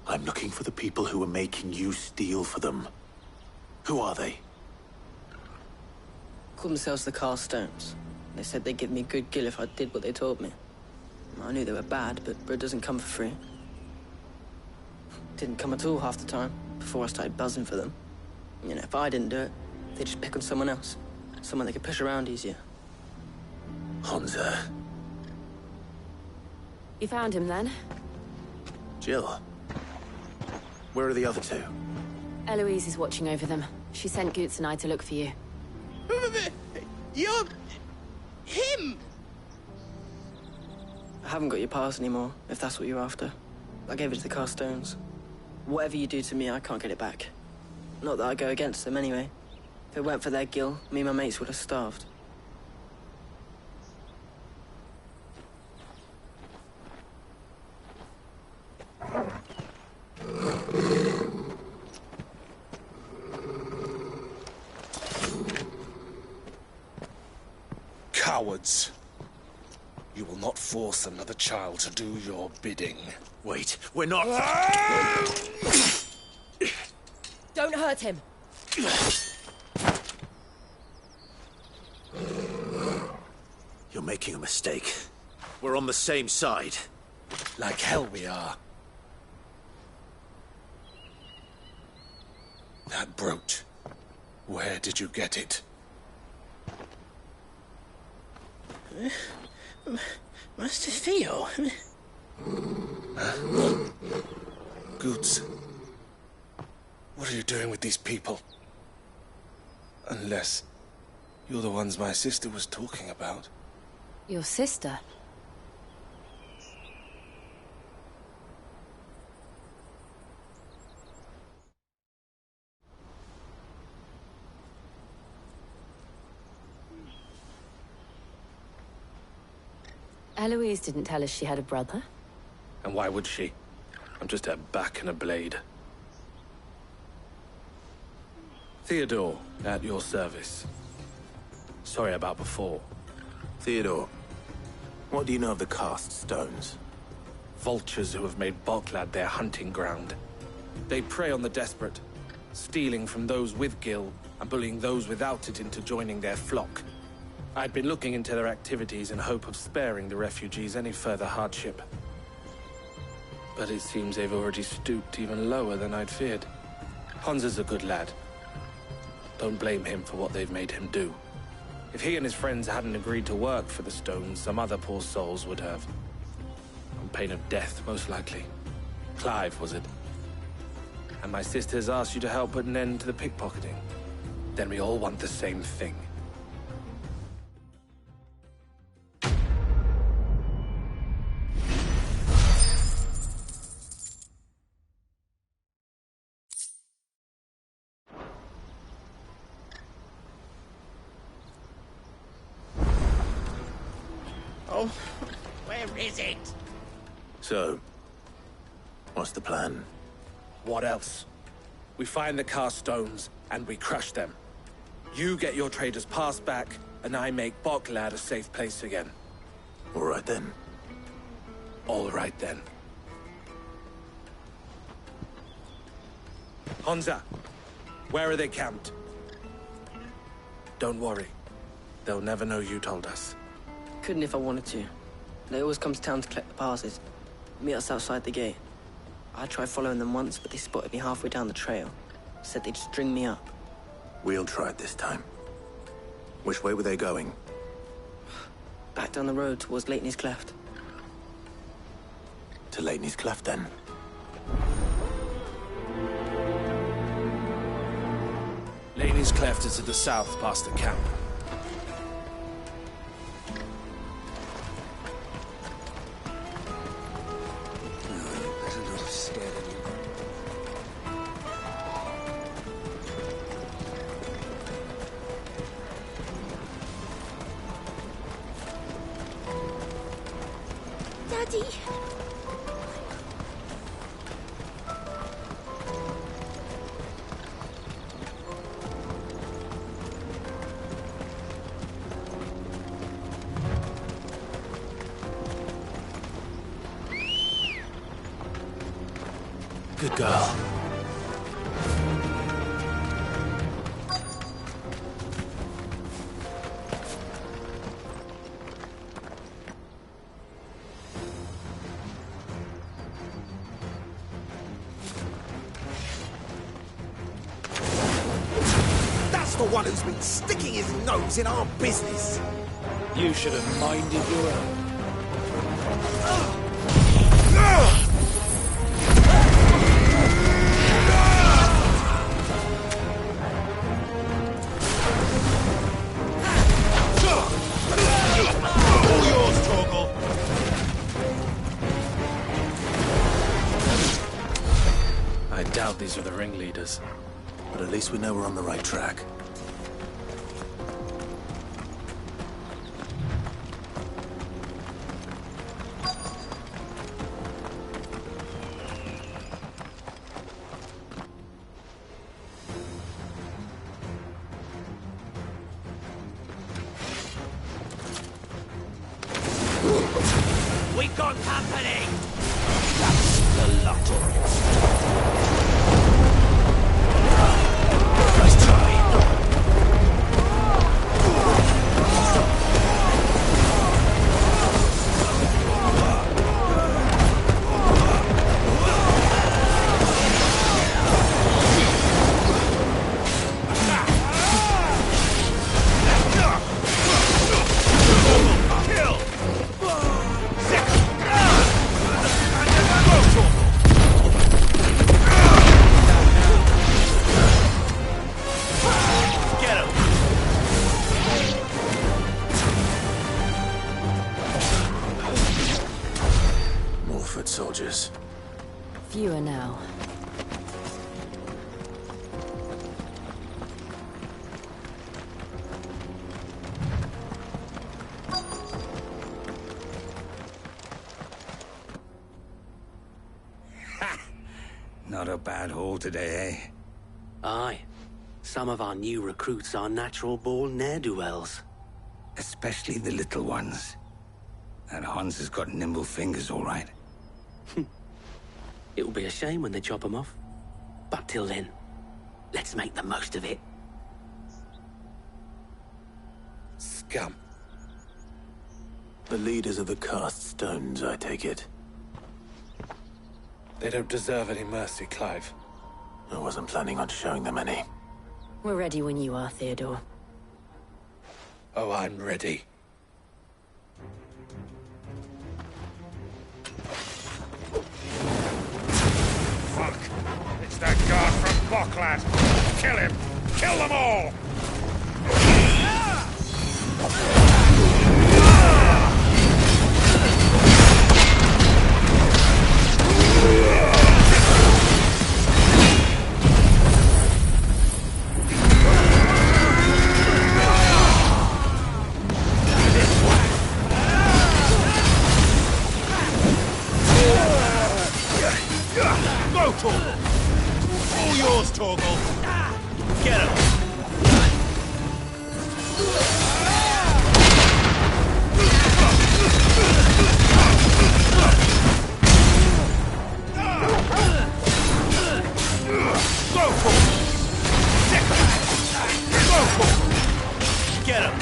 Speaker 2: I'm looking for the people who are making you steal for them. Who are they?
Speaker 1: Called themselves the Carstones. They said they'd give me a good gill if I did what they told me. I knew they were bad, but bread doesn't come for free. Didn't come at all half the time, before I started buzzing for them. You know, if I didn't do it, they'd just pick on someone else. Someone they could push around easier.
Speaker 2: Hansa.
Speaker 16: You found him then?
Speaker 2: Jill. Where are the other two?
Speaker 16: Eloise is watching over them. She sent Goots and I to look for you.
Speaker 18: You're... him!
Speaker 1: I haven't got your pass anymore, if that's what you're after. I gave it to the Carstones. Whatever you do to me, I can't get it back. Not that I go against them anyway. If it weren't for their gill, me and my mates would have starved.
Speaker 20: Cowards. You will not force another child to do your bidding.
Speaker 2: Wait, we're not...
Speaker 16: Don't hurt him.
Speaker 2: You're making a mistake. We're on the same side.
Speaker 20: Like hell we are. That brooch. Where did you get it?
Speaker 18: Master Theo?
Speaker 20: Goots. What are you doing with these people? Unless you're the ones my sister was talking about.
Speaker 16: Your sister? Eloise didn't tell us she had a brother.
Speaker 13: And why would she? I'm just her back and a blade. Theodore, at your service. Sorry about before.
Speaker 2: Theodore, what do you know of the Cast Stones?
Speaker 13: Vultures who have made Boklad their hunting ground. They prey on the desperate, stealing from those with gil and bullying those without it into joining their flock. I'd been looking into their activities in hope of sparing the refugees any further hardship. But it seems they've already stooped even lower than I'd feared. Hansa's a good lad. Don't blame him for what they've made him do. If he and his friends hadn't agreed to work for the Stones, some other poor souls would have. On pain of death, most likely. Clive, was it? And my sisters asked you to help put an end to the pickpocketing. Then we all want the same thing.
Speaker 18: Oh, where is it?
Speaker 2: So, what's the plan?
Speaker 13: What else? We find the Carstones, and we crush them. You get your trader's pass back, and I make Boklad a safe place again.
Speaker 2: All right then.
Speaker 13: All right then. Hansa, where are they camped? Don't worry. They'll never know you told us.
Speaker 1: Couldn't if I wanted to. They always come to town to collect the passes. Meet us outside the gate. I tried following them once, but they spotted me halfway down the trail. Said they'd string me up.
Speaker 2: We'll try it this time. Which way were they going?
Speaker 1: Back down the road towards Lateney's Cleft.
Speaker 2: To Lateney's Cleft, then.
Speaker 13: Laney's Cleft is to the south, past the camp.
Speaker 23: Daddy.
Speaker 21: Good girl.
Speaker 7: That's the one who's been sticking his nose in our business.
Speaker 13: You should have minded your own. I doubt these are the ringleaders.
Speaker 2: But at least we know we're on the right track.
Speaker 7: We got company! That's the lot of it. Nice try.
Speaker 2: Soldiers.
Speaker 16: Fewer now.
Speaker 6: Not a bad haul today, eh?
Speaker 8: Aye. Some of our new recruits are natural-born ne'er-do-wells.
Speaker 6: Especially the little ones. That Hans has got nimble fingers, all right.
Speaker 8: It will be a shame when they chop them off. But till then, let's make the most of it.
Speaker 13: Scum.
Speaker 2: The leaders of the cast stones, I take it.
Speaker 13: They don't deserve any mercy, Clive.
Speaker 2: I wasn't planning on showing them any.
Speaker 16: We're ready when you are, Theodore.
Speaker 13: Oh, I'm ready.
Speaker 10: Fuck! It's that guard from Bocklad! Kill him! Kill them all! Go, Torgal! All yours, Torgal! Get him! Go, Torgal! Go, Torgal! Get him!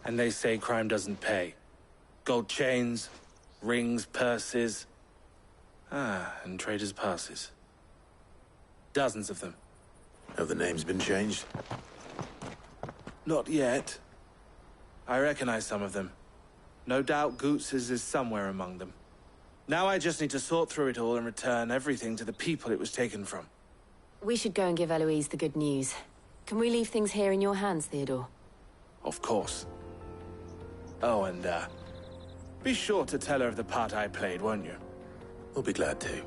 Speaker 13: And they say crime doesn't pay. Gold chains, rings, purses. And traders' passes. Dozens of them.
Speaker 2: Have the names been changed?
Speaker 13: Not yet. I recognize some of them. No doubt Goots's is somewhere among them. Now I just need to sort through it all and return everything to the people it was taken from.
Speaker 16: We should go and give Eloise the good news. Can we leave things here in your hands, Theodore?
Speaker 13: Of course. Oh, and, be sure to tell her of the part I played, won't you?
Speaker 2: We'll be glad to.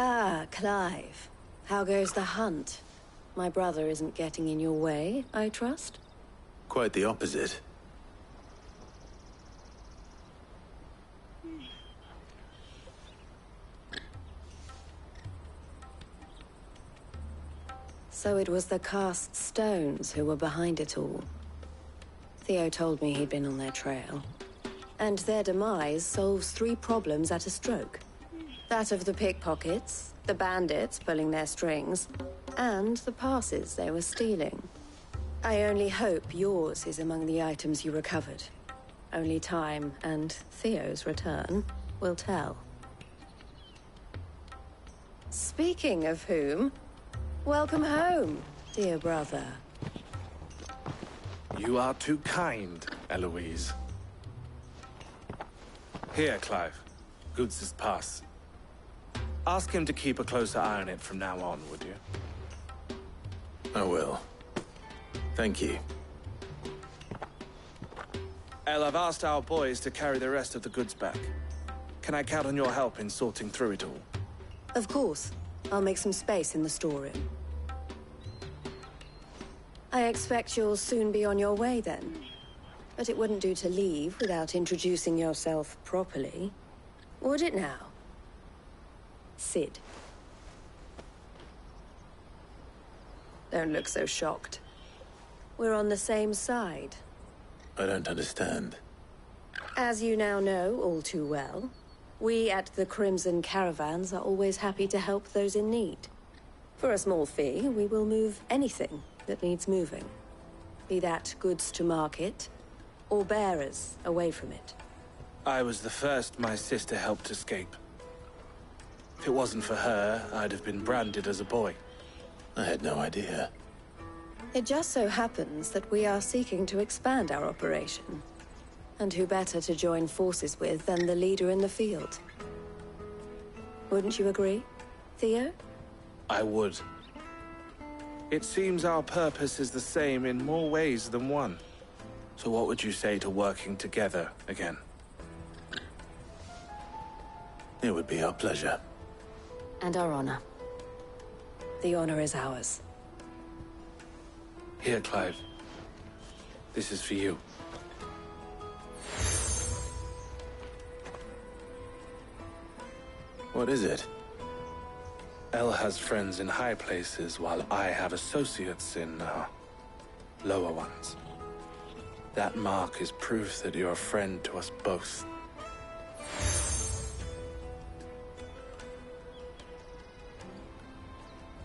Speaker 5: Ah, Clive. How goes the hunt? My brother isn't getting in your way, I trust?
Speaker 2: Quite the opposite.
Speaker 5: So it was the cast stones who were behind it all. Theo told me he'd been on their trail. And their demise solves 3 problems at a stroke. That of the pickpockets, the bandits pulling their strings, and the passes they were stealing. I only hope yours is among the items you recovered. Only time and Theo's return will tell. Speaking of whom, welcome home, dear brother.
Speaker 13: You are too kind, Eloise. Here, Clive. Goods's pass. Ask him to keep a closer eye on it from now on, would you?
Speaker 2: I will. Thank you.
Speaker 13: El, I've asked our boys to carry the rest of the goods back. Can I count on your help in sorting through it all?
Speaker 5: Of course. I'll make some space in the storeroom. I expect you'll soon be on your way then. But it wouldn't do to leave without introducing yourself properly. Would it now? Sid. Don't look so shocked. We're on the same side.
Speaker 2: I don't understand.
Speaker 5: As you now know all too well, we at the Crimson Caravans are always happy to help those in need. For a small fee, we will move anything that needs moving. Be that goods to market, or bearers away from it.
Speaker 13: I was the first my sister helped escape. If it wasn't for her, I'd have been branded as a boy.
Speaker 2: I had no idea.
Speaker 5: It just so happens that we are seeking to expand our operation. And who better to join forces with than the leader in the field? Wouldn't you agree, Theo?
Speaker 13: I would. It seems our purpose is the same in more ways than one. So what would you say to working together again?
Speaker 2: It would be our pleasure.
Speaker 5: And our honor. The honor is ours.
Speaker 13: Here, Clive. This is for you.
Speaker 2: What is it?
Speaker 13: El has friends in high places, while I have associates in, lower ones. That mark is proof that you're a friend to us both.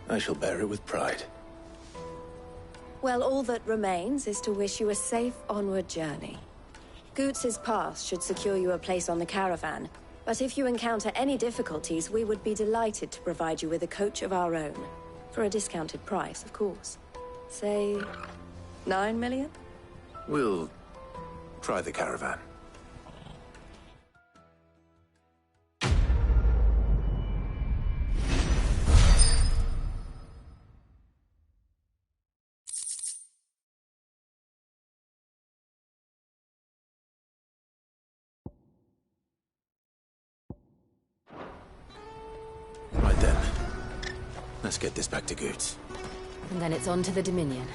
Speaker 2: I shall bear it with pride.
Speaker 5: Well, all that remains is to wish you a safe onward journey. Goots's pass should secure you a place on the caravan, but if you encounter any difficulties, we would be delighted to provide you with a coach of our own. For a discounted price, of course. Say, 9 million?
Speaker 2: We'll try the caravan. Let's get this back to Goots.
Speaker 16: And then it's on to the Dominion.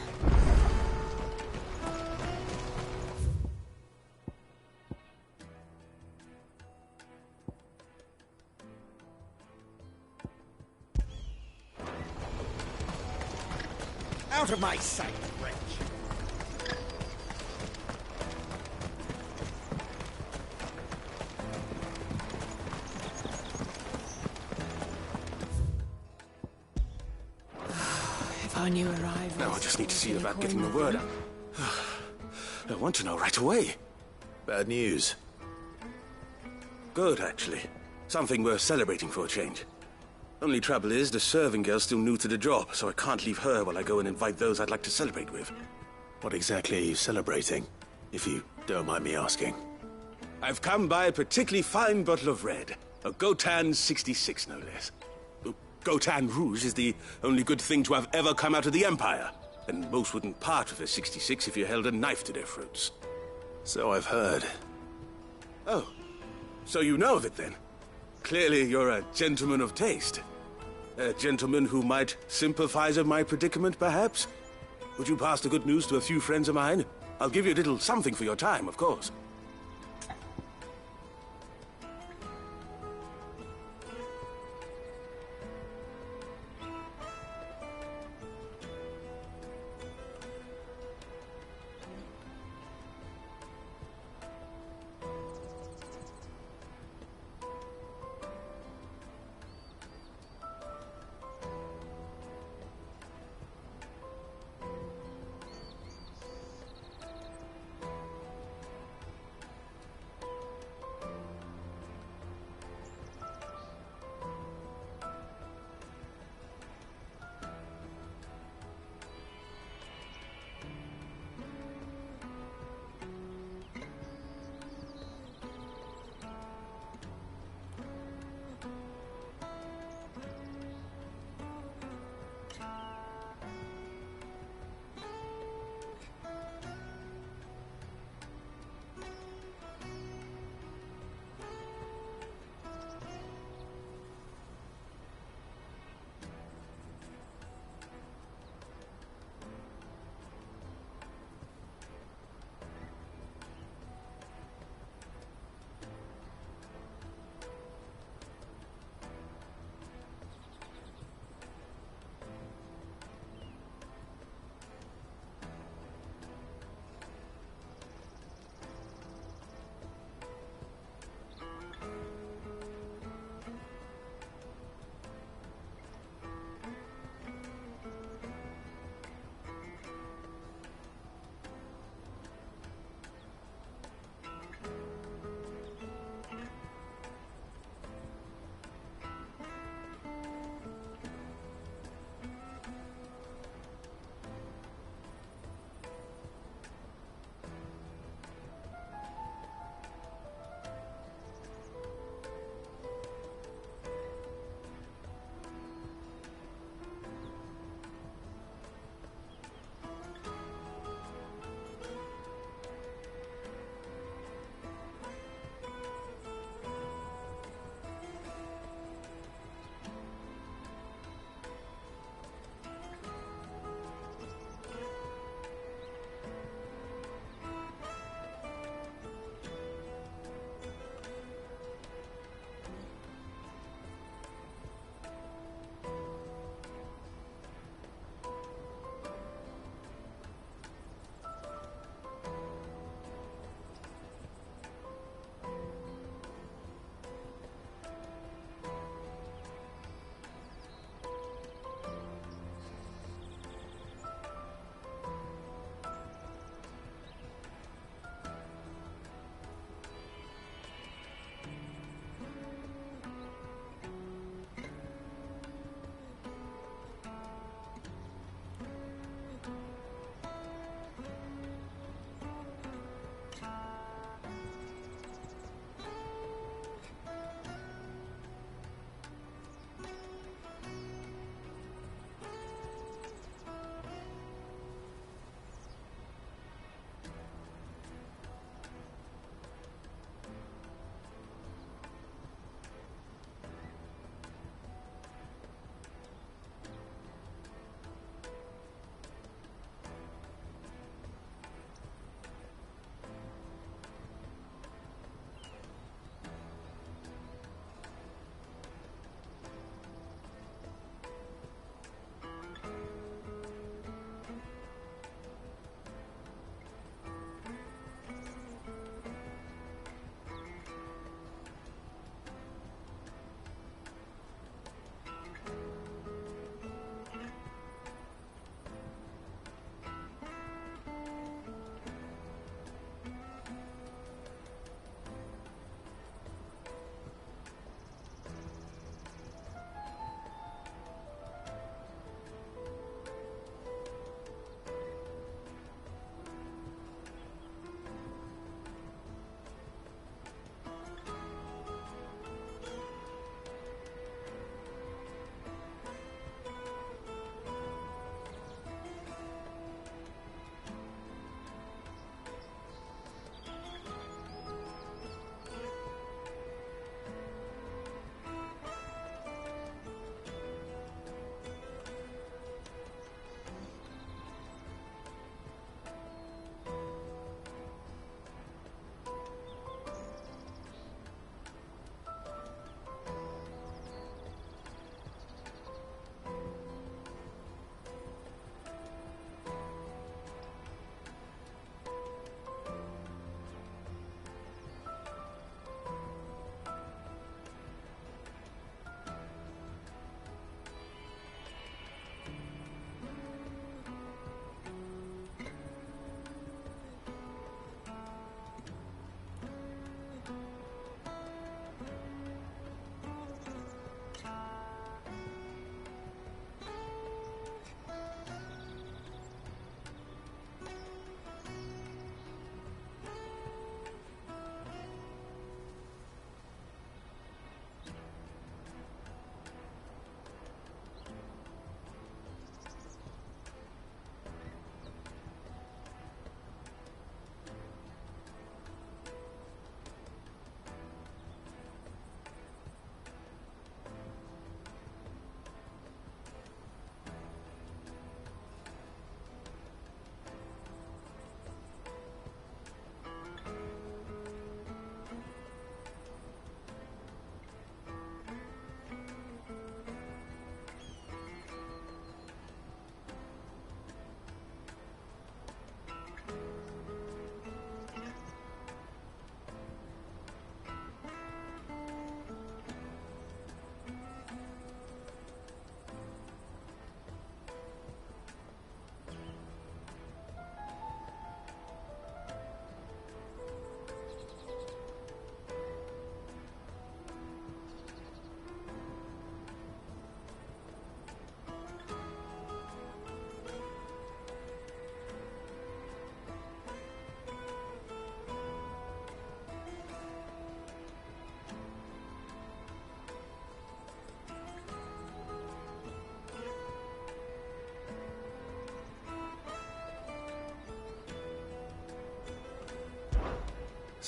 Speaker 6: Out of my sight, wretch!
Speaker 3: If I knew arrivals...
Speaker 13: Now I just need to see about getting the word out. I want to know right away.
Speaker 2: Bad news.
Speaker 13: Good, actually. Something worth celebrating for a change. Only trouble is, the serving girl's still new to the job, so I can't leave her while I go and invite those I'd like to celebrate with.
Speaker 2: What exactly are you celebrating, if you don't mind me asking?
Speaker 13: I've come by a particularly fine bottle of red. A Gotan 66, no less. Gotan Rouge is the only good thing to have ever come out of the Empire. And most wouldn't part with a 66 if you held a knife to their throats.
Speaker 2: So I've heard.
Speaker 13: Oh, so you know of it then? Clearly you're a gentleman of taste. A gentleman who might sympathize with my predicament, perhaps? Would you pass the good news to a few friends of mine? I'll give you a little something for your time, of course.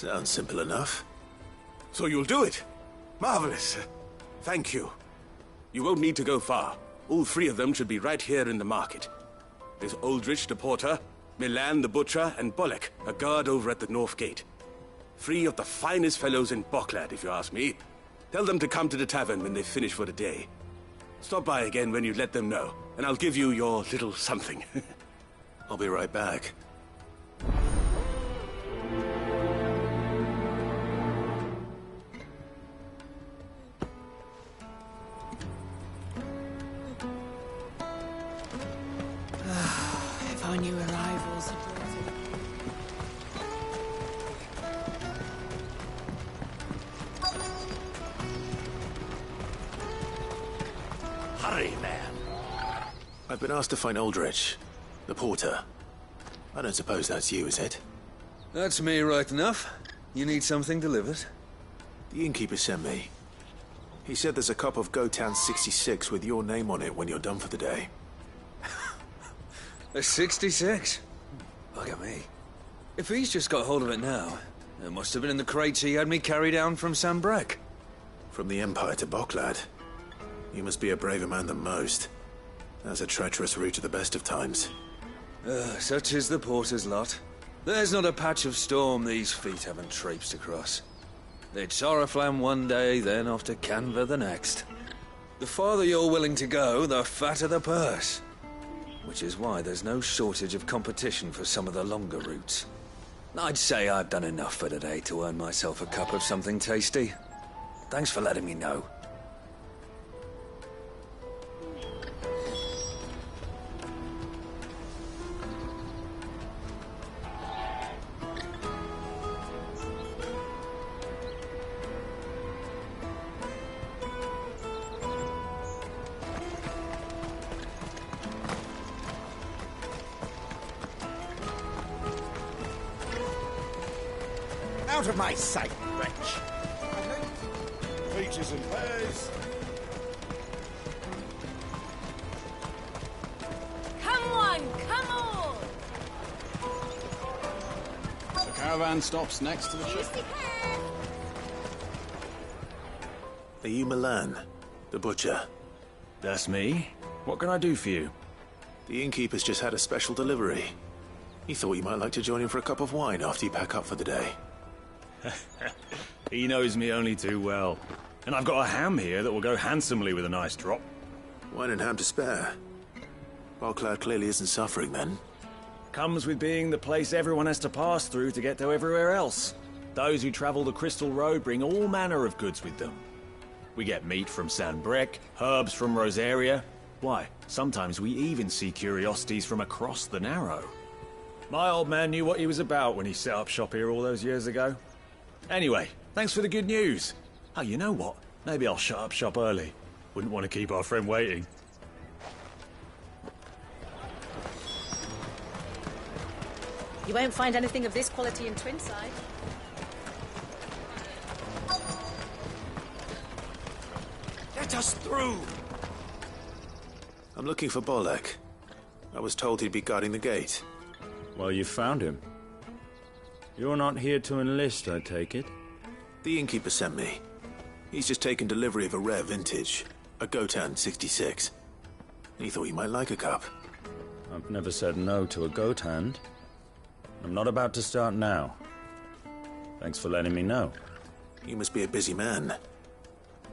Speaker 2: Sounds simple enough.
Speaker 9: So you'll do it? Marvelous. Thank you. You won't need to go far. All three of them should be right here in the market. There's Aldrich the porter, Milan the butcher, and Bolek, a guard over at the north gate. Three of the finest fellows in Boklad, if you ask me. Tell them to come to the tavern when they finish for the day. Stop by again when you let them know, and I'll give you your little something.
Speaker 2: I'll be right back.
Speaker 3: If our new arrivals had brought
Speaker 2: Hurry, man. I've been asked to find Aldrich, the porter. I don't suppose that's you, is it?
Speaker 6: That's me, right enough. You need something delivered?
Speaker 2: The innkeeper sent me. He said there's a cup of Gotan 66 with your name on it when you're done for the day.
Speaker 6: A 66? Look at me. If he's just got hold of it now, it must have been in the crates he had me carry down from Sambrek.
Speaker 2: From the Empire to Boklad. You must be a braver man than most. That's a treacherous route at the best of times.
Speaker 6: Such is the porter's lot. There's not a patch of storm these feet haven't traipsed across. It's Oriflamme one day, then off to Canva the next. The farther you're willing to go, the fatter the purse. Which is why there's no shortage of competition for some of the longer routes. I'd say I've done enough for today to earn myself a cup of something tasty. Thanks for letting me know.
Speaker 10: Out of my sight, wretch! Peaches and pears.
Speaker 3: Come on, come on!
Speaker 22: The caravan stops next to the ship.
Speaker 2: Are you Milan, the butcher?
Speaker 11: That's me. What can I do for you?
Speaker 2: The innkeeper's just had a special delivery. He thought you might like to join him for a cup of wine after you pack up for the day.
Speaker 11: He knows me only too well. And I've got a ham here that will go handsomely with a nice drop.
Speaker 2: Wine and ham to spare. Boklad clearly isn't suffering then.
Speaker 11: Comes with being the place everyone has to pass through to get to everywhere else. Those who travel the Crystal Road bring all manner of goods with them. We get meat from Sanbrek, herbs from Rosaria. Why, sometimes we even see curiosities from across the Narrow. My old man knew what he was about when he set up shop here all those years ago. Anyway, thanks for the good news. Oh, you know what? Maybe I'll shut up shop early. Wouldn't want to keep our friend waiting.
Speaker 19: You won't find anything of this quality in Twinside.
Speaker 10: Let us through!
Speaker 2: I'm looking for Bolek. I was told he'd be guarding the gate.
Speaker 11: Well, you found him. You're not here to enlist, I take it?
Speaker 2: The innkeeper sent me. He's just taken delivery of a rare vintage, a Gotan 66. He thought you might like a cup.
Speaker 11: I've never said no to a goat hand. I'm not about to start now. Thanks for letting me know.
Speaker 2: You must be a busy man.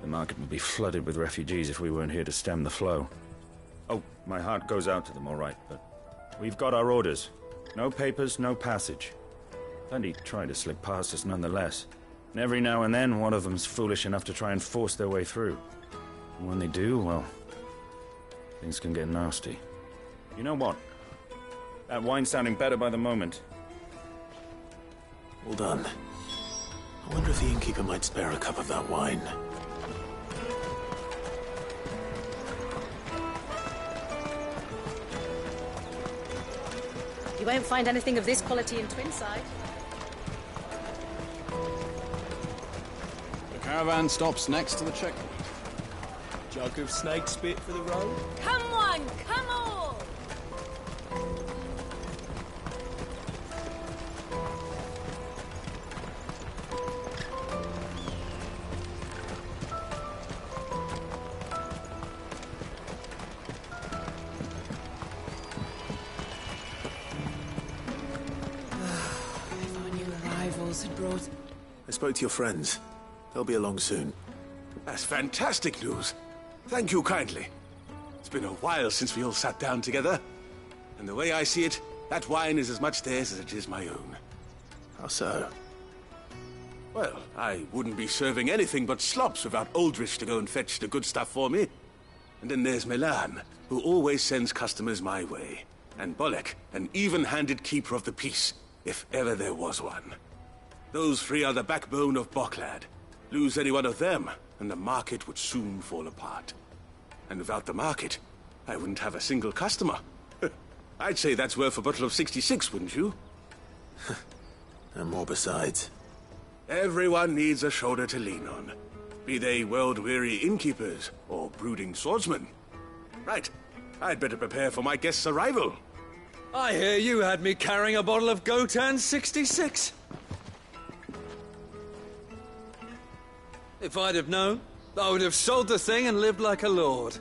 Speaker 11: The market would be flooded with refugees if we weren't here to stem the flow. Oh, my heart goes out to them, all right, but we've got our orders. No papers, no passage. Plenty try to slip past us nonetheless. And every now and then, one of them's foolish enough to try and force their way through. And when they do, well, things can get nasty. You know what? That wine's sounding better by the moment.
Speaker 2: Well done. I wonder if the innkeeper might spare a cup of that wine.
Speaker 19: You won't find anything of this quality in Twinside.
Speaker 22: The caravan stops next to the checkpoint.
Speaker 25: Jug of snake spit for the road?
Speaker 3: Come on, come on! rivals had brought...
Speaker 2: I spoke to your friends. They'll be along soon.
Speaker 9: That's fantastic news. Thank you kindly. It's been a while since we all sat down together. And the way I see it, that wine is as much theirs as it is my own.
Speaker 2: How so?
Speaker 9: Well, I wouldn't be serving anything but slops without Aldrich to go and fetch the good stuff for me. And then there's Milan, who always sends customers my way. And Bolek, an even-handed keeper of the peace, if ever there was one. Those three are the backbone of Boklad. Lose any one of them, and the market would soon fall apart. And without the market, I wouldn't have a single customer. I'd say that's worth a bottle of 66, wouldn't you?
Speaker 2: And more besides.
Speaker 9: Everyone needs a shoulder to lean on. Be they world-weary innkeepers or brooding swordsmen. Right. I'd better prepare for my guest's arrival.
Speaker 6: I hear you had me carrying a bottle of Gotan 66. If I'd have known, I would have sold the thing and lived like a lord.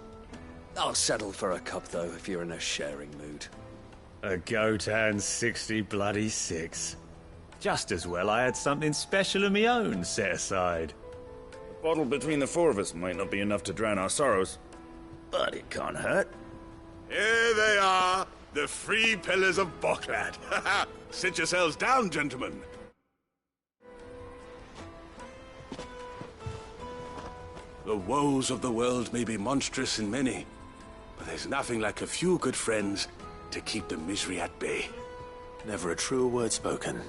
Speaker 6: I'll settle for a cup, though, if you're in a sharing mood.
Speaker 11: A Gotan 66. Just as well I had something special of my own set aside.
Speaker 10: A bottle between the four of us might not be enough to drown our sorrows, but it can't hurt.
Speaker 9: Here they are, the three pillars of Boklad. Sit yourselves down, gentlemen. The woes of the world may be monstrous in many, but there's nothing like a few good friends to keep the misery at bay.
Speaker 2: Never a truer word spoken.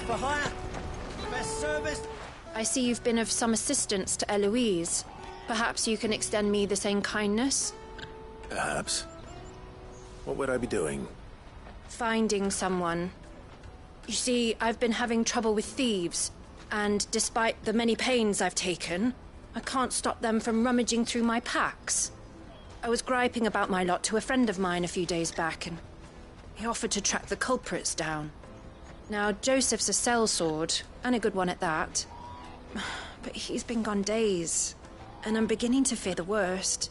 Speaker 4: For hire. Best service.
Speaker 16: I see you've been of some assistance to Eloise. Perhaps you can extend me the same kindness?
Speaker 2: Perhaps. What would I be doing?
Speaker 16: Finding someone. You see, I've been having trouble with thieves, and despite the many pains I've taken, I can't stop them from rummaging through my packs. I was griping about my lot to a friend of mine a few days back, and he offered to track the culprits down. Now, Joseph's a sellsword, and a good one at that. But he's been gone days, and I'm beginning to fear the worst.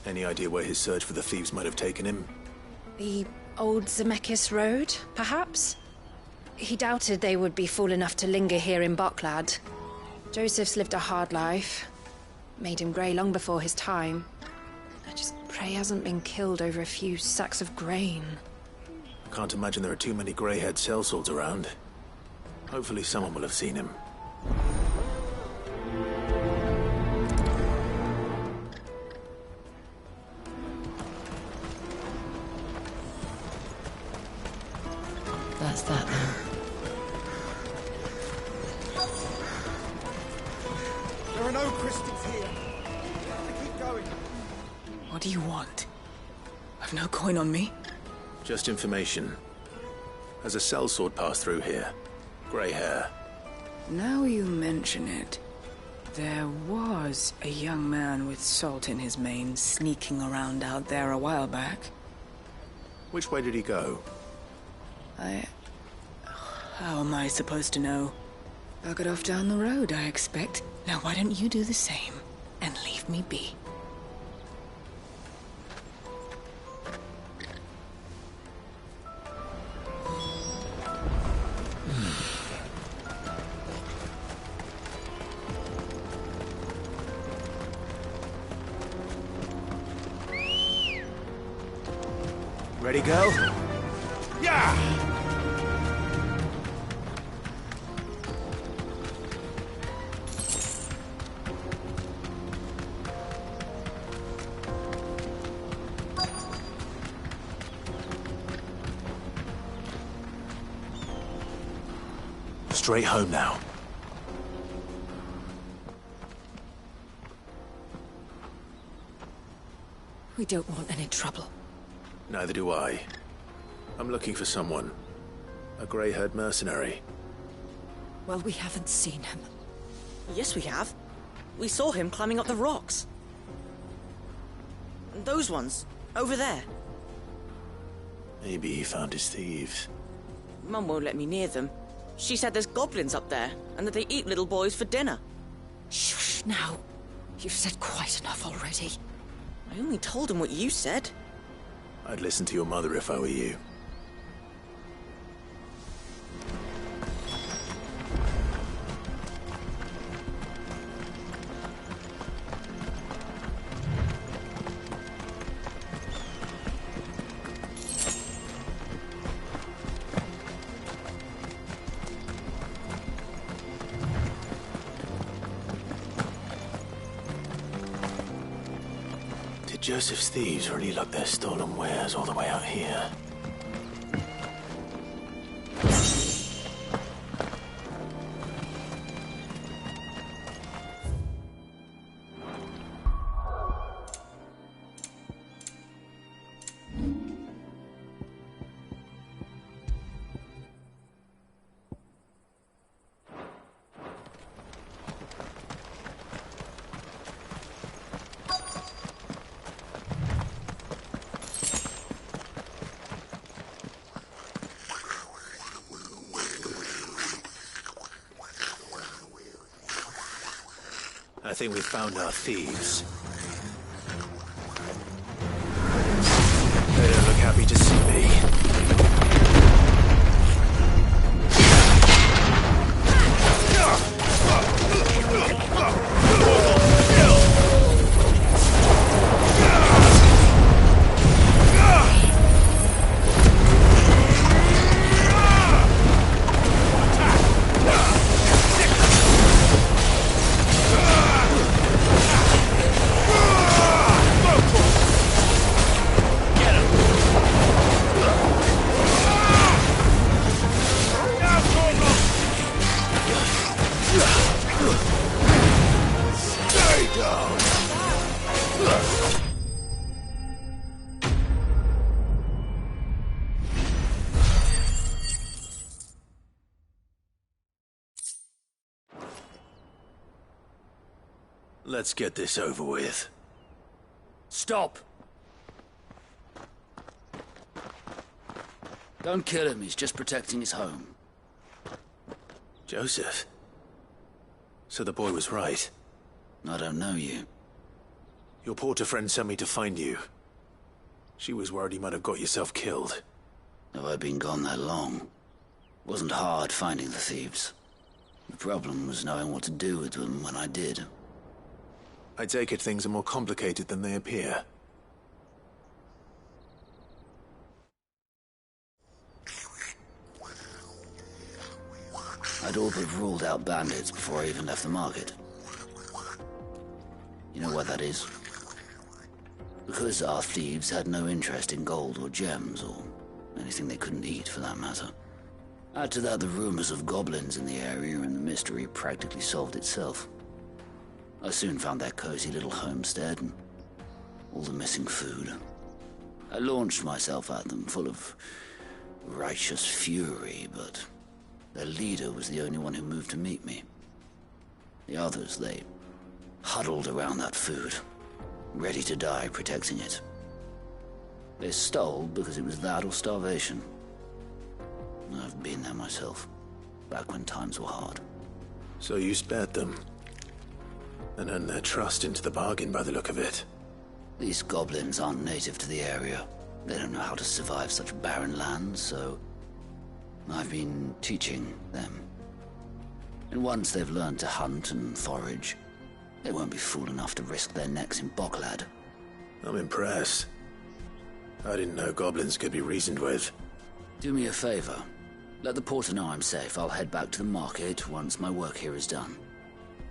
Speaker 2: Any idea where his search for the thieves might have taken him?
Speaker 16: The old Zemeckis Road, perhaps? He doubted they would be fool enough to linger here in Boklad. Joseph's lived a hard life. Made him grey long before his time. I just pray he hasn't been killed over a few sacks of grain.
Speaker 2: I can't imagine there are too many grey-haired sellswords around. Hopefully someone will have seen him.
Speaker 16: That's that then.
Speaker 4: There are no crystals here. We have to keep going.
Speaker 3: What do you want? I've no coin on me.
Speaker 2: Just information. Has a sellsword passed through here? Grey hair.
Speaker 3: Now you mention it, there was a young man with salt in his mane sneaking around out there a while back.
Speaker 2: Which way did he go?
Speaker 3: How am I supposed to know? Buggered off down the road, I expect. Now why don't you do the same and leave me be?
Speaker 2: Ready, go?
Speaker 9: Yeah!
Speaker 21: straight home now.
Speaker 12: We don't want any trouble.
Speaker 2: Neither do I. I'm looking for someone. A grey-haired mercenary.
Speaker 12: Well, we haven't seen him.
Speaker 14: Yes, we have. We saw him climbing up the rocks. Those ones, over there.
Speaker 2: Maybe he found his thieves.
Speaker 14: Mum won't let me near them. She said there's goblins up there, and that they eat little boys for dinner.
Speaker 12: Shush, now. You've said quite enough already.
Speaker 14: I only told him what you said.
Speaker 2: I'd listen to your mother if I were you. Joseph's thieves really lug their stolen wares all the way out here. I think we've found our thieves. They don't look happy to see me. Let's get this over with.
Speaker 15: Stop! Don't kill him, he's just protecting his home.
Speaker 2: Joseph? So the boy was right.
Speaker 15: I don't know you.
Speaker 2: Your porter friend sent me to find you. She was worried you might have got yourself killed.
Speaker 15: Have I been gone that long? Wasn't hard finding the thieves. The problem was knowing what to do with them when I did.
Speaker 2: I take it things are more complicated than they appear.
Speaker 15: I'd all but ruled out bandits before I even left the market. You know why that is? Because our thieves had no interest in gold or gems, or anything they couldn't eat for that matter. Add to that the rumors of goblins in the area, and the mystery practically solved itself. I soon found their cozy little homestead and all the missing food. I launched myself at them, full of righteous fury, but their leader was the only one who moved to meet me. The others, they huddled around that food, ready to die protecting it. They stole because it was that or starvation. I've been there myself, back when times were hard.
Speaker 2: So you spared them? And earned their trust into the bargain by the look of it.
Speaker 15: These goblins aren't native to the area. They don't know how to survive such barren lands, so I've been teaching them. And once they've learned to hunt and forage, they won't be fool enough to risk their necks in Boklad.
Speaker 2: I'm impressed. I didn't know goblins could be reasoned with.
Speaker 15: Do me a favor. Let the porter know I'm safe. I'll head back to the market once my work here is done.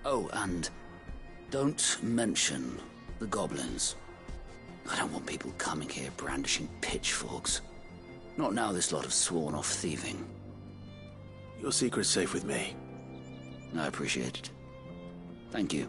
Speaker 15: Oh, and don't mention the goblins. I don't want people coming here brandishing pitchforks. Not now this lot have sworn off thieving.
Speaker 2: Your secret's safe with me.
Speaker 15: I appreciate it. Thank you.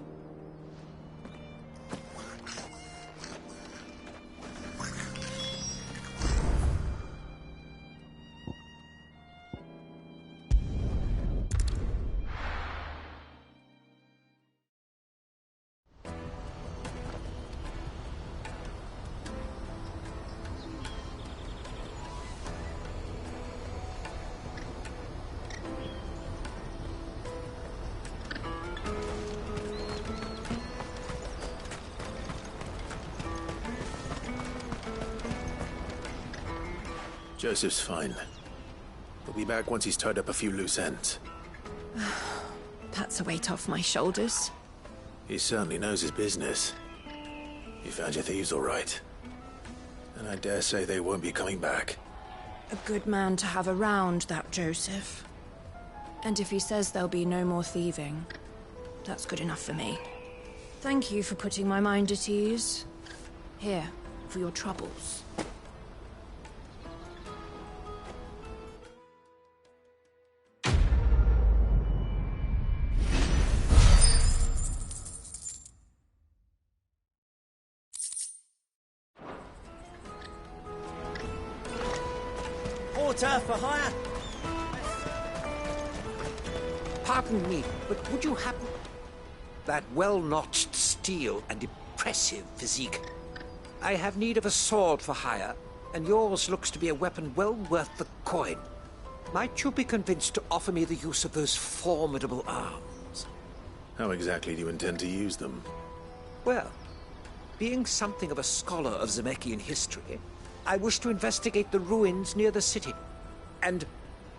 Speaker 2: Joseph's fine. He'll be back once he's tied up a few loose ends.
Speaker 16: That's a weight off my shoulders.
Speaker 2: He certainly knows his business. You found your thieves all right. And I dare say they won't be coming back.
Speaker 16: A good man to have around, that Joseph. And if he says there'll be no more thieving, that's good enough for me. Thank you for putting my mind at ease. Here, for your troubles.
Speaker 7: Porter for hire.
Speaker 1: Pardon me, but would you happen... That well-notched steel and impressive physique. I have need of a sword for hire, and yours looks to be a weapon well worth the coin. Might you be convinced to offer me the use of those formidable arms?
Speaker 2: How exactly do you intend to use them?
Speaker 1: Well, being something of a scholar of Zemeckis history, I wish to investigate the ruins near the city. And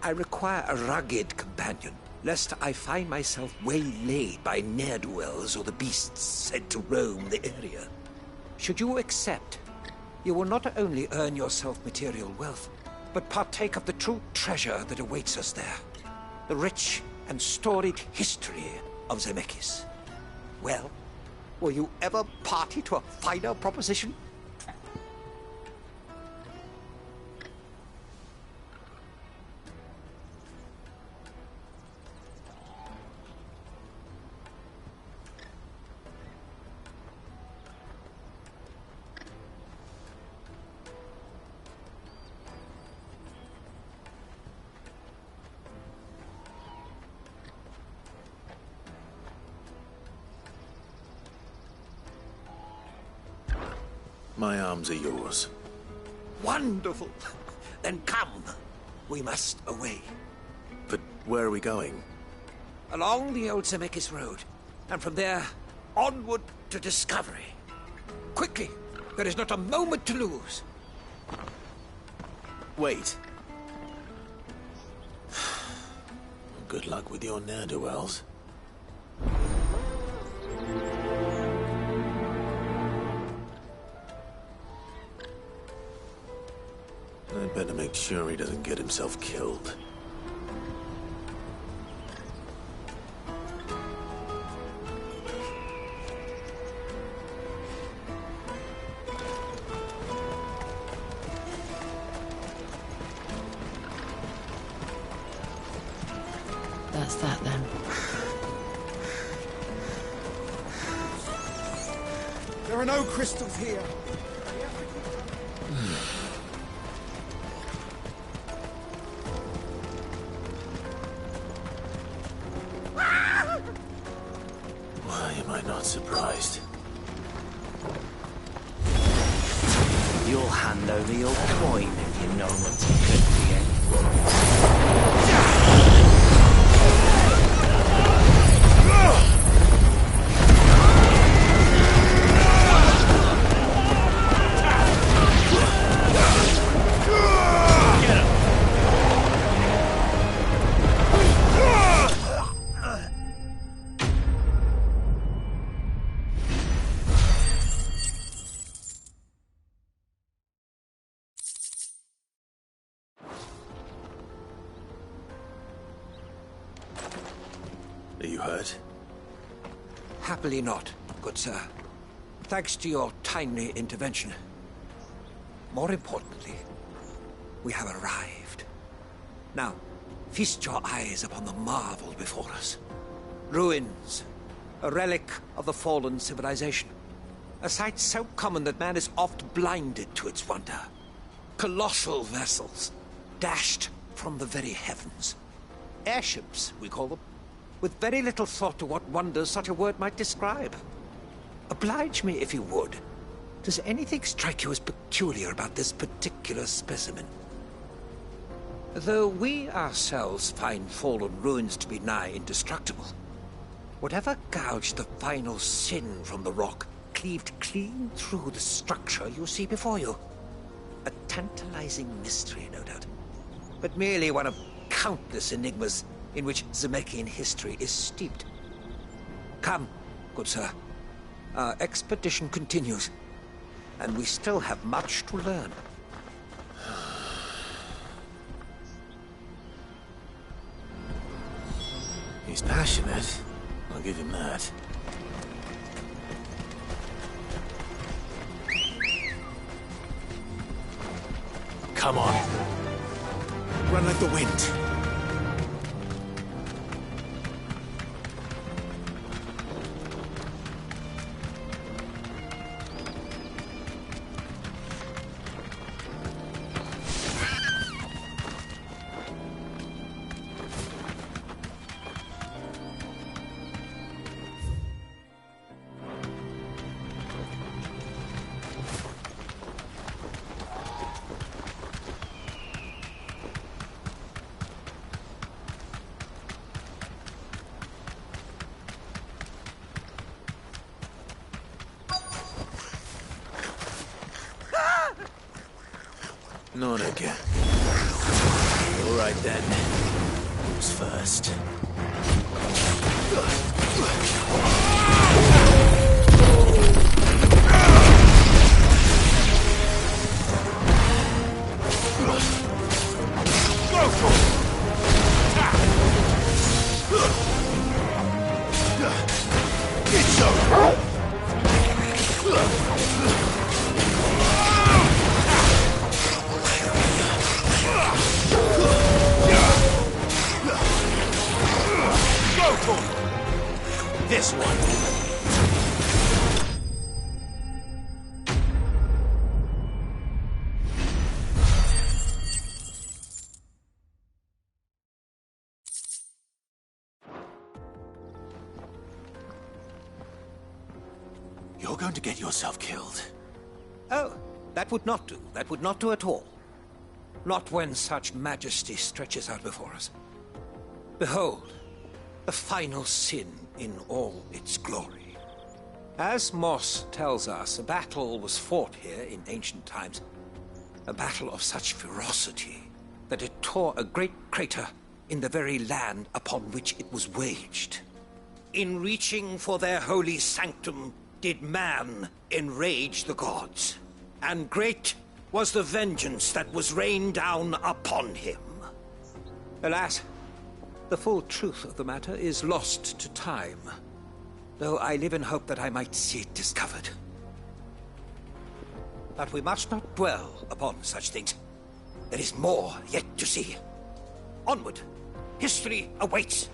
Speaker 1: I require a rugged companion, lest I find myself waylaid by ne'er-do-wells or the beasts said to roam the area. Should you accept, you will not only earn yourself material wealth, but partake of the true treasure that awaits us there. The rich and storied history of Zemeckis. Well, will you ever party to a finer proposition?
Speaker 2: My arms are yours.
Speaker 1: Wonderful! Then come. We must away.
Speaker 2: But where are we going?
Speaker 1: Along the old Zemeckis Road, and from there, onward to discovery. Quickly! There is not a moment to lose.
Speaker 2: Wait. Good luck with your ne'er-do-wells. I'd better make sure he doesn't get himself killed.
Speaker 5: That's that then.
Speaker 4: There are no crystals here.
Speaker 2: Why am I not surprised?
Speaker 7: You'll hand over your coin if you know what's good for you.
Speaker 2: Are you hurt?
Speaker 1: Happily not, good sir. Thanks to your timely intervention. More importantly, we have arrived. Now, Feast your eyes upon the marvel before us. Ruins, a relic of the fallen civilization. A sight so common that man is oft blinded to its wonder. Colossal vessels, dashed from the very heavens. Airships, we call them, with very little thought to what wonders such a word might describe. Oblige me if you would. Does anything strike you as peculiar about this particular specimen? Though we ourselves find fallen ruins to be nigh indestructible, whatever gouged the final sin from the rock cleaved clean through the structure you see before you. A tantalizing mystery, no doubt, but merely one of countless enigmas in which Zemeckis history is steeped. Come, good sir. Our expedition continues, and we still have much to learn.
Speaker 21: He's passionate. I'll give him that. Come on. Run like the wind. Not again. All right then. Who's first? It's over. This one. You're going to get yourself killed.
Speaker 1: Oh, that would not do. That would not do at all. Not when such majesty stretches out before us. Behold, the final sin in all its glory. As Moss tells us, a battle was fought here in ancient times. A battle of such ferocity that it tore a great crater in the very land upon which it was waged. In reaching for their holy sanctum, did man enrage the gods, and great was the vengeance that was rained down upon him. Alas, the full truth of the matter is lost to time, though I live in hope that I might see it discovered. But we must not dwell upon such things. There is more yet to see. Onward! History awaits!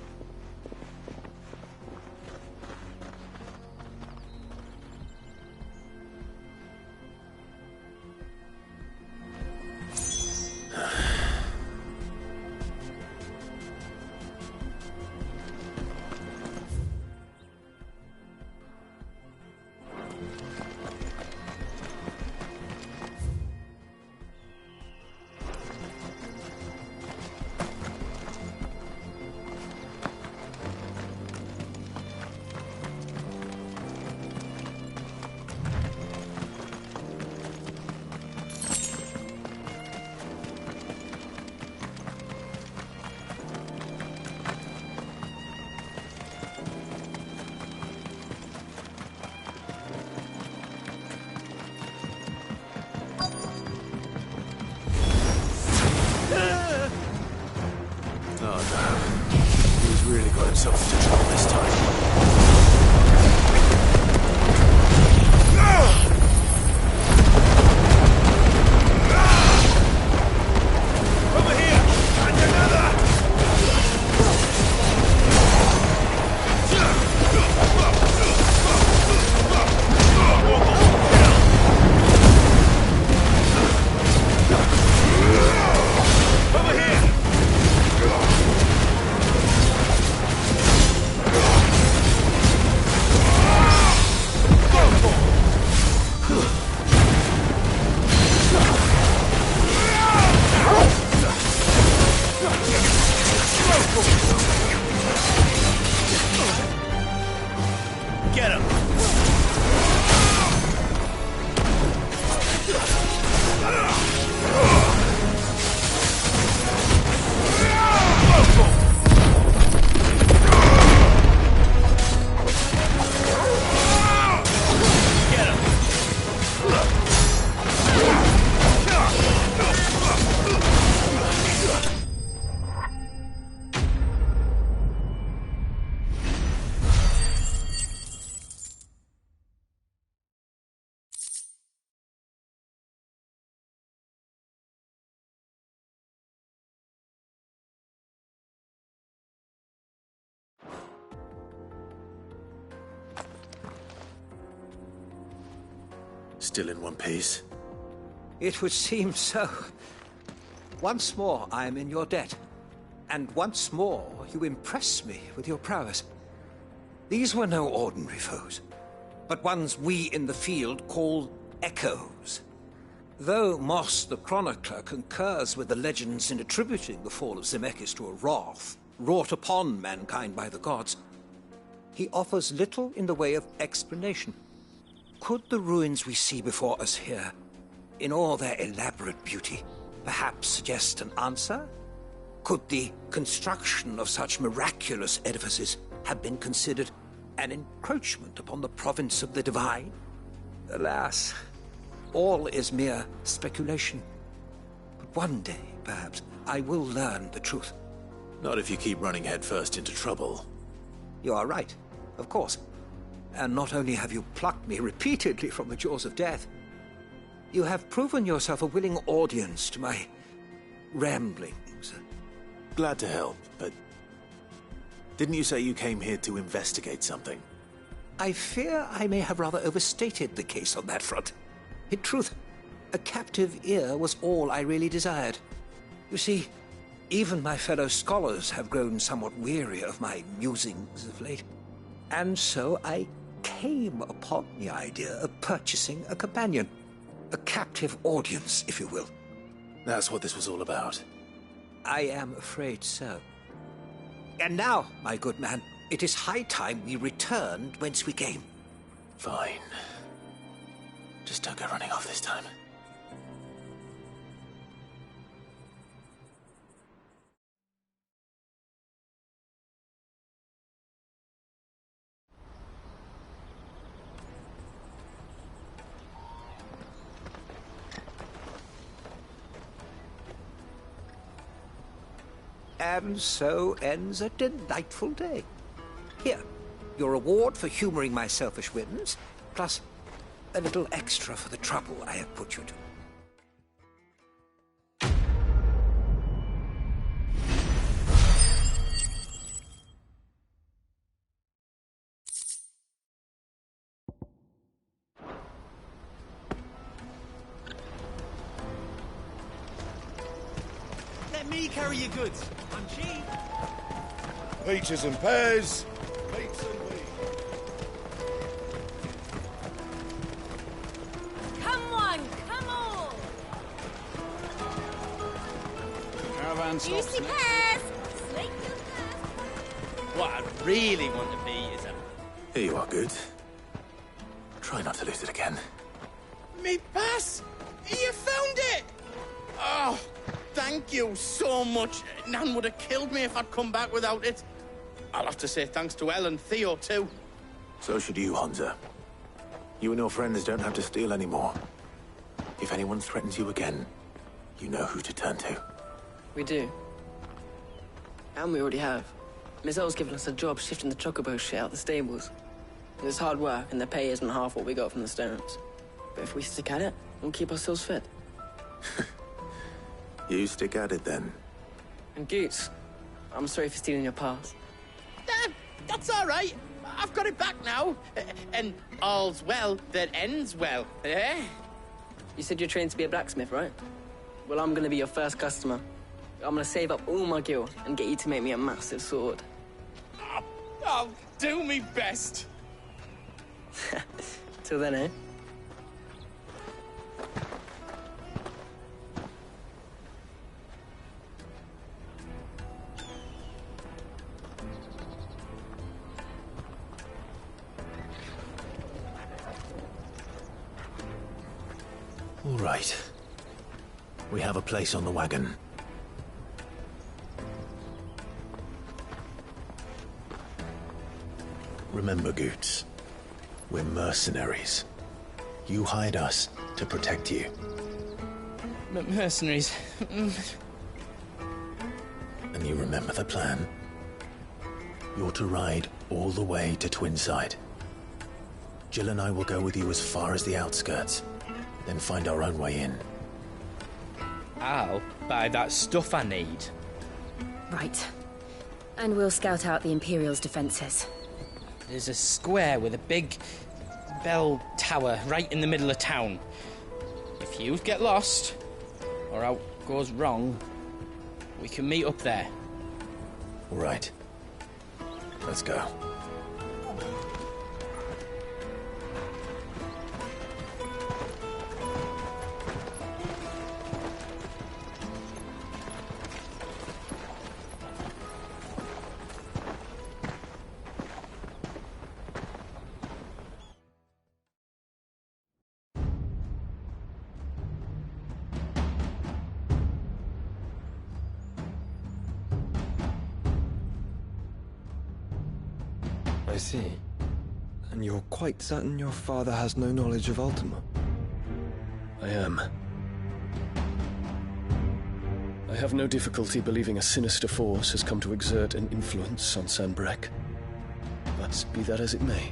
Speaker 25: Get him!
Speaker 2: Still in one piece?
Speaker 1: It would seem so. Once more I am in your debt. And once more you impress me with your prowess. These were no ordinary foes, but ones we in the field call echoes. Though Moss the Chronicler concurs with the legends in attributing the fall of Zemeckis to a wrath wrought upon mankind by the gods, he offers little in the way of explanation. Could the ruins we see before us here, in all their elaborate beauty, perhaps suggest an answer? Could the construction of such miraculous edifices have been considered an encroachment upon the province of the divine? Alas, all is mere speculation. But one day, perhaps, I will learn the truth.
Speaker 2: Not if you keep running headfirst into trouble.
Speaker 1: You are right, of course. And not only have you plucked me repeatedly from the jaws of death, you have proven yourself a willing audience to my ramblings.
Speaker 2: Glad to help, but didn't you say you came here to investigate something?
Speaker 1: I fear I may have rather overstated the case on that front. In truth, a captive ear was all I really desired. You see, even my fellow scholars have grown somewhat weary of my musings of late. And so I came upon the idea of purchasing a companion. A captive audience, if you will.
Speaker 2: That's what this was all about.
Speaker 1: I am afraid so. And now, my good man, it is high time we returned whence we came.
Speaker 2: Fine. Just don't go running off this time.
Speaker 1: And so ends a delightful day. Here, your reward for humoring my selfish whims, plus a little extra for the trouble I have put you to.
Speaker 25: Let me carry your goods. I'm cheap.
Speaker 10: Peaches and pears. Peach and wheat.
Speaker 19: Come on, come on!
Speaker 22: Caravan stops
Speaker 19: Juicy
Speaker 22: next.
Speaker 19: pears! Slate your pears!
Speaker 7: What I really want to be is a...
Speaker 2: Here you are, good. Try not to lose it again.
Speaker 17: Me pass! You found it! Oh, thank you so much. Nan would have killed me if I'd come back without it. I'll have to say thanks to Elle and Theo, too.
Speaker 2: So should you, Hansa. You and your friends don't have to steal anymore. If anyone threatens you again, you know who to turn to.
Speaker 18: We do. And we already have. Miss L's given us a job shifting the chocobo shit out the stables. It's hard work, and the pay isn't half what we got from the Stones. But if we stick at it, we'll keep ourselves fit.
Speaker 2: You stick at it, then.
Speaker 18: And Goots, I'm sorry for stealing your pass.
Speaker 17: That's all right. I've got it back now. And all's well that ends well, eh?
Speaker 18: You said you're trained to be a blacksmith, right? Well, I'm gonna be your first customer. I'm gonna save up all my gil and get you to make me a massive sword.
Speaker 17: I'll do me best.
Speaker 18: Till then, eh?
Speaker 21: All right. We have a place on the wagon. Remember, Goots, we're mercenaries. You hired us to protect you.
Speaker 17: Mercenaries.
Speaker 21: And you remember the plan? You're to ride all the way to Twinside. Jill and I will go with you as far as the outskirts, then find our own way in.
Speaker 8: I'll buy that stuff I need.
Speaker 19: Right. And we'll scout out the Imperial's defences.
Speaker 8: There's a square with a big bell tower right in the middle of town. If you get lost, or out goes wrong, we can meet up there.
Speaker 21: All right. Let's go.
Speaker 13: I see. And you're quite certain your father has no knowledge of Ultima?
Speaker 20: I am. I have no difficulty believing a sinister force has come to exert an influence on Sanbrek. But be that as it may,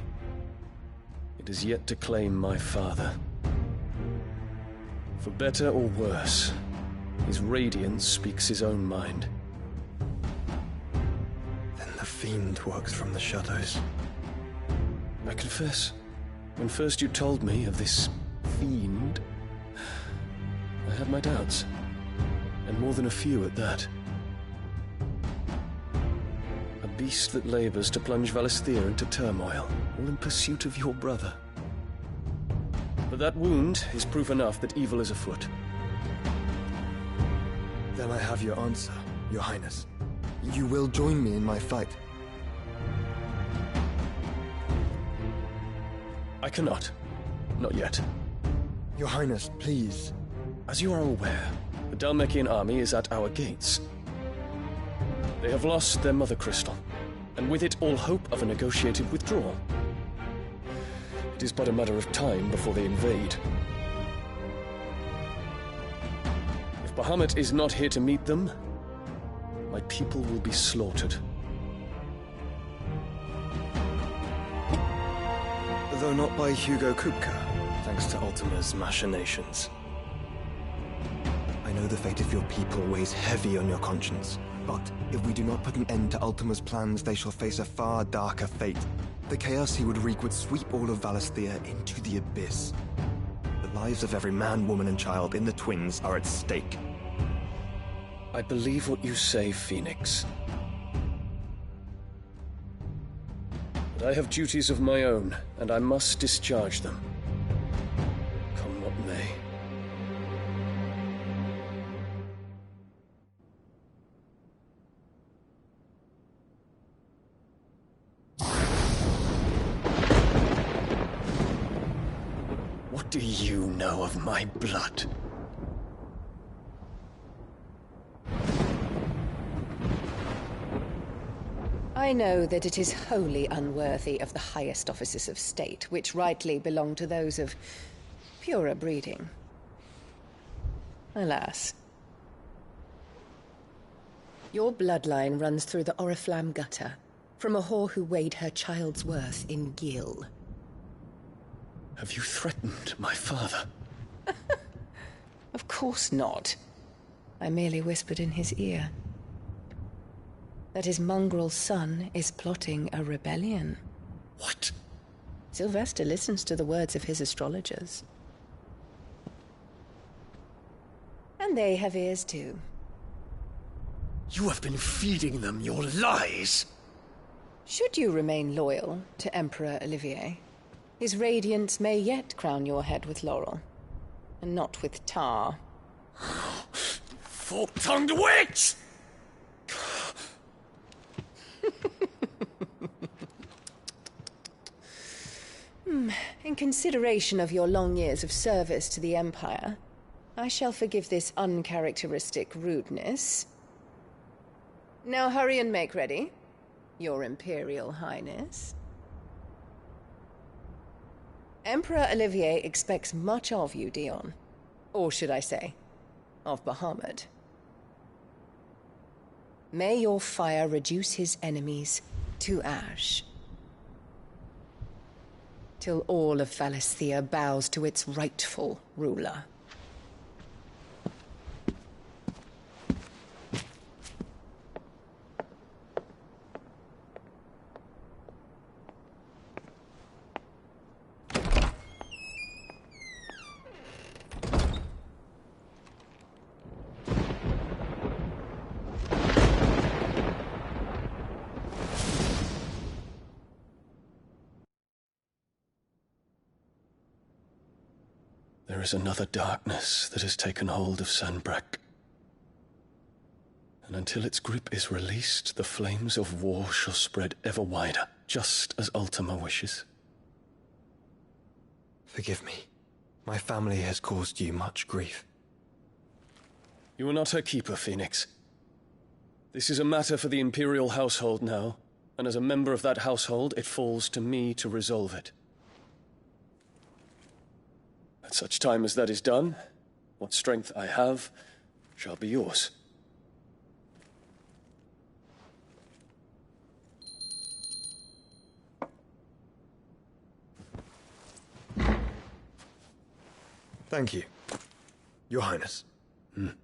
Speaker 20: it is yet to claim my father. For better or worse, his radiance speaks his own mind.
Speaker 13: The fiend works from the shadows.
Speaker 20: I confess, when first you told me of this fiend, I had my doubts, and more than a few at that. A beast that labors to plunge Valisthea into turmoil, all in pursuit of your brother. But that wound is proof enough that evil is afoot.
Speaker 13: Then I have your answer, Your Highness. You will join me in my fight.
Speaker 20: I cannot. Not yet.
Speaker 13: Your Highness, please.
Speaker 20: As you are aware, the Dhalmekian army is at our gates. They have lost their mother crystal, and with it all hope of a negotiated withdrawal. It is but a matter of time before they invade. If Bahamut is not here to meet them, my people will be slaughtered.
Speaker 13: Though not by Hugo Kupka, thanks to Ultima's machinations. I know the fate of your people weighs heavy on your conscience, but if we do not put an end to Ultima's plans, they shall face a far darker fate. The chaos he would wreak would sweep all of Valisthea into the abyss. The lives of every man, woman, and child in the Twins are at stake.
Speaker 20: I believe what you say, Phoenix. But I have duties of my own, and I must discharge them. Come what may.
Speaker 13: What do you know of my blood?
Speaker 23: I know that it is wholly unworthy of the highest offices of state, which rightly belong to those of purer breeding. Alas. Your bloodline runs through the Oriflamme gutter, from a whore who weighed her child's worth in gil.
Speaker 20: Have you threatened my father?
Speaker 23: Of course not. I merely whispered in his ear that his mongrel son is plotting a rebellion.
Speaker 20: What?
Speaker 23: Sylvester listens to the words of his astrologers. And they have ears too.
Speaker 13: You have been feeding them your lies!
Speaker 23: Should you remain loyal to Emperor Olivier, his radiance may yet crown your head with laurel, and not with tar.
Speaker 13: Fork-tongued witch!
Speaker 23: In consideration of your long years of service to the Empire, I shall forgive this uncharacteristic rudeness. Now hurry and make ready, Your Imperial Highness. Emperor Olivier expects much of you, Dion. Or should I say, of Bahamut. May your fire reduce his enemies to ash, till all of Valisthea bows to its rightful ruler.
Speaker 20: There is another darkness that has taken hold of Sanbreque. And until its grip is released, the flames of war shall spread ever wider, just as Ultima wishes.
Speaker 13: Forgive me. My family has caused you much grief.
Speaker 20: You are not her keeper, Phoenix. This is a matter for the Imperial household now, and as a member of that household, it falls to me to resolve it. At such time as that is done, what strength I have shall be yours.
Speaker 13: Thank you, Your Highness.
Speaker 20: Let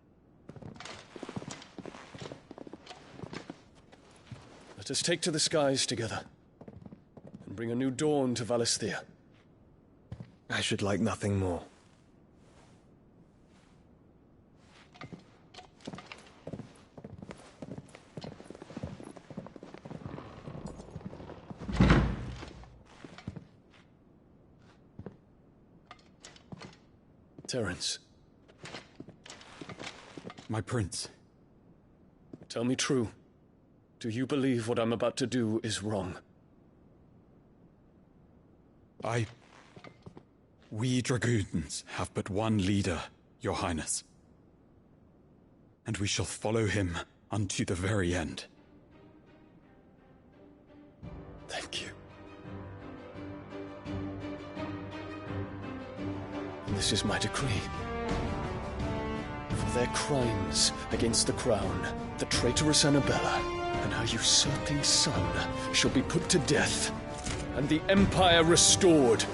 Speaker 20: us take to the skies together, and bring a new dawn to Valisthea.
Speaker 13: I should like nothing more.
Speaker 20: Terence.
Speaker 3: My prince.
Speaker 20: Tell me true. Do you believe what I'm about to do is wrong?
Speaker 3: We dragoons have but one leader, Your Highness. And we shall follow him unto the very end.
Speaker 20: Thank you. And this is my decree. For their crimes against the crown, the traitorous Annabella and her usurping son shall be put to death, and the Empire restored.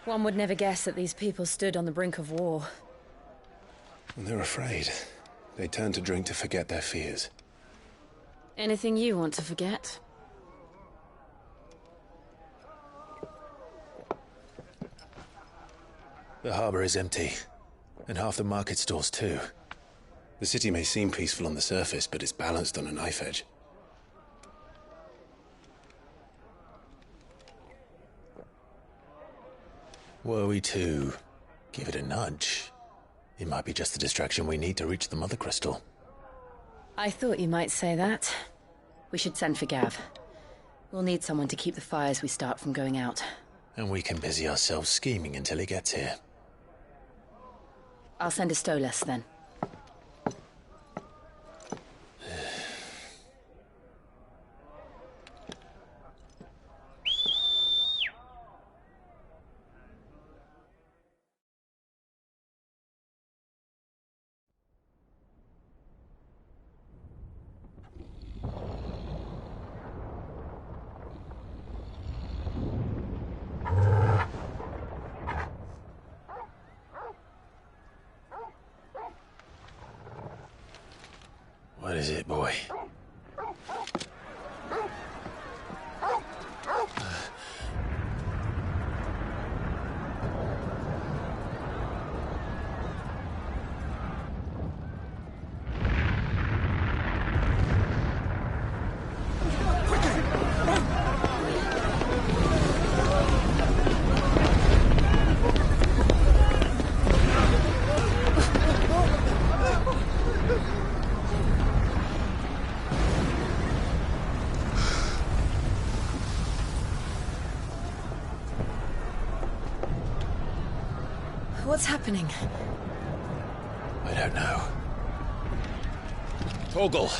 Speaker 19: One would never guess that these people stood on the brink of war.
Speaker 2: They're afraid. They turn to drink to forget their fears.
Speaker 19: Anything you want to forget?
Speaker 2: The harbor is empty, and half the market stalls too. The city may seem peaceful on the surface, but it's balanced on a knife edge. Were we to give it a nudge, it might be just the distraction we need to reach the Mother Crystal.
Speaker 19: I thought you might say that. We should send for Gav. We'll need someone to keep the fires we start from going out.
Speaker 2: And we can busy ourselves scheming until he gets here.
Speaker 19: I'll send a Stolas then.
Speaker 2: What is it, boy?
Speaker 19: What's happening?
Speaker 2: I don't know. Torgal!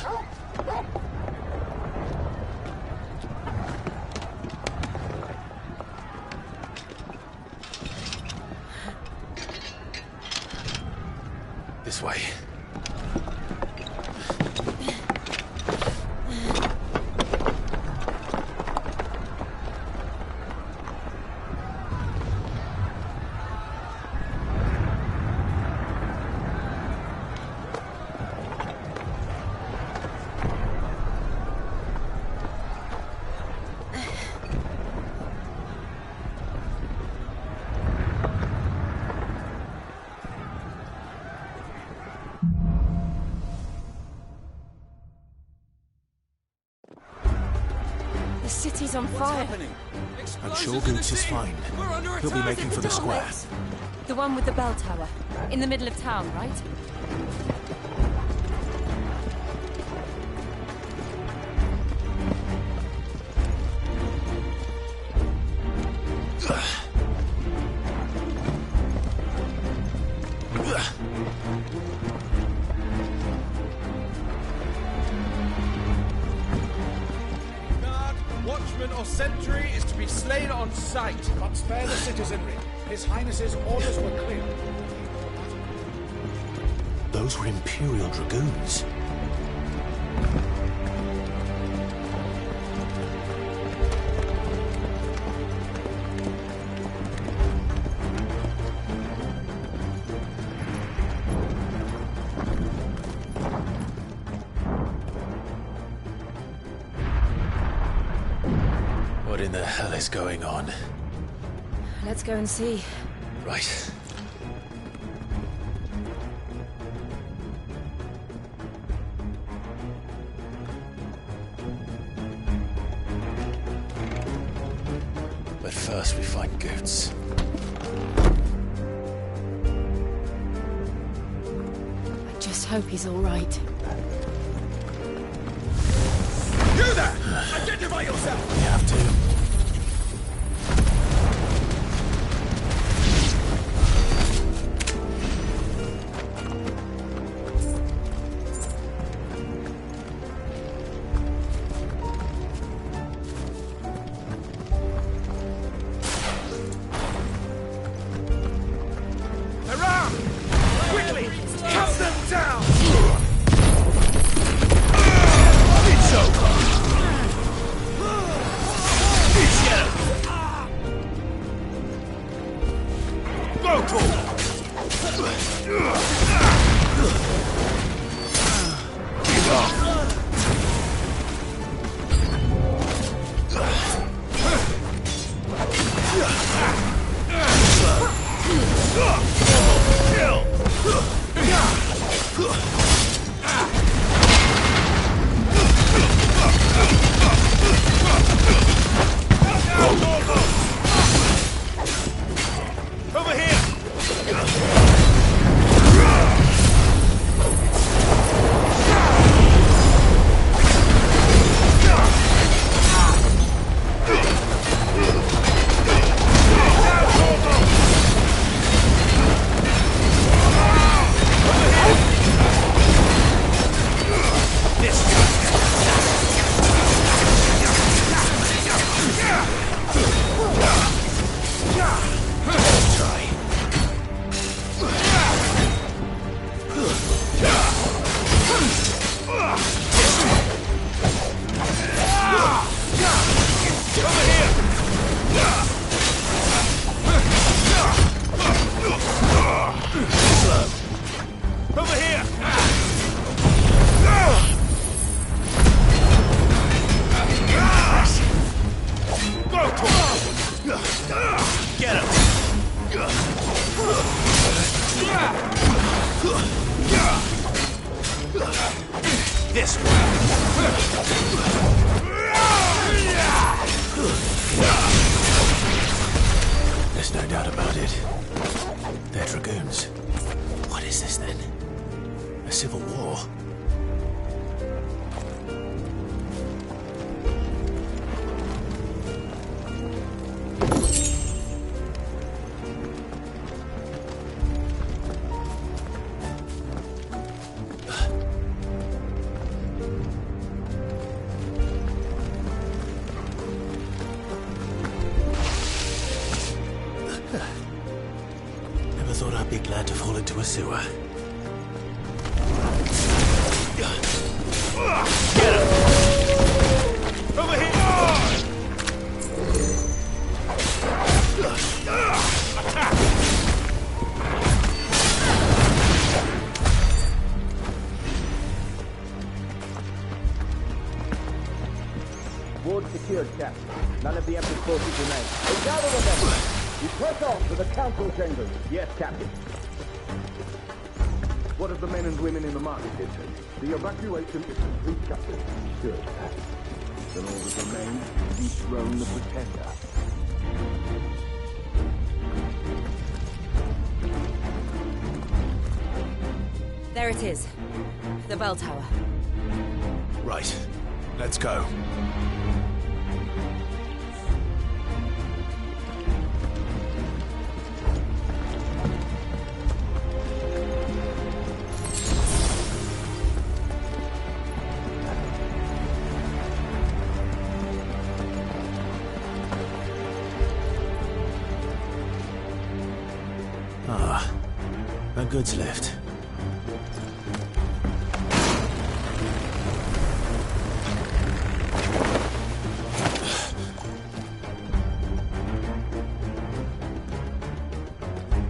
Speaker 2: This way.
Speaker 19: The city's on fire.
Speaker 21: I'm sure Goots is fine. He'll be making for the square.
Speaker 19: The one with the bell tower. In the middle of town, right?
Speaker 4: Watchman or sentry is to be slain on sight, but spare the citizenry. His Highness's orders were clear.
Speaker 21: Those were Imperial Dragoons.
Speaker 2: What in the hell is going on?
Speaker 19: Let's go and see.
Speaker 2: Right. But first we find Goots.
Speaker 19: I just hope he's all right.
Speaker 4: You there! Identify yourself!
Speaker 21: We have to.
Speaker 7: Get him! This way!
Speaker 21: There's no doubt about it. They're dragoons. What is this then? A civil war? Never thought I'd be glad to fall into a sewer.
Speaker 7: Get him! Over here! Attack!
Speaker 6: Ward secured, Cap. None of the Emperor's forces remain. They gather the men. You press on to the council chambers. Yes, Captain. What of the men and women in the market district? The evacuation is complete, Captain. Good. Then all that remains is dethrone the Pretender.
Speaker 19: There it is. The bell tower.
Speaker 21: Right. Let's go. Ah, a goods lift.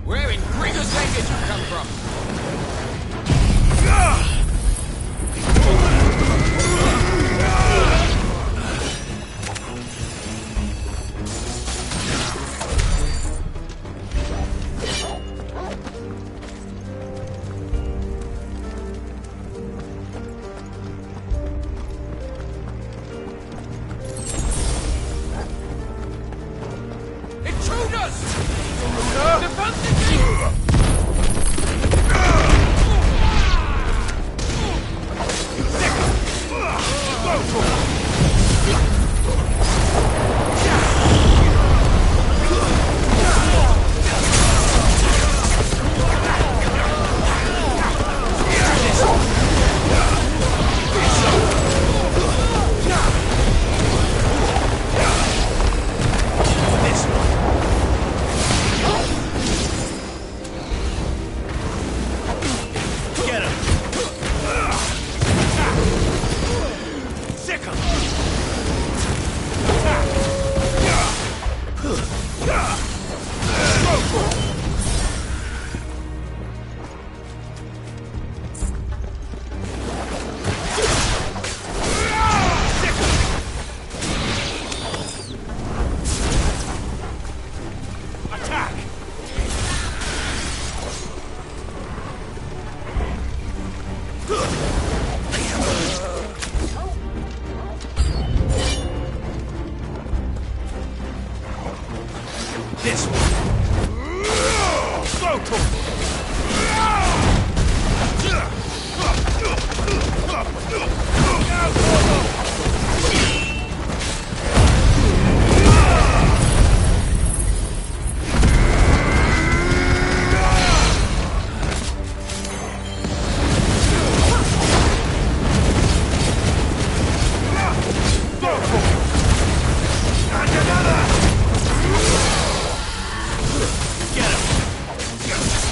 Speaker 4: Where in Gringo's Lane did you come from? Intruders! Defensively! Get him! Sick him! Attack! This one! Go to Get him!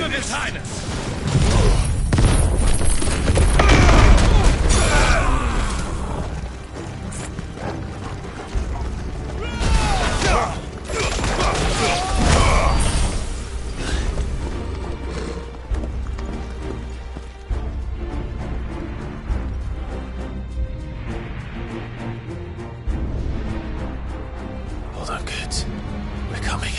Speaker 10: of His Highness!
Speaker 21: Hold on, kids. We're coming.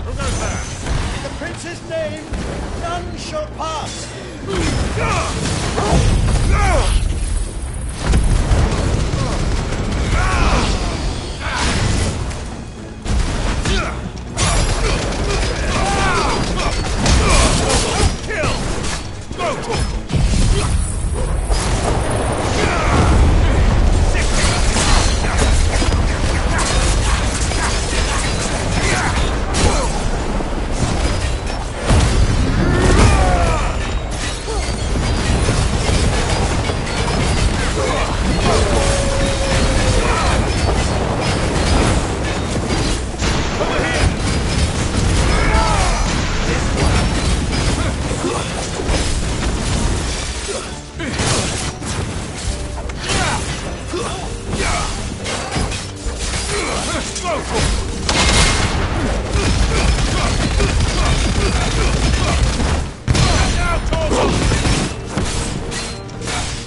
Speaker 10: Who goes there? In the Prince's name, none shall pass!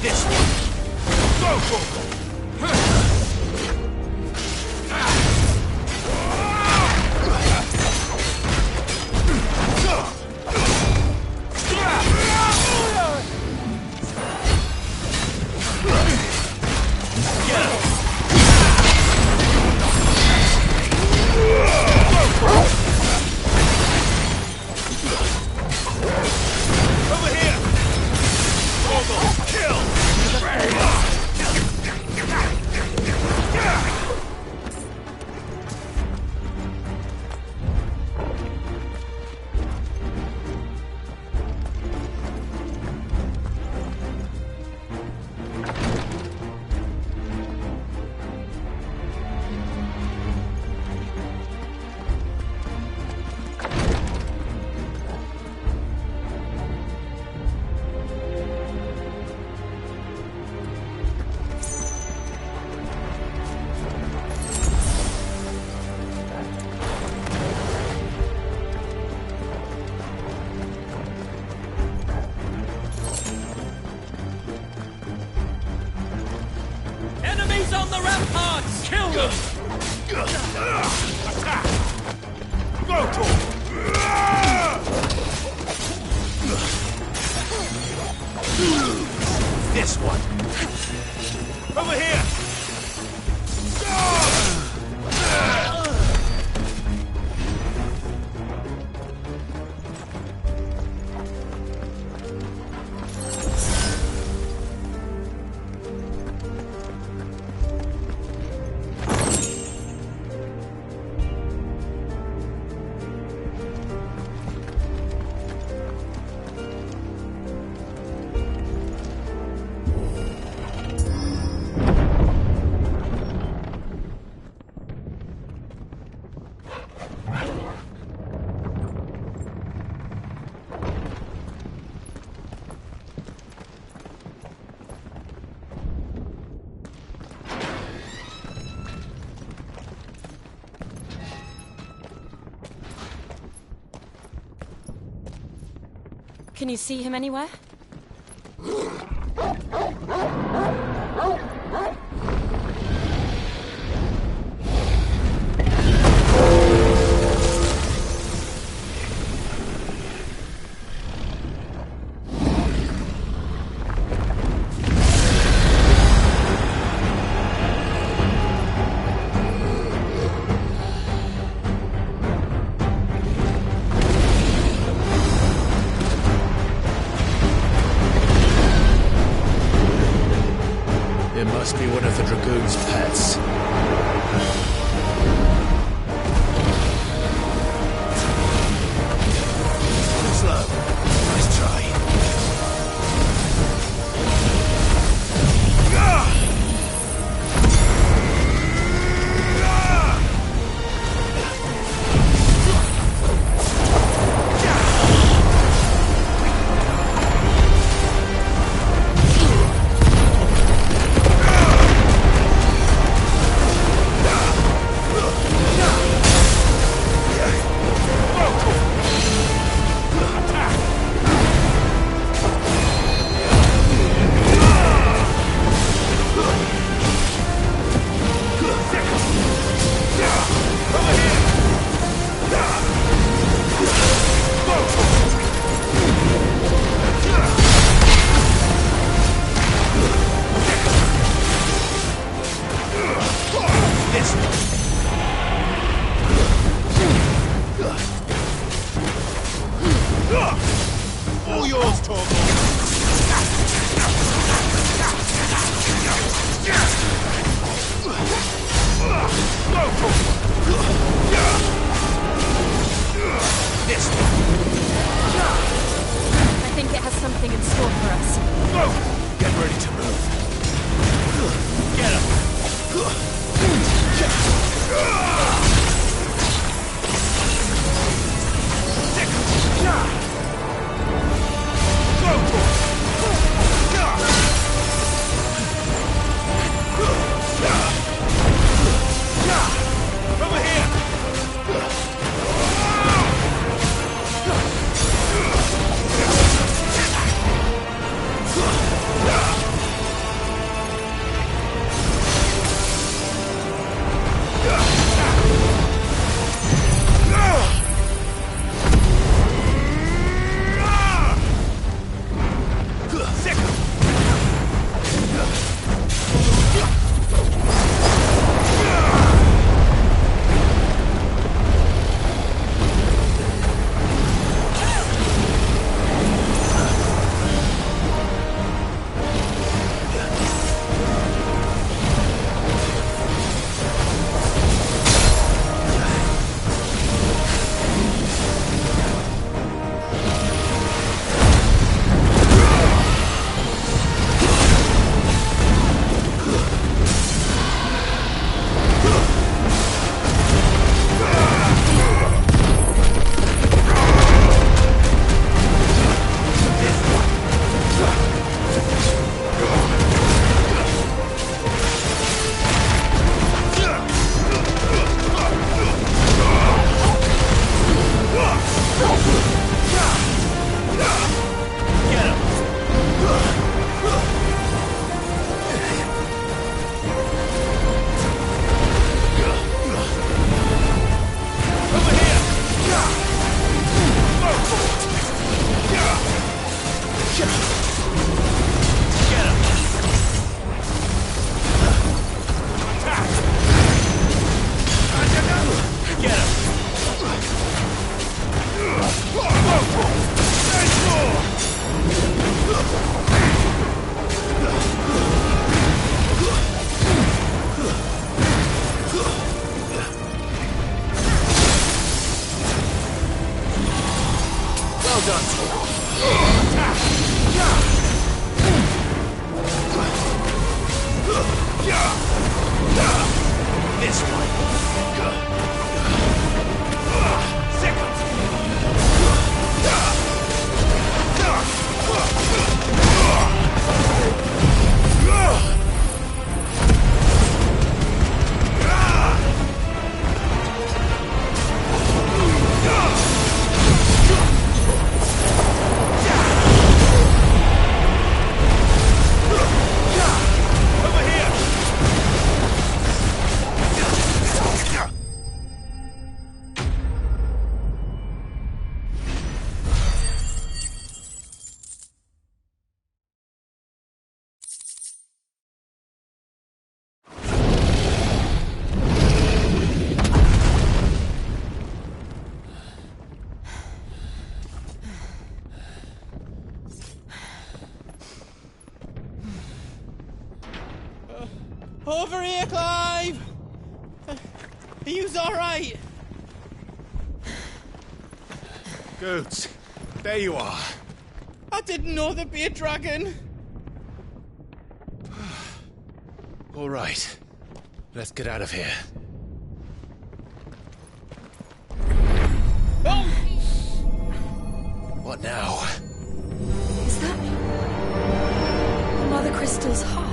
Speaker 10: This one! Go for it! Over here! Kill!
Speaker 7: Enemies on the ramparts! Kill them!
Speaker 10: Attack! Go to this one! Over here!
Speaker 19: Can you see him anywhere?
Speaker 10: It must be one of the Dragoon's pets. Slow. Nice try.
Speaker 17: Over here, Clive! Are you alright?
Speaker 21: Goods, there you are.
Speaker 17: I didn't know there'd be a dragon.
Speaker 21: All right, let's get out of here.
Speaker 17: Oh!
Speaker 21: What now?
Speaker 19: Is that Mother Crystal's heart?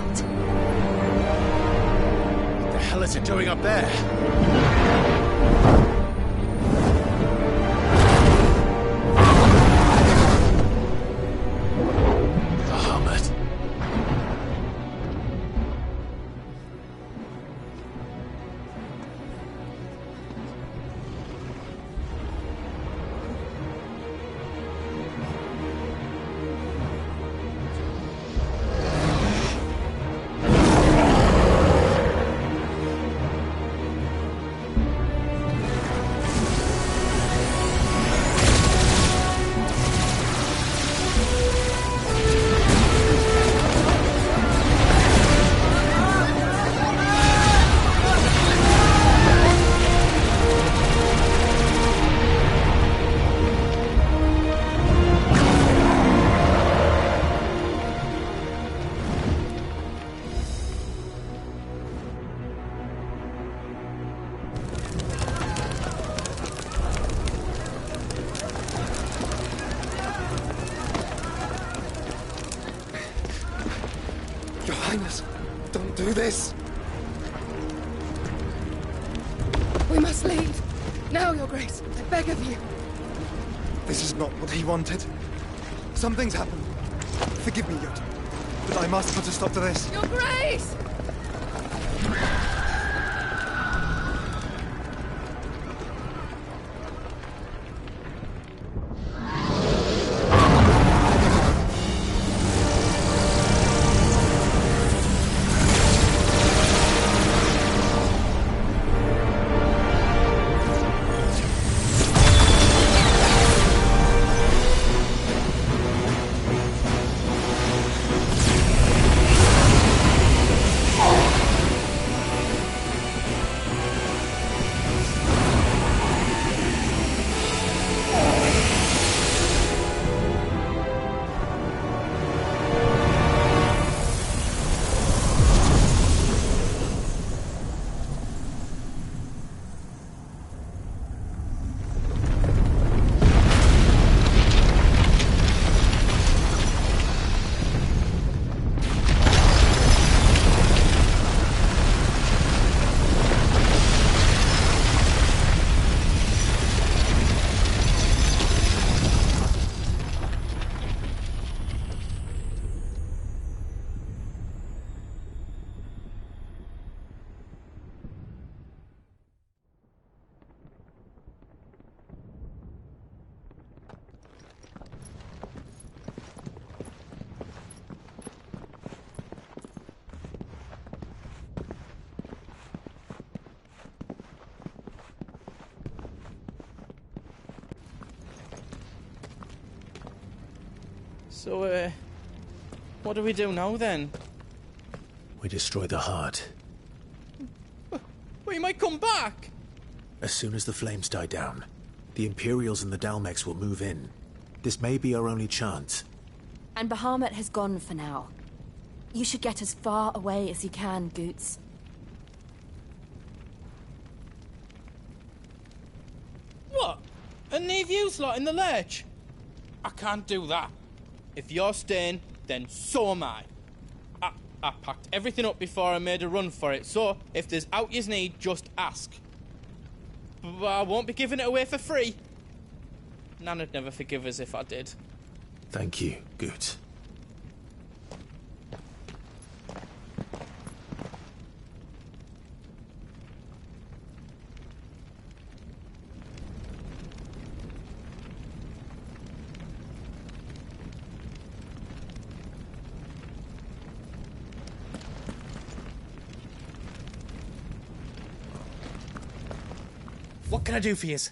Speaker 21: What the hell is it doing up there? Bahamut.
Speaker 13: Your Highness, don't do this.
Speaker 23: We must leave. Now, Your Grace. I beg of you.
Speaker 13: This is not what he wanted. Something's happened. Forgive me, Yoda, but I must put a stop to this.
Speaker 23: Your Grace!
Speaker 17: So, what do we do now then?
Speaker 21: We destroy the heart.
Speaker 17: We might come back!
Speaker 21: As soon as the flames die down, the Imperials and the Dalmex will move in. This may be our only chance.
Speaker 19: And Bahamut has gone for now. You should get as far away as you can, Goots.
Speaker 17: What? And leave you lot in the lurch? I can't do that. If you're staying, then so am I. I packed everything up before I made a run for it, so if there's out yous need, just ask. But I won't be giving it away for free. Nan'd never forgive us if I did.
Speaker 21: Thank you, Goots.
Speaker 17: What can I do for yous?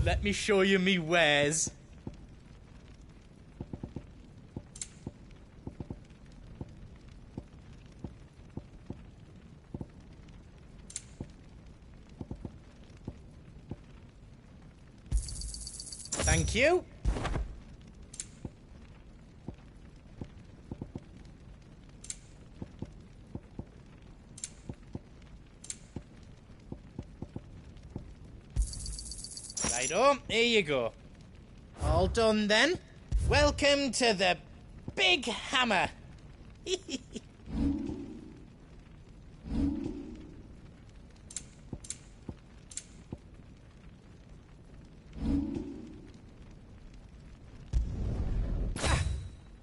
Speaker 17: Let me show you me wares.
Speaker 8: Thank you. Righto, here you go. All done then. Welcome to the Big Hammer.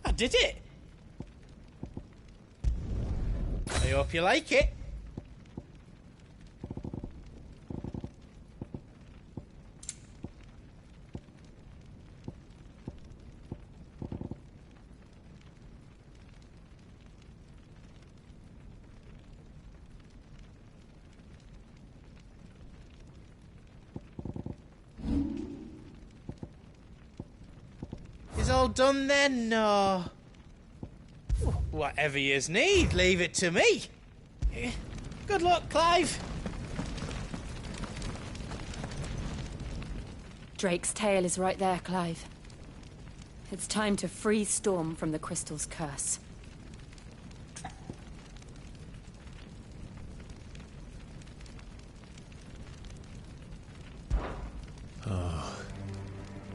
Speaker 8: I did it. I hope you like it. Is all done then? No. Whatever yous need, leave it to me. Good luck, Clive.
Speaker 19: Drake's tail is right there, Clive. It's time to free Storm from the Crystal's curse.
Speaker 21: Oh,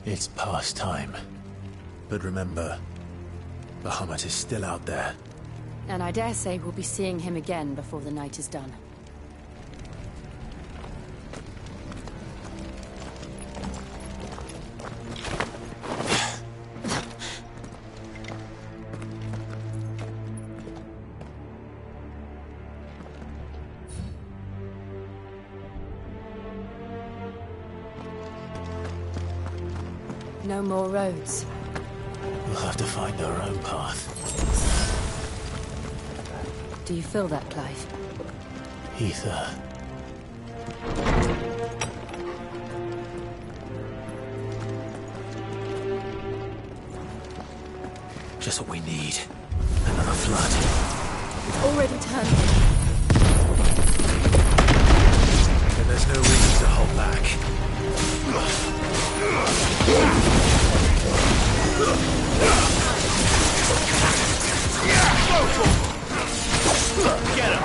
Speaker 21: it's past time. But remember, Bahamut is still out there.
Speaker 19: And I dare say we'll be seeing him again before the night is done. No more roads.
Speaker 21: We'll have to find our own path.
Speaker 19: Do you feel that, Clive?
Speaker 21: Ether. Just what we need. Another flood.
Speaker 19: Already turned.
Speaker 21: And there's no reason to hold back.
Speaker 10: Get him!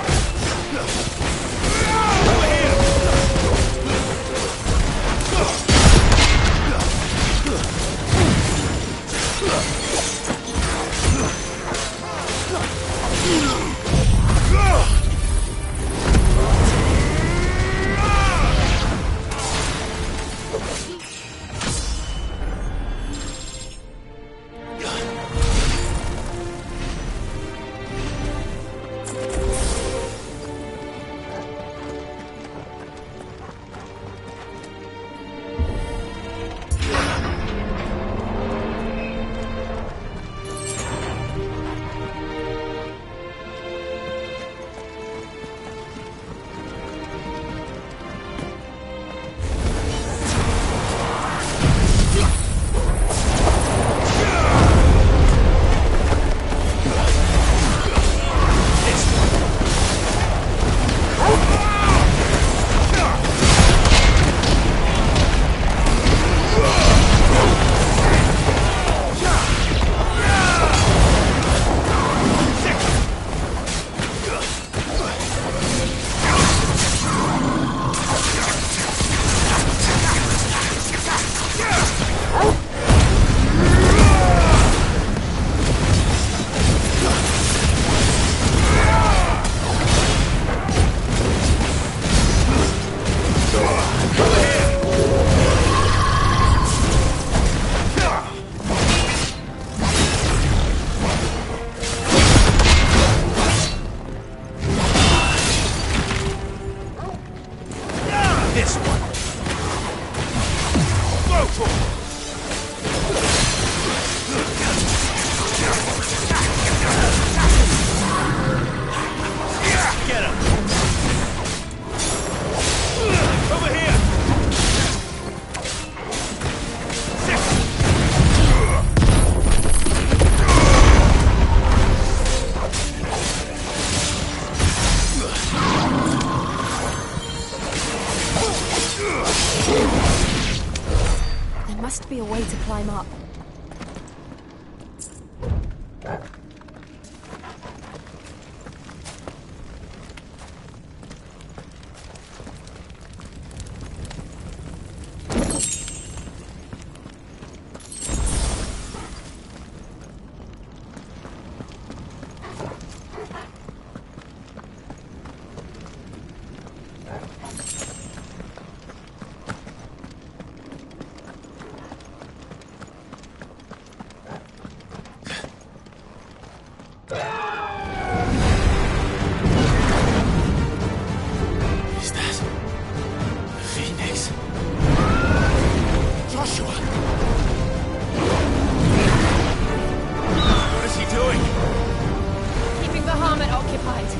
Speaker 19: Clyde.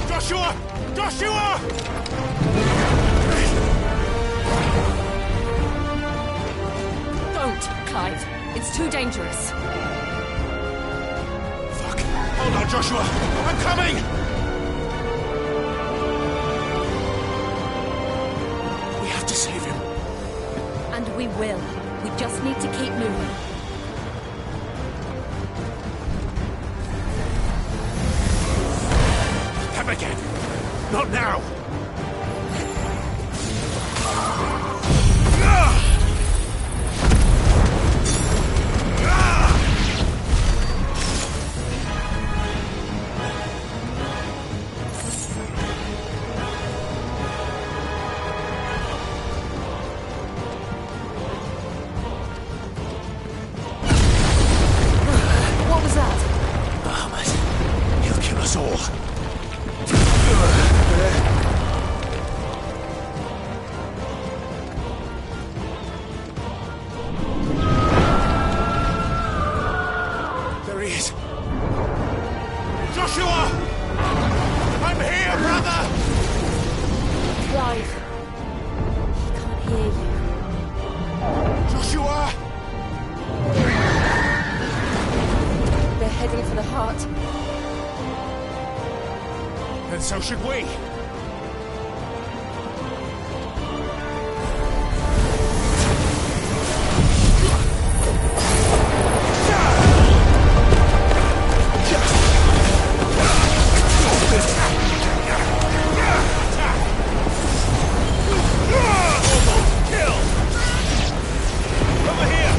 Speaker 10: Joshua! Joshua!
Speaker 19: Don't, Clyde. It's too dangerous.
Speaker 10: Fuck! Hold on, Joshua! I'm coming! We have to save him.
Speaker 19: And we will. We just need to keep moving.
Speaker 10: Them again! Not now!
Speaker 19: What was that?
Speaker 10: Bahamut. He'll kill us all. There he is. Joshua! I'm here, brother!
Speaker 19: Clive. He can't hear you.
Speaker 10: Joshua!
Speaker 19: They're heading for the heart.
Speaker 10: And so should we. Over here!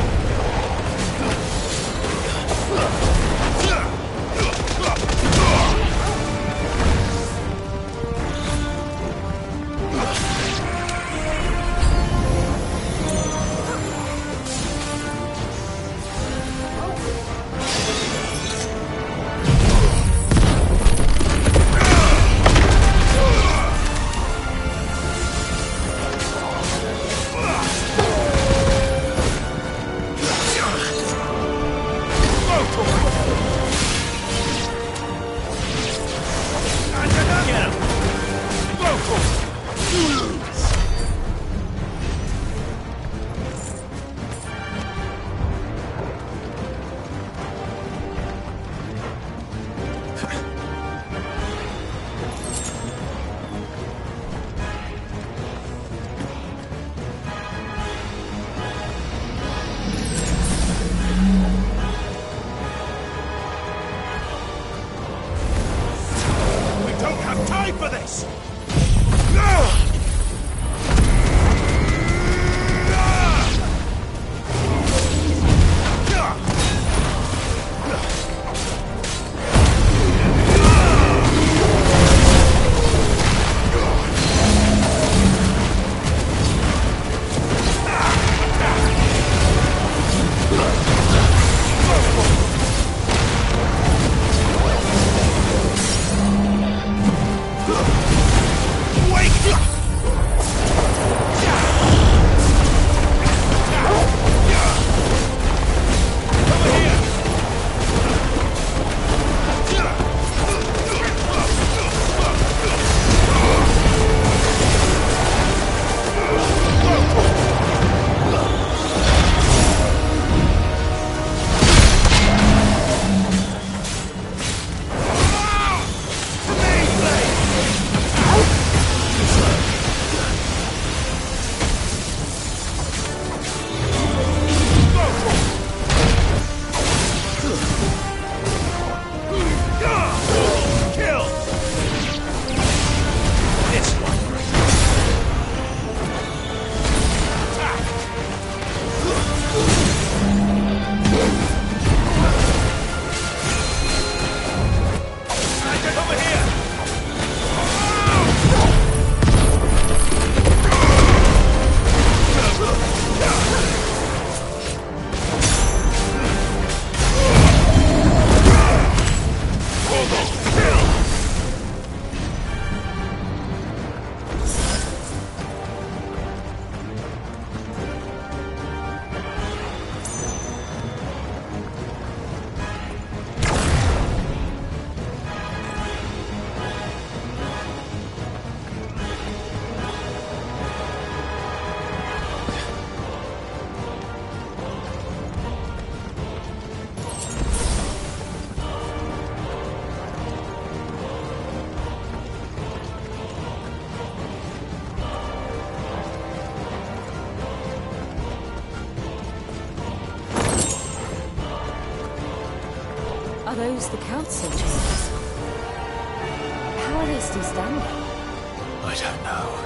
Speaker 19: Are those the council chambers? How are they still standing?
Speaker 21: I don't know.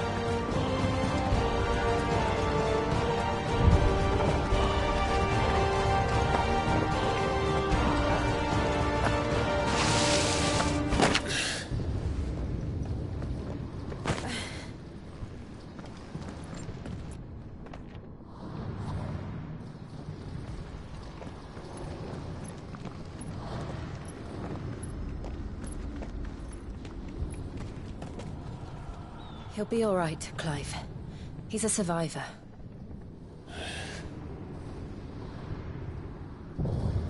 Speaker 19: He'll be all right, Clive. He's a survivor.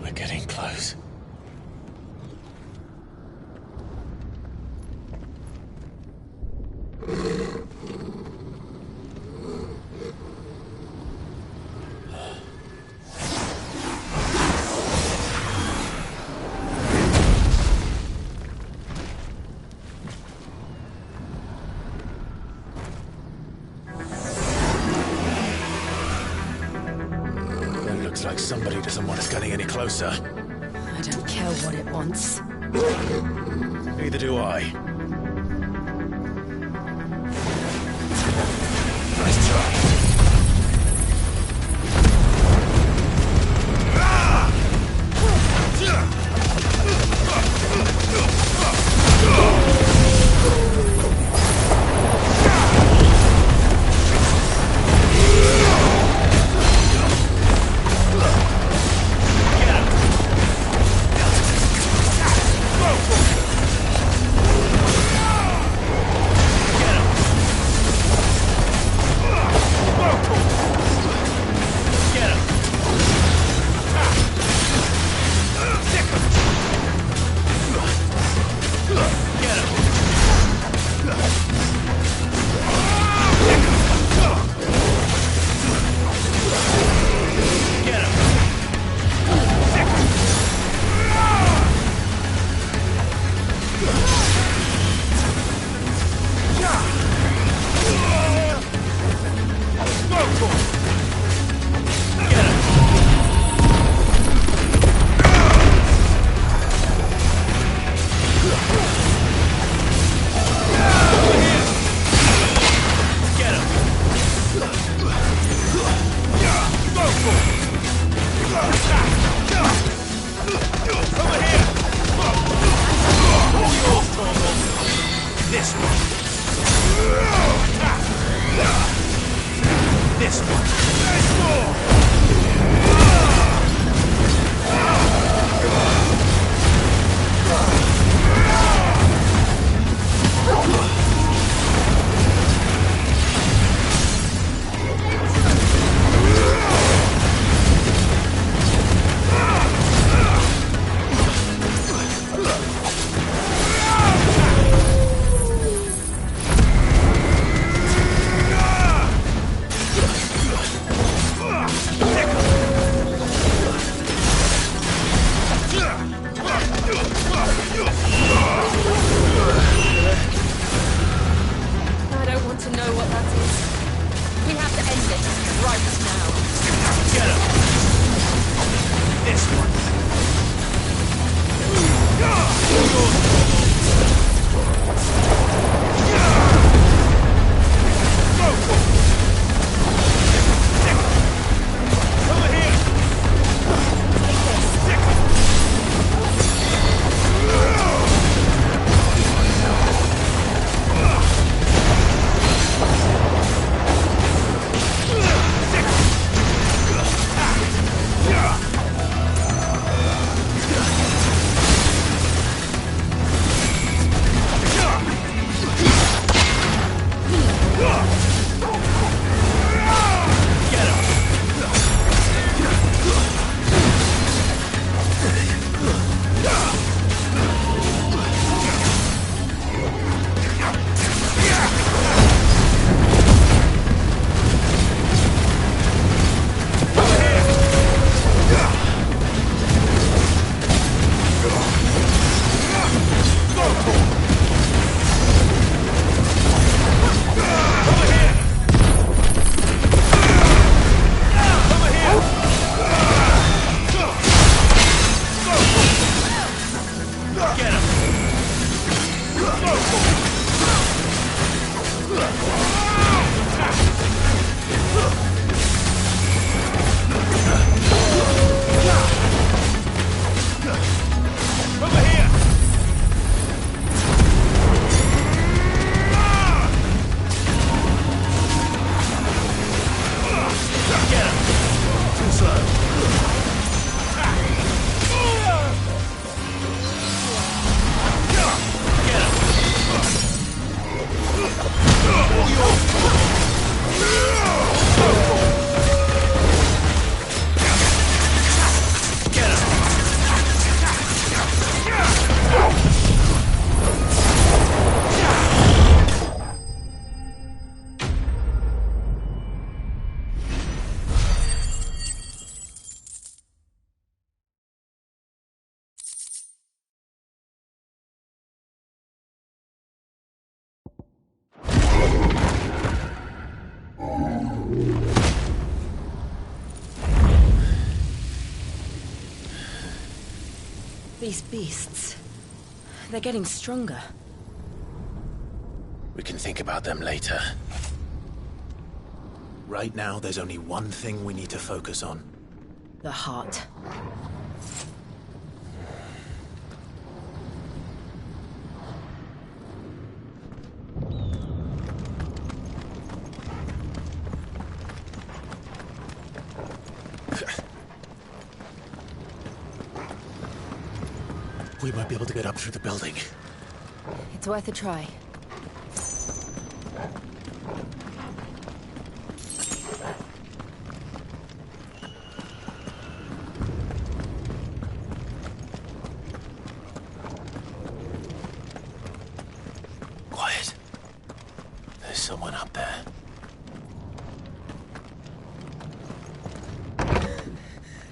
Speaker 21: We're getting close. Looks like somebody doesn't want us getting any closer.
Speaker 19: I don't care what it wants.
Speaker 21: Neither do I. Nice try.
Speaker 19: These beasts... they're getting stronger.
Speaker 2: We can think about them later. Right now, there's only one thing we need to focus on.
Speaker 19: The heart.
Speaker 2: We might be able to get up through the building.
Speaker 19: It's worth a try.
Speaker 2: Quiet. There's someone up there.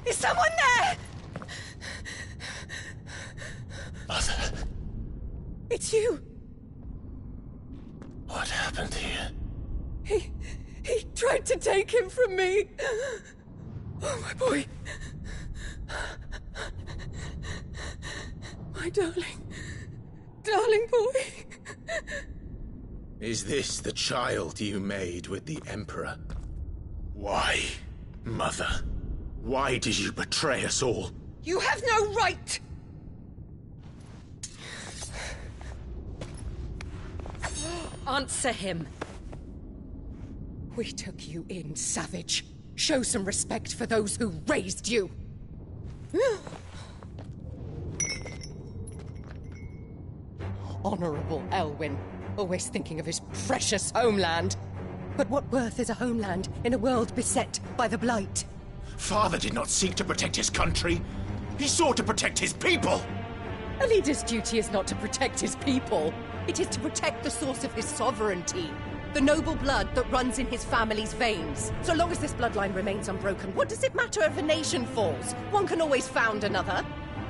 Speaker 23: Is someone there?
Speaker 2: Mother.
Speaker 23: It's you.
Speaker 2: What happened here?
Speaker 23: He tried to take him from me. Oh, my boy. My darling boy.
Speaker 2: Is this the child you made with the Emperor? Why, Mother? Why did you betray us all?
Speaker 23: You have no right!
Speaker 19: Answer him.
Speaker 23: We took you in, savage. Show some respect for those who raised you. Honorable Elwyn, always thinking of his precious homeland. But what worth is a homeland in a world beset by the Blight?
Speaker 2: Father did not seek to protect his country. He sought to protect his people.
Speaker 23: A leader's duty is not to protect his people. It is to protect the source of his sovereignty. The noble blood that runs in his family's veins. So long as this bloodline remains unbroken, what does it matter if a nation falls? One can always found another.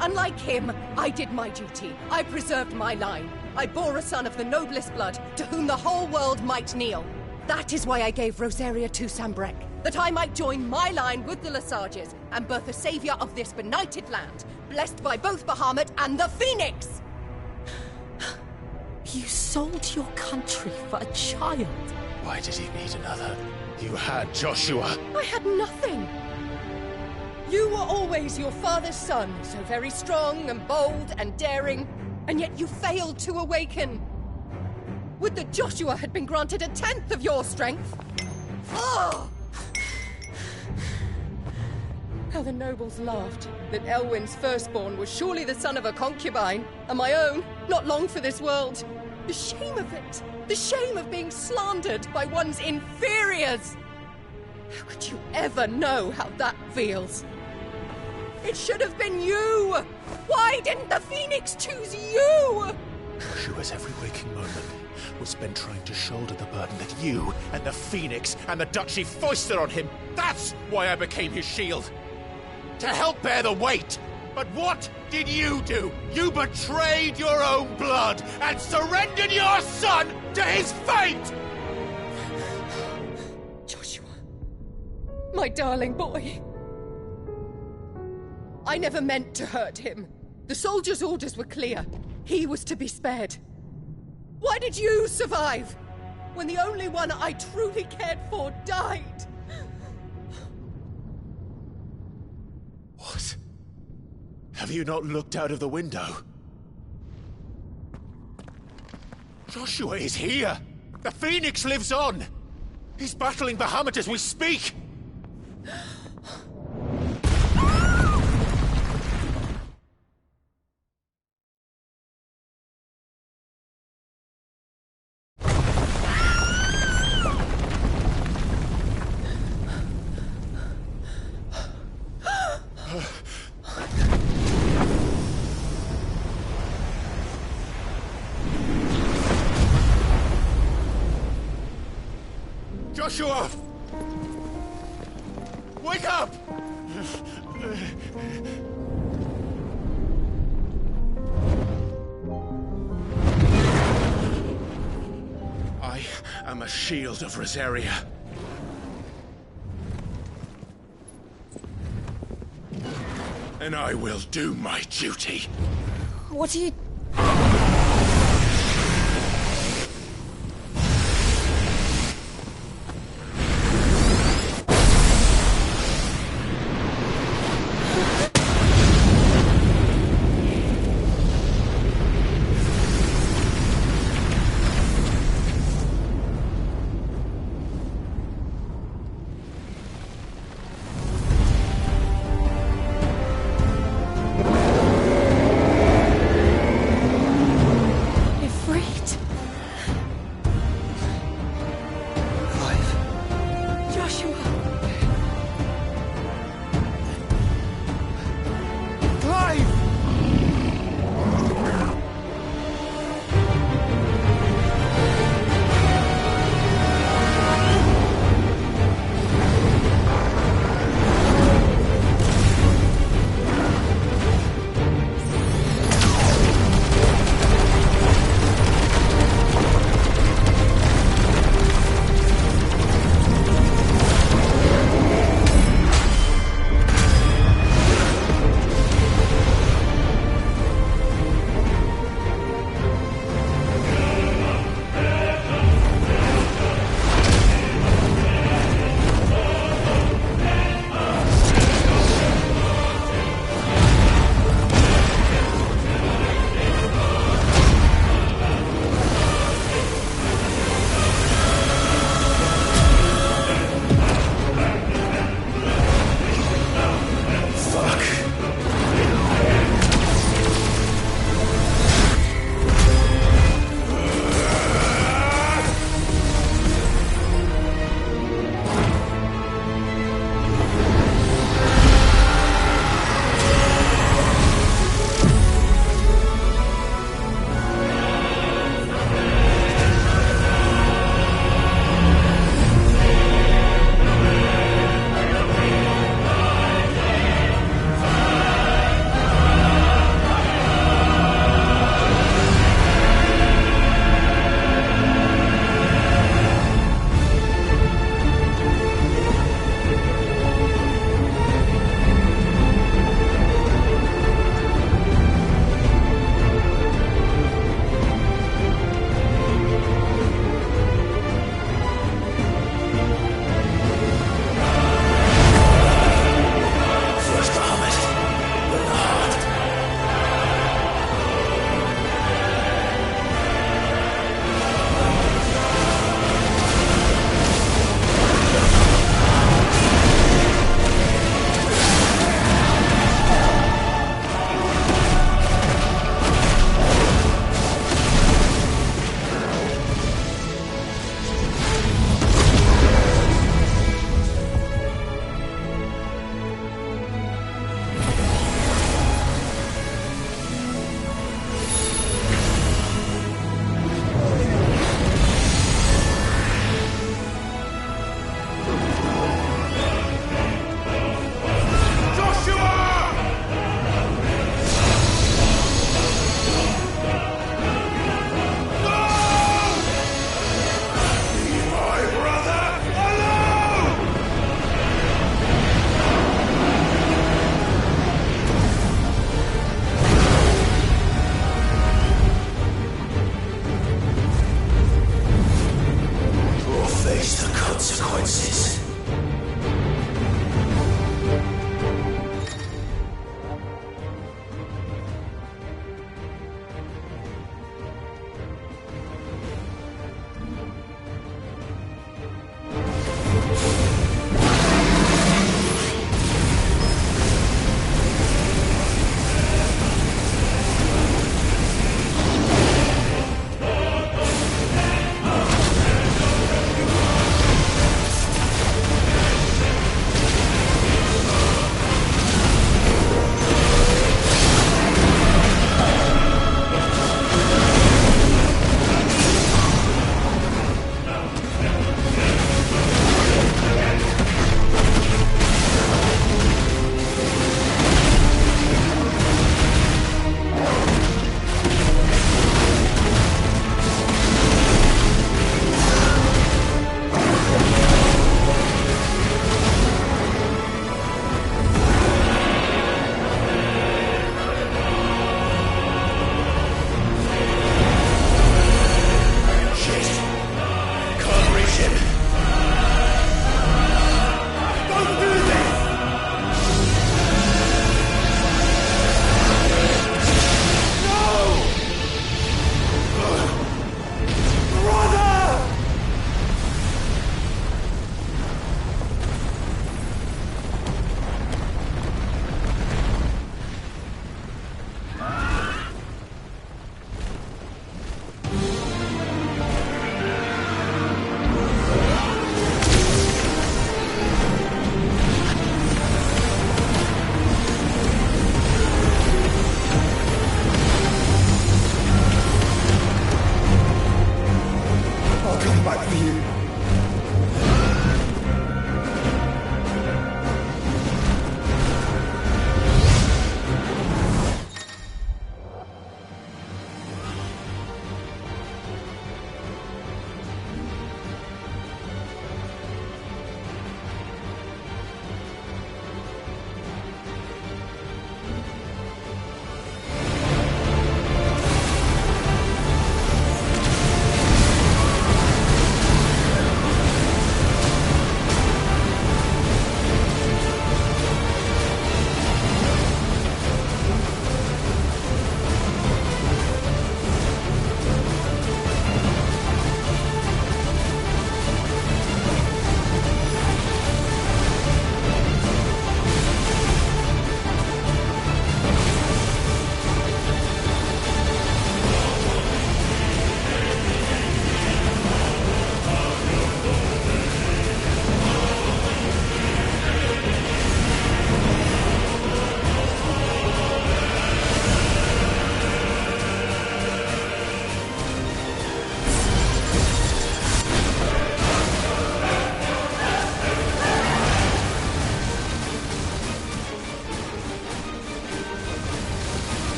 Speaker 23: Unlike him, I did my duty. I preserved my line. I bore a son of the noblest blood, to whom the whole world might kneel. That is why I gave Rosaria to Sambrek, that I might join my line with the Lesages and birth a savior of this benighted land, blessed by both Bahamut and the Phoenix!
Speaker 19: You sold your country for a child.
Speaker 2: Why did he need another? You had Joshua.
Speaker 23: I had nothing. You were always your father's son, so very strong and bold and daring, and yet you failed to awaken. Would that Joshua had been granted 1/10 of your strength? Oh! How the nobles laughed that Elwyn's firstborn was surely the son of a concubine, and my own, not long for this world. The shame of it! The shame of being slandered by one's inferiors! How could you ever know how that feels? It should have been you! Why didn't the Phoenix choose you?
Speaker 2: Joshua's every waking moment was spent trying to shoulder the burden that you and the Phoenix and the Duchy foisted on him. That's why I became his shield. To help bear the weight. But what did you do? You betrayed your own blood and surrendered your son to his fate!
Speaker 23: Joshua, my darling boy. I never meant to hurt him. The soldiers' orders were clear. He was to be spared. Why did you survive when the only one I truly cared for died?
Speaker 2: What? Have you not looked out of the window? Joshua is here! The Phoenix lives on! He's battling Bahamut as we speak! Joshua! Wake up! I am a shield of Rosaria.
Speaker 10: and I will do my duty.
Speaker 16: What are you...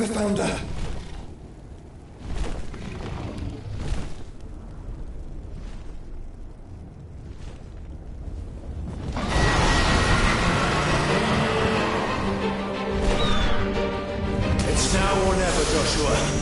Speaker 13: never found her.
Speaker 7: It's now or never, Joshua.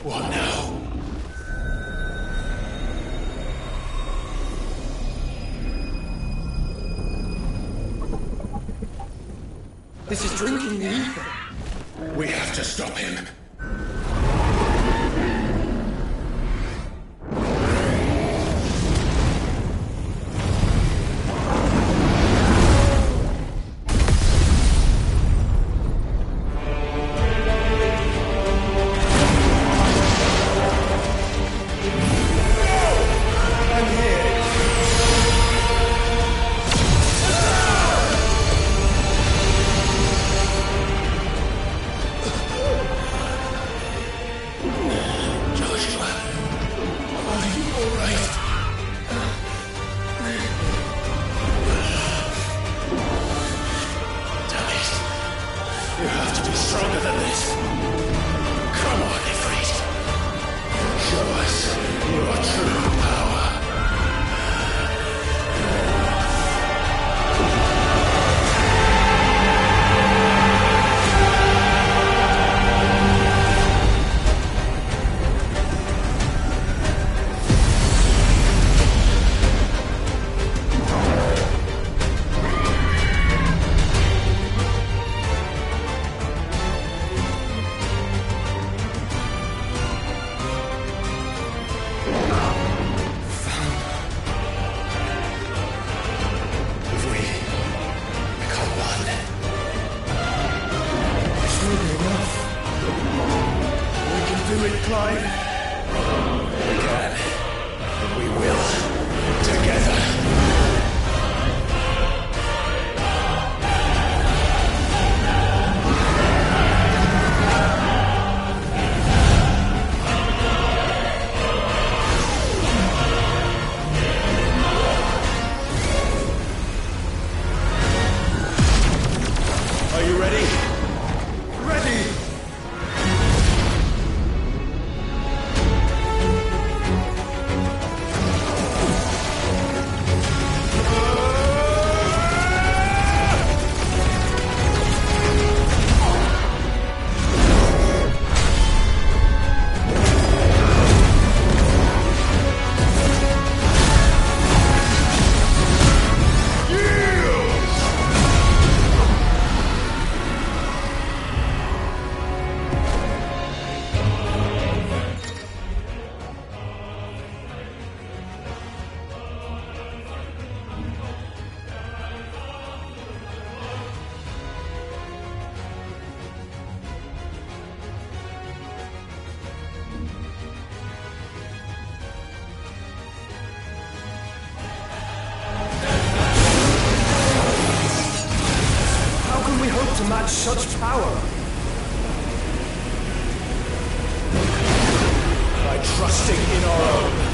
Speaker 7: What now?
Speaker 1: This is drinking the ether.
Speaker 7: We have to stop him.
Speaker 10: You have to be stronger than this. Come on, Ifrit. Show us your true power.
Speaker 9: Such power. By trusting in our own.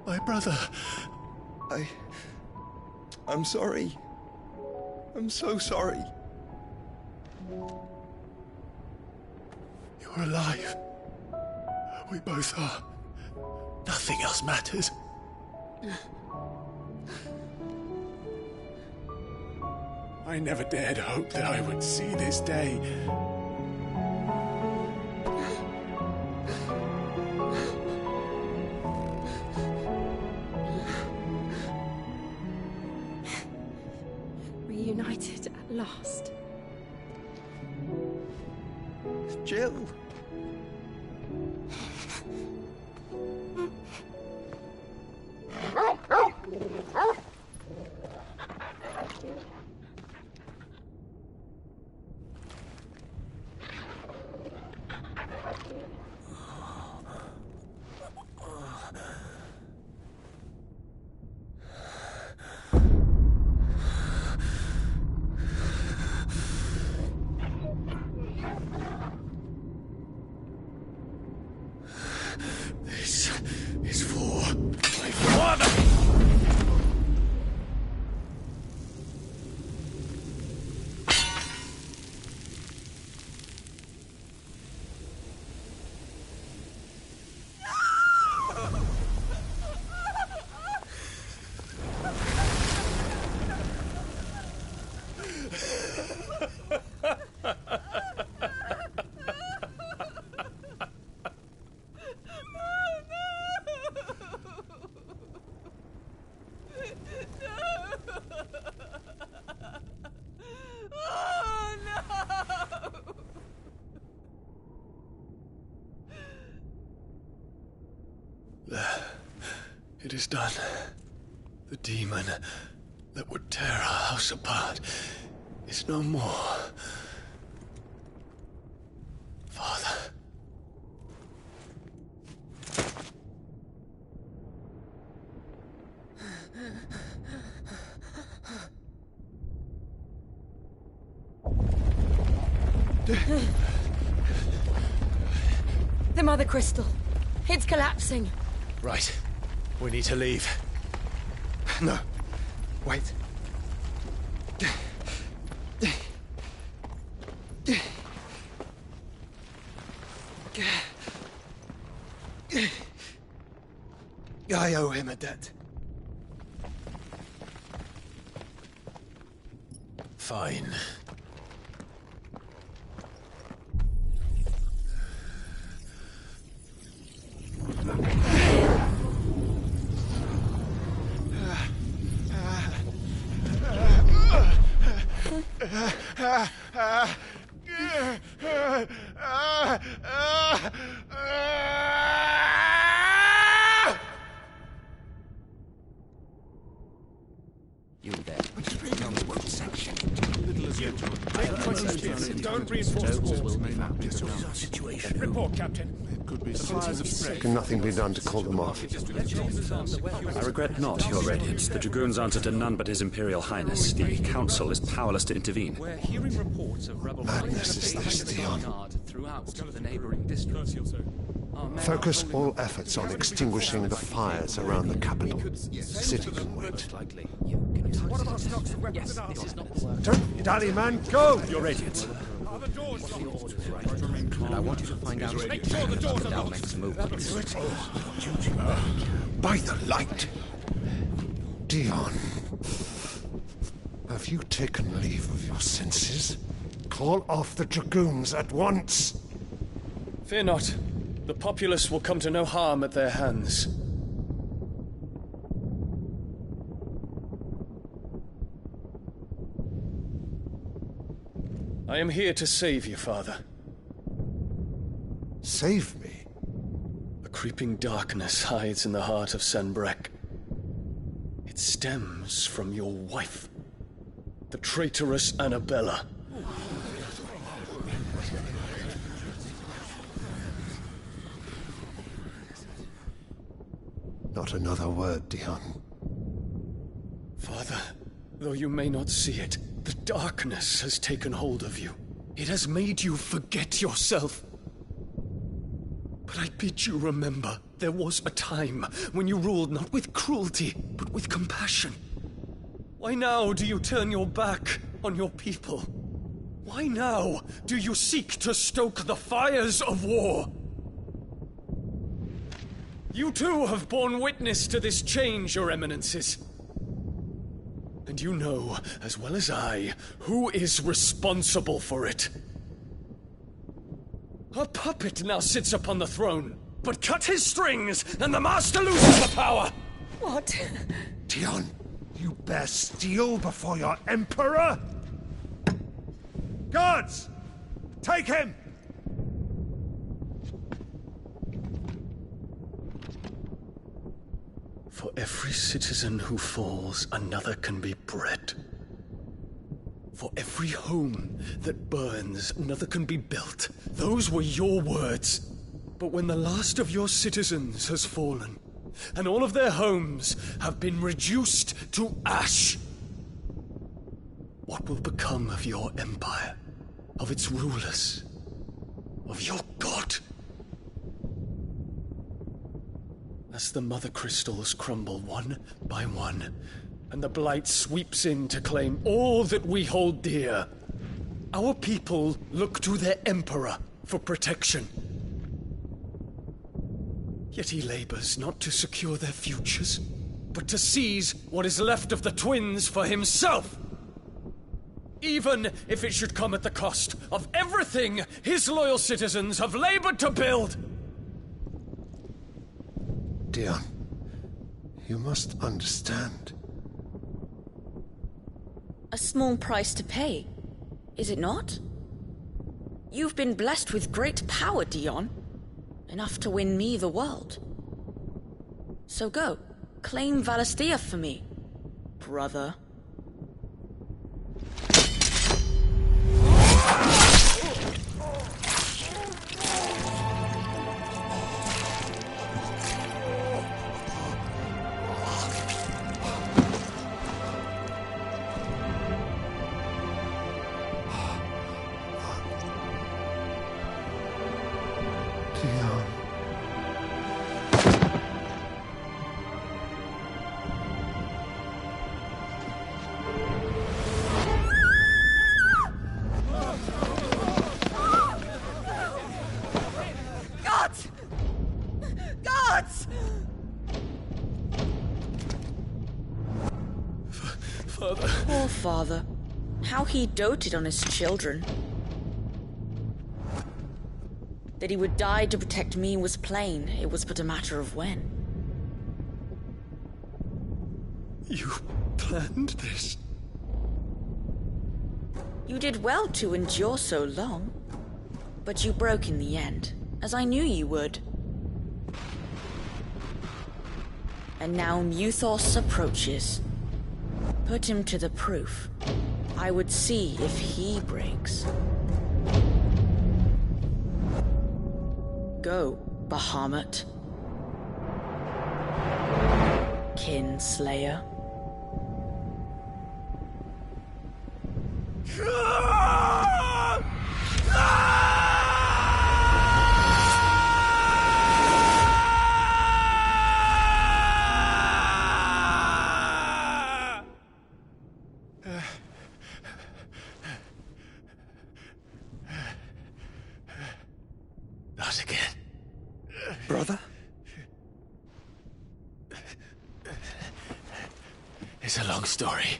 Speaker 13: My brother. I'm sorry. I'm so sorry.
Speaker 2: You're alive. We both are. Nothing else matters.
Speaker 4: I never dared hope that I would see this day.
Speaker 16: Reunited at last.
Speaker 13: Jill.
Speaker 10: This is for my father!
Speaker 2: It is done. The demon that would tear our house apart is no more. Father.
Speaker 16: The Mother Crystal. It's collapsing.
Speaker 2: Right. We need to leave.
Speaker 13: No. Wait. I owe him a debt.
Speaker 2: Fine.
Speaker 1: You there. What section?
Speaker 4: Don't reinforce walls.
Speaker 1: Situation.
Speaker 4: Report, Captain.
Speaker 6: Can nothing be done to call them off?
Speaker 3: I regret not, Your Radiance. The Dragoons answer to none but His Imperial Highness. The Council is powerless to intervene.
Speaker 11: We're hearing reports of rebel
Speaker 6: Madness is this, Dion.
Speaker 11: throughout the neighboring districts.
Speaker 6: Focus all efforts on extinguishing the fires around the capital. The city can wait.
Speaker 4: What about stocks of weapons and armor?
Speaker 6: Don't dally, man, go!
Speaker 3: Your Radiance.
Speaker 4: Are the doors locked?
Speaker 1: And I want you to find out
Speaker 4: Make sure the doors are locked.
Speaker 1: next movements.
Speaker 6: By the light! Dion, have you taken leave of your senses? Call off the Dragoons at once!
Speaker 20: Fear not. The populace will come to no harm at their hands. I am here to save you, Father.
Speaker 6: Save me?
Speaker 20: A creeping darkness hides in the heart of Sanbrek. It stems from your wife, the traitorous Annabella.
Speaker 6: Not another word, Dion.
Speaker 20: Father, though you may not see it, the darkness has taken hold of you. It has made you forget yourself. I bid you remember, there was a time when you ruled not with cruelty, but with compassion. Why now do you turn your back on your people? Why now do you seek to stoke the fires of war? You too have borne witness to this change, your eminences. And you know, as well as I, who is responsible for it. A puppet now sits upon the throne, but cut his strings, and the master loses the power!
Speaker 19: What?
Speaker 5: Dion, you bear steel before your emperor? Guards! Take him!
Speaker 20: For every citizen who falls, another can be bred. For every home that burns, another can be built. Those were your words. But when the last of your citizens has fallen, and all of their homes have been reduced to ash, what will become of your empire, of its rulers, of your god? As the mother crystals crumble one by one, and the blight sweeps in to claim all that we hold dear, our people look to their emperor for protection. Yet he labors not to secure their futures, but to seize what is left of the twins for himself. Even if it should come at the cost of everything his loyal citizens have labored to build.
Speaker 5: Dion, you must understand.
Speaker 12: A small price to pay, is it not? You've been blessed with great power, Dion. Enough to win me the world. So go, claim Valisthea for me, brother. Poor father. How he doted on his children. That he would die to protect me was plain. It was but a matter of when.
Speaker 20: You planned this?
Speaker 12: You did well to endure so long. But you broke in the end, as I knew you would. And now Muthos approaches. Put him to the proof. I would see if he breaks. Go, Bahamut. Kinslayer.
Speaker 2: Not again.
Speaker 1: Brother?
Speaker 2: It's a long story.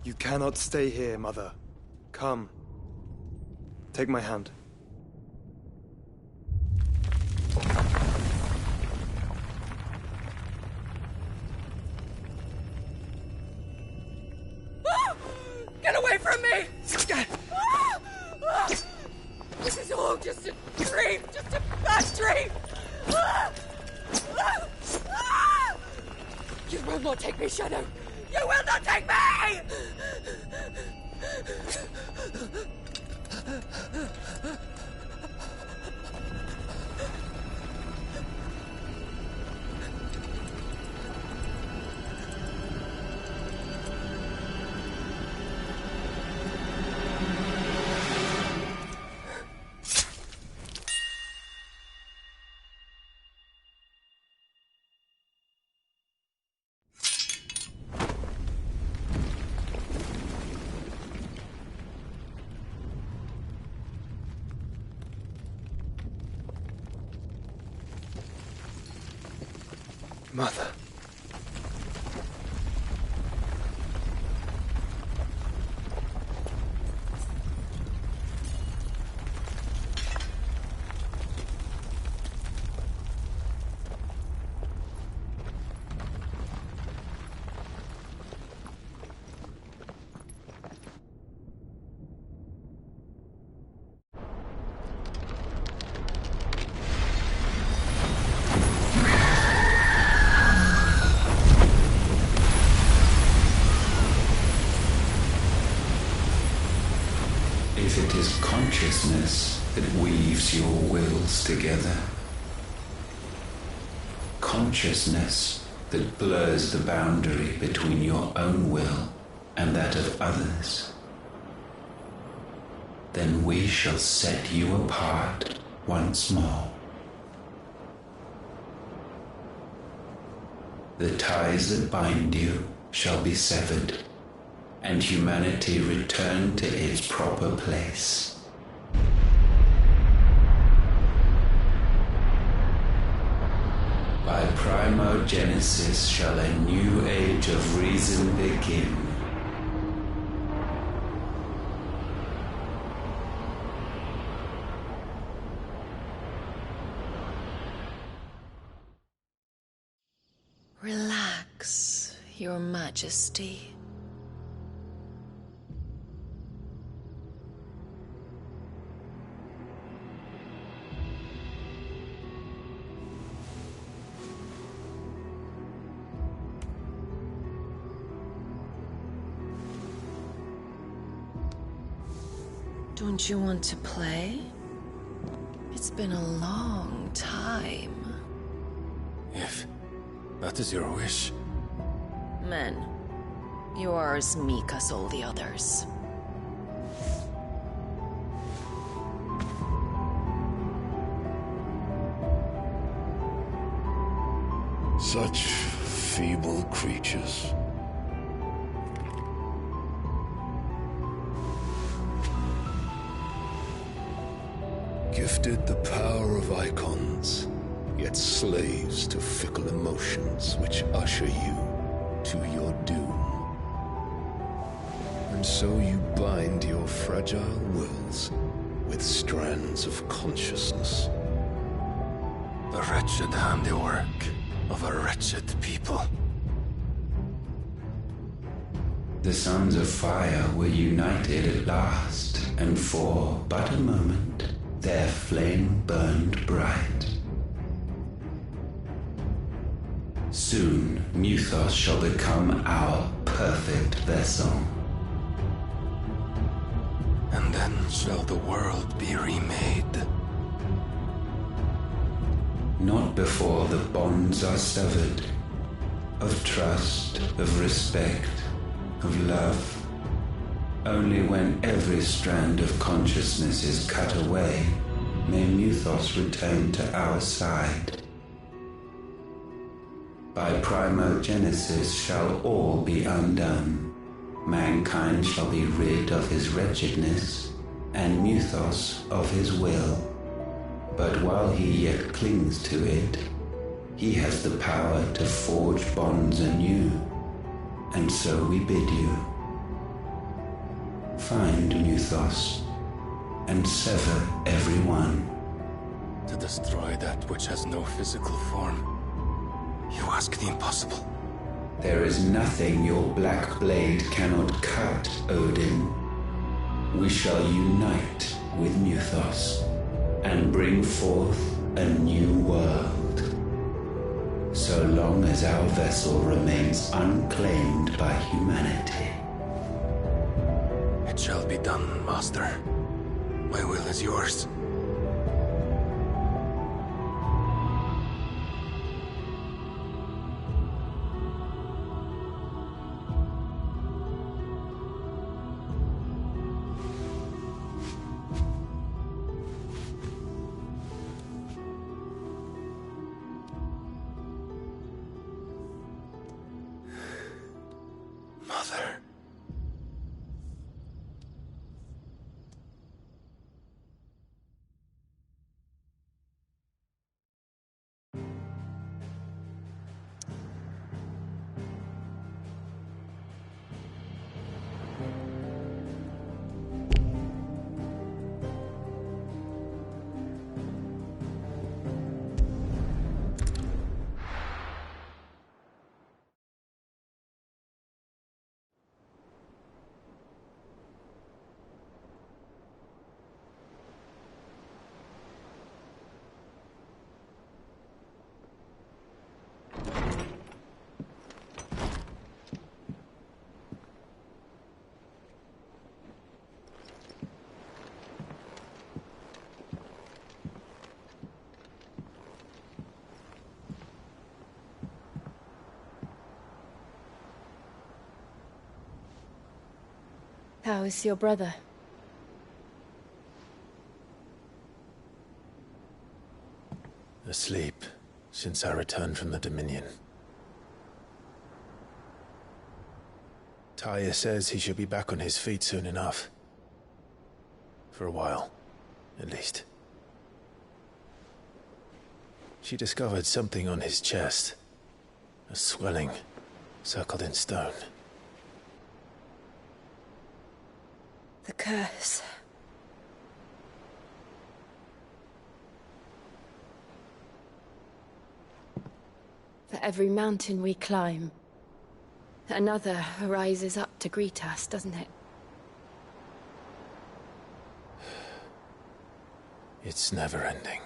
Speaker 13: You cannot stay here, Mother. Come. Take my hand.
Speaker 14: Get away from me! This is all just a dream, just a bad dream! You will not take me, Shadow! You will not take me!
Speaker 13: Mother.
Speaker 15: If it is consciousness that weaves your wills together, consciousness that blurs the boundary between your own will and that of others, then we shall set you apart once more. The ties that bind you shall be severed, and humanity return to its proper place. By primogenesis shall a new age of reason begin.
Speaker 18: Relax, Your Majesty. Don't you want to play? It's been a long time.
Speaker 13: If that is your wish.
Speaker 18: Men, you are as meek as all the others.
Speaker 10: Such feeble creatures. Gifted the power of icons, yet slaves to fickle emotions which usher you to your doom. And so you bind your fragile wills with strands of consciousness.
Speaker 13: The wretched handiwork of a wretched people.
Speaker 15: The sons of fire were united at last, and for but a moment their flame burned bright. Soon Muthos shall become our perfect vessel.
Speaker 13: And then shall the world be remade.
Speaker 15: Not before the bonds are severed, of trust, of respect, of love. Only when every strand of consciousness is cut away, may Muthos return to our side. By primogenesis shall all be undone. Mankind shall be rid of his wretchedness, and Muthos of his will. But while he yet clings to it, he has the power to forge bonds anew, and so we bid you. Find Muthos, and sever every one.
Speaker 13: To destroy that which has no physical form. You ask the impossible.
Speaker 15: There is nothing your black blade cannot cut, Odin. We shall unite with Muthos, and bring forth a new world. So long as our vessel remains unclaimed by humanity.
Speaker 13: It shall be done, Master. My will is yours. Mother.
Speaker 19: How is your brother?
Speaker 2: Asleep since I returned from the Dominion. Taya says he should be back on his feet soon enough. For a while, at least. She discovered something on his chest. A swelling, circled in stone.
Speaker 19: The curse. For every mountain we climb, another rises up to greet us, doesn't it?
Speaker 2: It's never ending.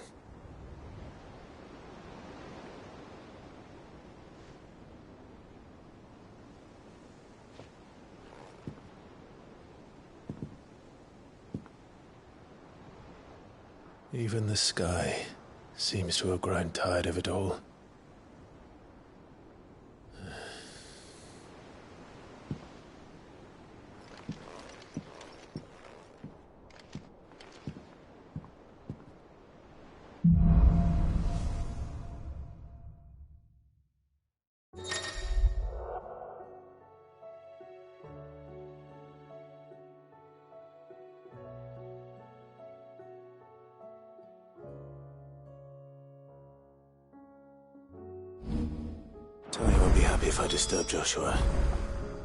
Speaker 2: Even the sky seems to have grown tired of it all. Tony won't be happy if I disturb Joshua.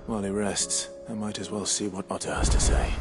Speaker 2: While he rests, I might as well see what Otter has to say.